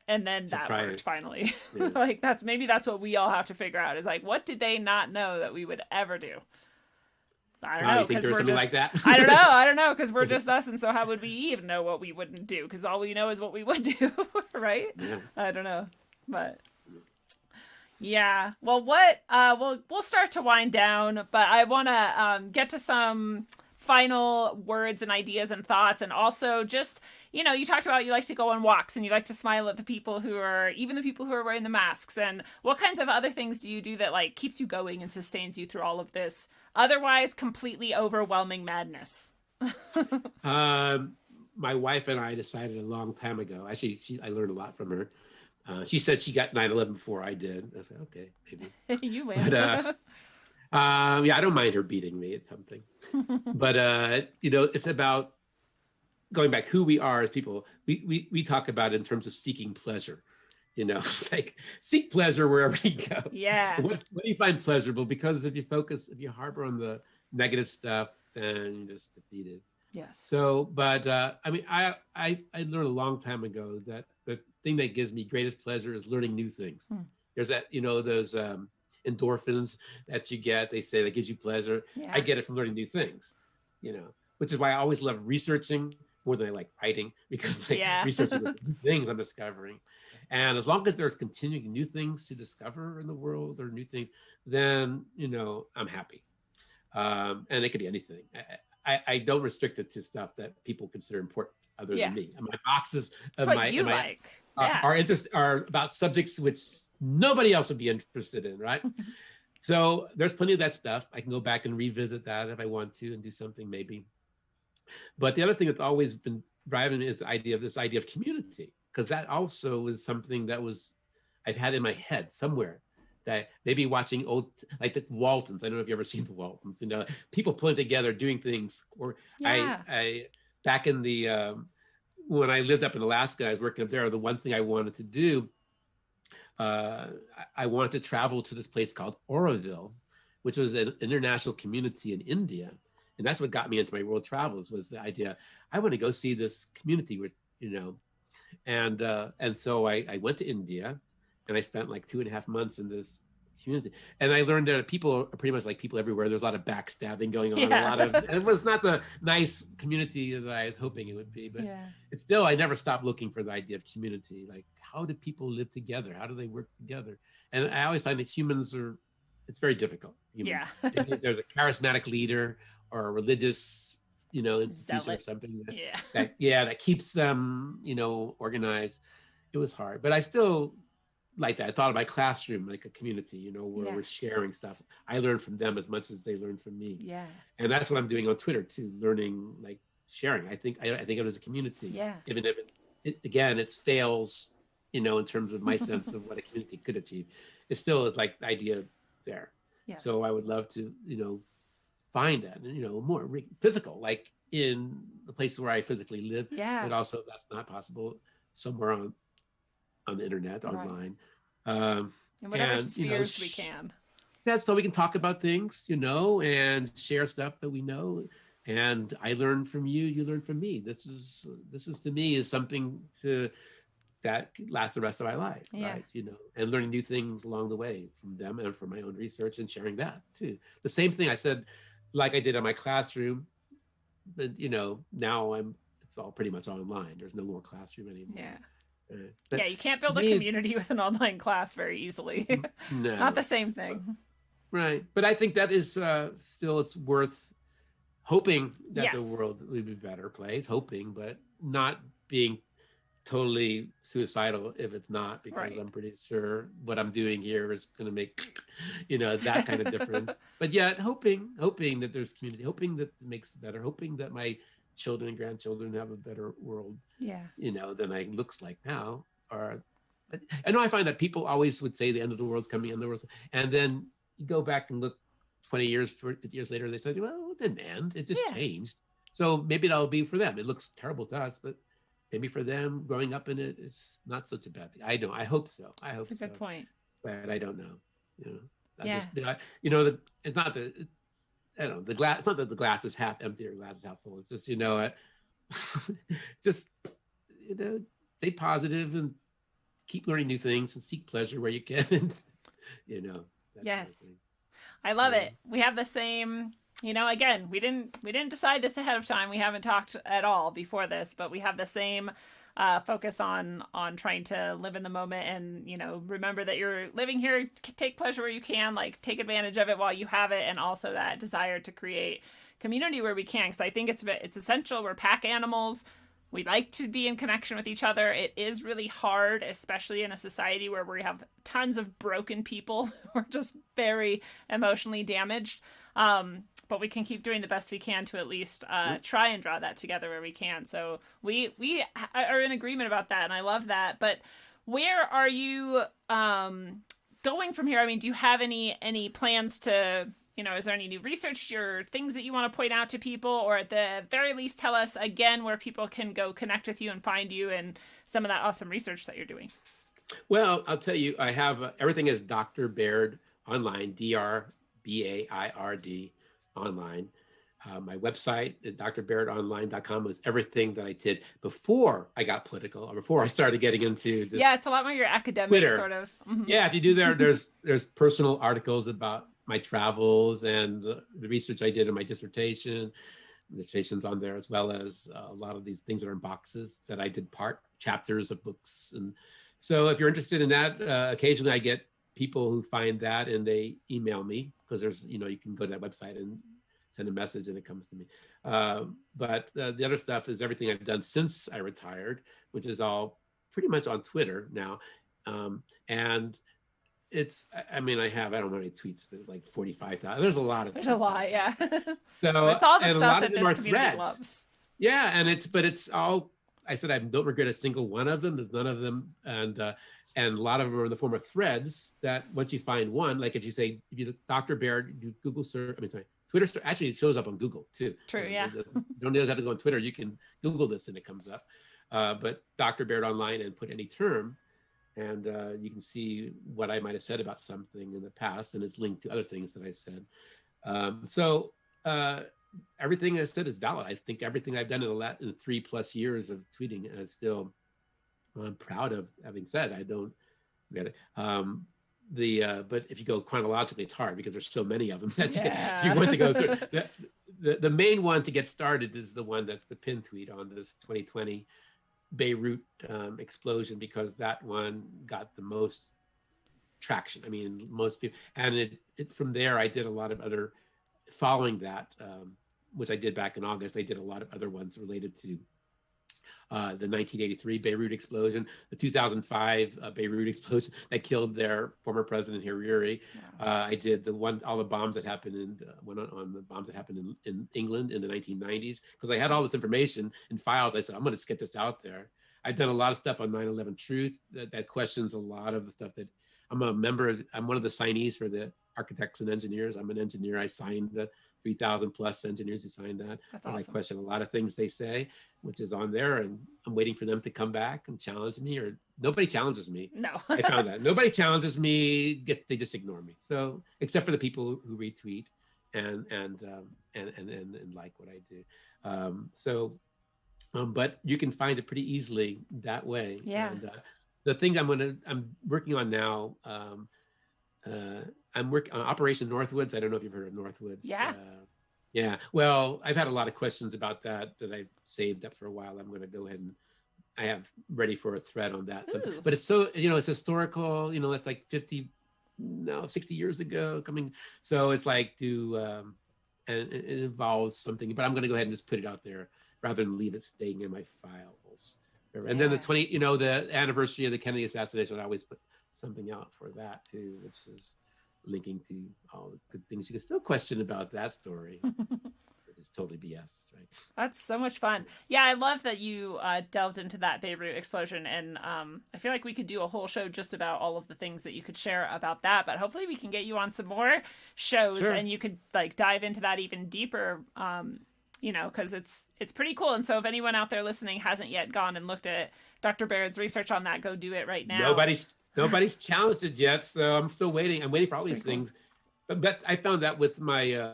And then that worked finally. Yeah. Like maybe that's what we all have to figure out is like, what did they not know that we would ever do? I don't know. Think there was something like that? I don't know. Because we're just us. And so how would we even know what we wouldn't do? Because all we know is what we would do. Right? Yeah. I don't know. But yeah. Well, we'll start to wind down, but I want to get to some final words and ideas and thoughts. And also just, you talked about you like to go on walks and you like to smile at the people who are wearing the masks. And what kinds of other things do you do that like keeps you going and sustains you through all of this otherwise completely overwhelming madness? My wife and I decided a long time ago. Actually, I learned a lot from her. She said she got 9/11 before I did. I said, okay, maybe. You win. But, I don't mind her beating me at something. But, it's about going back who we are as people. We talk about it in terms of seeking pleasure. It's like seek pleasure wherever you go. Yeah. What do you find pleasurable? Because if you harbor on the negative stuff, then you're just defeated. Yes. So, but I learned a long time ago that the thing that gives me greatest pleasure is learning new things. There's that, those endorphins that you get, they say that gives you pleasure. Yeah. I get it from learning new things, which is why I always love researching more than I like writing, because researching the new things I'm discovering. And as long as there's continuing new things to discover in the world or new things, then, I'm happy. And it could be anything. I don't restrict it to stuff that people consider important other than me. And my boxes of are about subjects which nobody else would be interested in, right? So there's plenty of that stuff. I can go back and revisit that if I want to and do something maybe. But the other thing that's always been driving me is the idea of community, because that also is something that I've had in my head somewhere, that maybe watching old, like the Waltons. I don't know if you've ever seen the Waltons, people pulling together, doing things. Or I back in the, when I lived up in Alaska, I was working up there. The one thing I wanted to do, I wanted to travel to this place called Oroville, which was an international community in India. And that's what got me into my world travels, was the idea, I want to go see this community with, and so I went to India and I spent like 2.5 months in this community. And I learned that people are pretty much like people everywhere. There's a lot of backstabbing going on, and it was not the nice community that I was hoping it would be, but it's still, I never stopped looking for the idea of community. Like, how do people live together? How do they work together? And I always find that it's very difficult. Humans. If there's a charismatic leader or a religious, institution or something that keeps them, organized. It was hard, but I still like that. I thought of my classroom like a community, where we're sharing stuff. I learn from them as much as they learn from me. Yeah. And that's what I'm doing on Twitter too, learning, like sharing. I think of it as a community. Yeah. Even if it fails, in terms of my sense of what a community could achieve, it still is like the idea there. Yes. So I would love to, find that, more physical, like in the place where I physically live. Yeah. But also that's not possible somewhere on the internet, online. In whatever spheres we can. That's so we can talk about things, and share stuff that we know. And I learn from you, you learn from me. This is to me is something to that lasts the rest of my life, Yeah. right? You know, and learning new things along the way from them and from my own research and sharing that too. The same thing I said, like I did in my classroom, but you know, now it's all pretty much online. There's no more classroom anymore. Yeah. But Yeah, you can't to build a me, community with an online class very easily. no, Not the same thing. right? But I think that is still, it's worth hoping that the Yes. world would be a better place, hoping, but not being totally suicidal if it's not, because Right. I'm pretty sure what I'm doing here is going to make, you know, that kind of difference. But yet hoping that there's community, hoping that it makes it better, hoping that my children and grandchildren have a better world, Yeah. you know, than I looks like now. Or I know I find that people always would say the end of the world's coming, and then you go back and look 20 years, 50 years later, they say, well, it didn't end, it just changed. So maybe that'll be for them. It looks terrible to us, but maybe for them growing up in it, it's not such a bad thing. I hope so. That's a good point. But I don't know. You know, it's not the, I don't know, the glass. It's not that the glass is half empty or glass is half full. It's just, you know, just, you know, stay positive and keep learning new things and seek pleasure where you can. And, you know. Yes. I love it. We have the same, you know, again, we didn't decide this ahead of time. We haven't talked at all before this, but we have the same focus on trying to live in the moment and, you know, remember that you're living here, take pleasure where you can, like take advantage of it while you have it. And also that desire to create community where we can. Cause I think it's essential. We're pack animals. We like to be in connection with each other. It is really hard, especially in a society where we have tons of broken people who are just very emotionally damaged. But we can keep doing the best we can to at least try and draw that together where we can. So we are in agreement about that, and I love that. But where are you going from here? I mean, do you have any plans to, you know, is there any new research or things that you want to point out to people, or at the very least tell us again where people can go connect with you and find you and some of that awesome research that you're doing? Well, I'll tell you, I have everything is Dr. Baird online, DrBaird online. My website, drbairdonline.com, was everything that I did before I got political, or before I started getting into this. Yeah, it's a lot more your academic Twitter. Sort of. Mm-hmm. Yeah, if you do there's personal articles about my travels and the research I did in my dissertation. The dissertation's on there, as well as a lot of these things that are in boxes that I did chapters of books. And so if you're interested in that, occasionally I get people who find that and they email me, because there's, you know, you can go to that website and send a message and it comes to me. But the other stuff is everything I've done since I retired, which is all pretty much on Twitter now. And it's, I mean, I don't know how many tweets, but it's like 45,000. There's a lot of There's a lot, yeah. So it's all the and stuff that them this are community threads. loves. Yeah, and it's all, I said I don't regret a single one of them. There's none of them, and a lot of them are in the form of threads that once you find one, like if you look Dr. Baird, you Google search, Twitter, actually it shows up on Google too. True, yeah. You don't always have to go on Twitter. You can Google this and it comes up. But Dr. Baird online and put any term, and you can see what I might have said about something in the past, and it's linked to other things that I said. So everything I said is valid. I think everything I've done in the 3+ years of tweeting is still, I'm proud of having said. I don't get it. But if you go chronologically, it's hard because there's so many of them. If you want to go through, the main one to get started is the one that's the pin tweet on this 2020 Beirut explosion, because that one got the most traction. I mean, most people, and it from there I did a lot of other, following that, which I did back in August. I did a lot of other ones related to the 1983 Beirut explosion, the 2005 Beirut explosion that killed their former president Hariri. Wow. I did all the bombs that happened on the bombs that happened in England in the 1990s, because I had all this information in files. I said, I'm going to just get this out there. I've done a lot of stuff on 9/11 Truth that questions a lot of the stuff that I'm one of the signees for the architects and engineers. I'm an engineer. I signed the 3,000 plus engineers who signed that. That's and awesome. I question a lot of things they say, which is on there, and I'm waiting for them to come back and challenge me. Or nobody challenges me. No. I found that nobody challenges me. They just ignore me. So except for the people who retweet and like what I do. So but you can find it pretty easily that way. Yeah. And the thing I'm working on now, I'm working on Operation Northwoods. I don't know if you've heard of Northwoods. Yeah. Yeah. Well, I've had a lot of questions about that I've saved up for a while. I'm going to go ahead and I have ready for a thread on that. So, but it's so, it's historical, it's like 60 years ago coming. So it's like and it involves something, but I'm going to go ahead and just put it out there rather than leave it staying in my files. And then the the anniversary of the Kennedy assassination, I always put something out for that too, which is linking to all the good things you can still question about that story. It's totally BS, right? That's so much fun. Yeah, I love that you delved into that Beirut explosion, and I feel like we could do a whole show just about all of the things that you could share about that, but hopefully we can get you on some more shows and you could like dive into that even deeper, because it's pretty cool. And so if anyone out there listening hasn't yet gone and looked at Dr. Baird's research on that, go do it right now. Nobody's challenged it yet, so I'm still waiting. I'm waiting for all these things. Cool. But I found that with my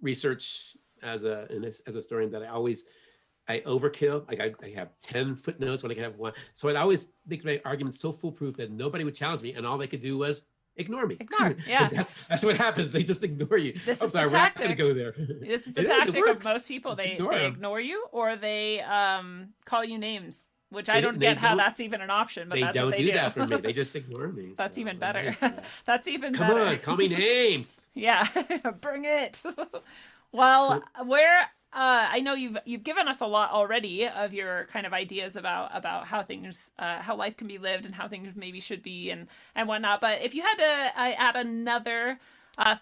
research as a historian that I overkill. Like I have 10 footnotes when I can have one. So it always makes my argument so foolproof that nobody would challenge me, and all they could do was ignore me. Yeah. that's what happens. They just ignore you. This is sorry, the we're not tactic. going to go there. This is the tactic of most people. They ignore you, or they call you names. Which I don't get how that's even an option, but that's what they do. They don't do that for me. They just ignore me. That's even better. That's even better. Come on, call me names. Yeah, bring it. Well, I know you've given us a lot already of your kind of ideas about how things, how life can be lived and how things maybe should be and whatnot. But if you had to add another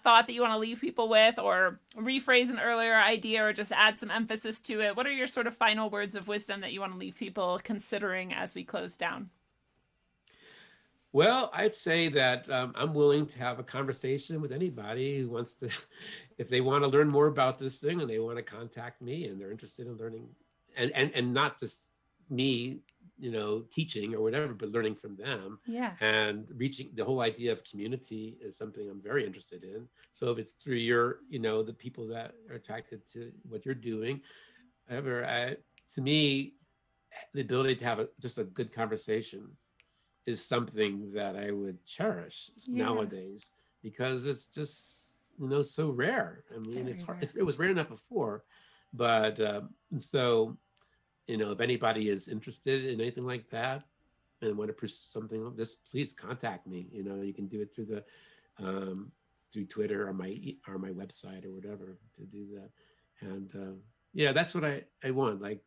thought that you want to leave people with, or rephrase an earlier idea, or just add some emphasis to it, what are your sort of final words of wisdom that you want to leave people considering as we close down? Well, I'd say that I'm willing to have a conversation with anybody who wants to, if they want to learn more about this thing and they want to contact me and they're interested in learning, and not just me, teaching or whatever, but learning from them. Yeah. And reaching the whole idea of community is something I'm very interested in. So if it's through your, the people that are attracted to what you're doing, however, to me, the ability to have just a good conversation is something that I would cherish nowadays, because it's just, so rare. I mean, it's hard. It was rare enough before, but and so, if anybody is interested in anything like that and want to pursue something, just please contact me. You can do it through the through Twitter or my website or whatever to do that. And that's what I want. Like,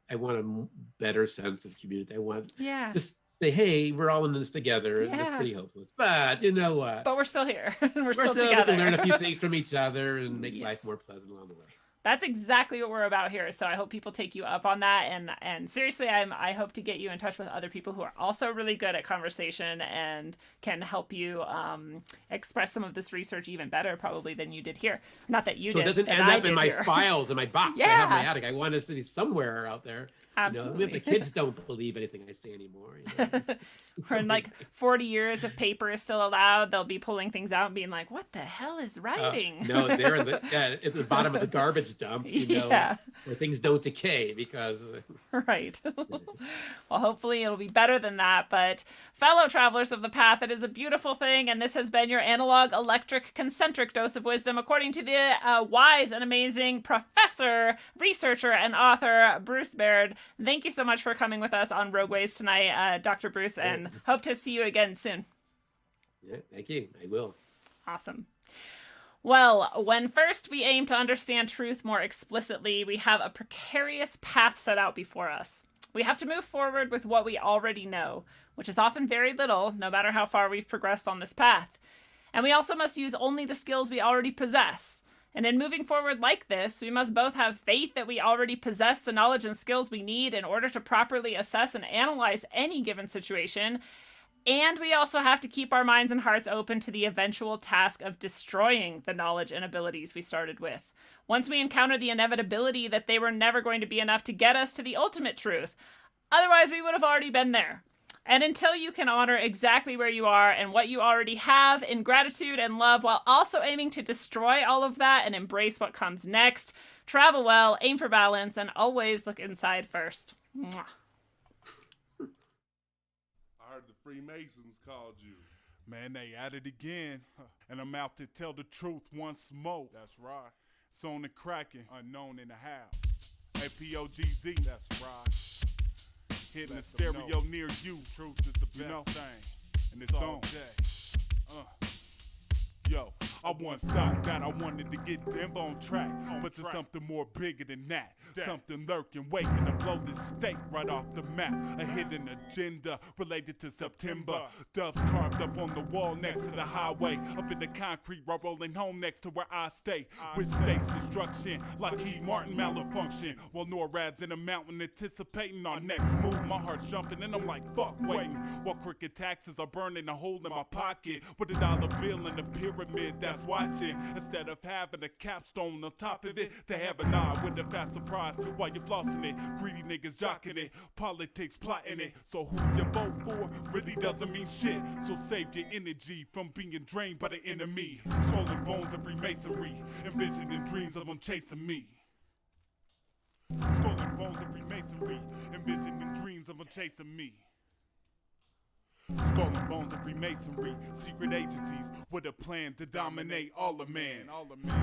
I want a better sense of community. I want just say, hey, we're all in this together. And it's pretty hopeless, but you know what? But we're still here. we're still together. We can learn a few things from each other and make life more pleasant along the way. That's exactly what we're about here. So I hope people take you up on that. And seriously, I hope to get you in touch with other people who are also really good at conversation and can help you express some of this research even better probably than you did here. Not that you did. So it doesn't end up in my files, in my box. I have in my attic. I want this to be somewhere out there. Absolutely. The kids don't believe anything I say anymore. Or in like 40 years, if paper is still allowed, they'll be pulling things out and being like, what the hell is writing? No, they're at the bottom of the garbage dump, where things don't decay because... Right. Well, hopefully it'll be better than that. But fellow travelers of the path, it is a beautiful thing. And this has been your analog, electric, concentric dose of wisdom, according to the wise and amazing professor, researcher, and author, Bruce Baird. Thank you so much for coming with us on Rogueways tonight, Dr. Bruce, and hope to see you again soon. Yeah, thank you. I will. Awesome. Well, when first we aim to understand truth more explicitly, we have a precarious path set out before us. We have to move forward with what we already know, which is often very little, no matter how far we've progressed on this path. And we also must use only the skills we already possess. And in moving forward like this, we must both have faith that we already possess the knowledge and skills we need in order to properly assess and analyze any given situation. And we also have to keep our minds and hearts open to the eventual task of destroying the knowledge and abilities we started with. Once we encounter the inevitability that they were never going to be enough to get us to the ultimate truth. Otherwise, we would have already been there. And until you can honor exactly where you are and what you already have in gratitude and love, while also aiming to destroy all of that and embrace what comes next, travel well, aim for balance, and always look inside first. Mwah. I heard the Freemasons called you. Man, they at it again. And I'm out to tell the truth once more. That's right. It's on the cracking, unknown in the house. APOGZ, that's right. Hitting the stereo near you. Truth is the best thing. And it's on. Yo, I once thought that I wanted to get Denver on track, but there's something more bigger than that. Something lurking, waiting to blow this state right off the map. A hidden agenda related to September. Doves carved up on the wall next to the highway. Up in the concrete, while rolling home next to where I stay. With state's destruction, like Key Martin malfunction. While NORAD's in the mountain anticipating our next move. My heart's jumping and I'm like, fuck waiting. While crooked taxes are burning a hole in my pocket. With a dollar bill in the pyramid that's watching. Instead of having a capstone on top of it, to have an eye with a fast surprise while you're flossing it. Greedy niggas jocking it, politics plotting it. So who you vote for really doesn't mean shit. So save your energy from being drained by the enemy. Skull and bones of Freemasonry, envisioning dreams of them chasing me. Skull and bones of Freemasonry, envisioning dreams of them chasing me. Skull and bones of Freemasonry, secret agencies with a plan to dominate all of man.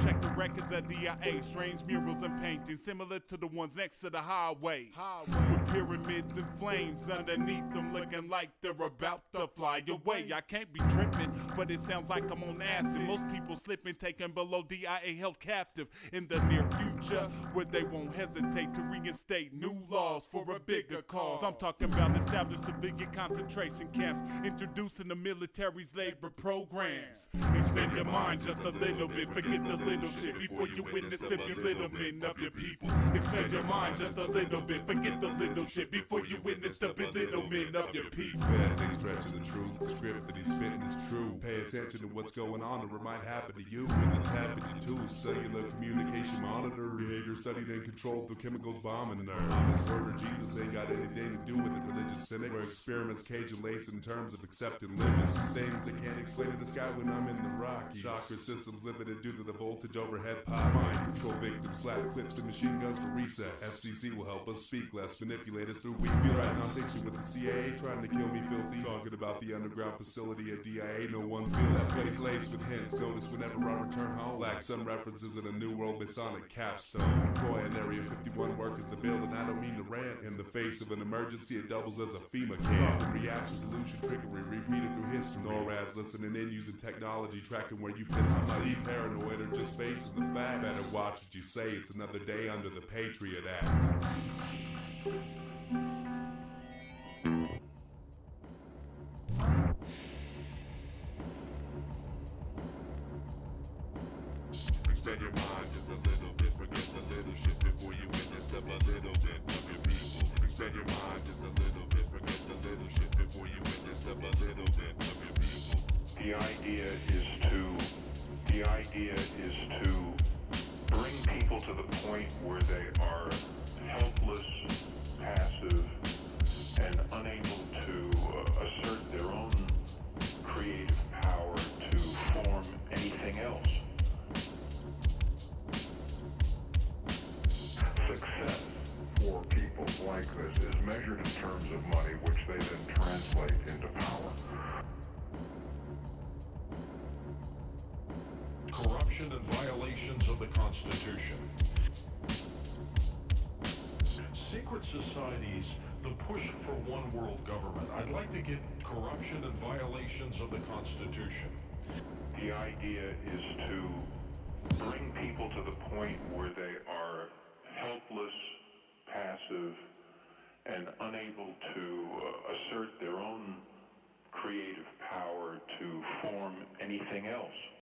Check the records of DIA, strange murals and paintings similar to the ones next to the highway. With pyramids and flames underneath them looking like they're about to fly away. I can't be tripping, but it sounds like I'm on acid. Most people slipping, taken below DIA, held captive in the near future, where they won't hesitate to reinstate new laws for a bigger cause. I'm talking about established civilian concentration camps, introducing the military's labor programs. Expand your mind just a little bit, forget the little shit before you witness the belittlement of your people. Expand your mind just a little bit, forget the little shit before you witness the belittlement of your people. Feds ain't stretching the truth, the script that he's spitting is true. Pay attention to what's going on or it might happen to you. When it's happening to you, cellular communication monitor, behavior studied and controlled through chemicals bombing nerves. This word of Jesus ain't got anything to do with it. Religious cynic, where experiments cage and lace in terms of accepting limits. Things they can't explain to the sky when I'm in the Rockies. Chakra systems limited due to the voltage overhead pipe. Mind control victims, slap clips and machine guns for recess. FCC will help us speak less, manipulate us through weak feel right nonfiction with the CIA trying to kill me filthy. Talking about the underground facility at DIA, no one feels that place laced with hints. Notice whenever I return home, lack some references in a new world Masonic capstone. Employ in Area 51 workers to build, and I don't mean to rant. In the face of an emergency, it doubles as a FEMA camp. Reaction, solution, trickery, repeated through history. NORAD's listening in, using technology, tracking where you piss. I'm not even paranoid or just facing the fact. Better watch what you say, it's another day under the Patriot Act. Extend your mind just a little bit, forget the little shit before you witness up a little bit of your people. Extend your mind just a little bit, forget the little shit before you witness up a little bit of your people. The idea is to bring people to the point where they are helpless, passive, and unable to assert their own creative power to form anything else. Success for people like this is measured in terms of money, which they then translate into power. Corruption and violations of the Constitution. Secret societies, the push for one world government. I'd like to get corruption and violations of the Constitution. The idea is to bring people to the point where they are helpless, passive, and unable to assert their own creative power to form anything else.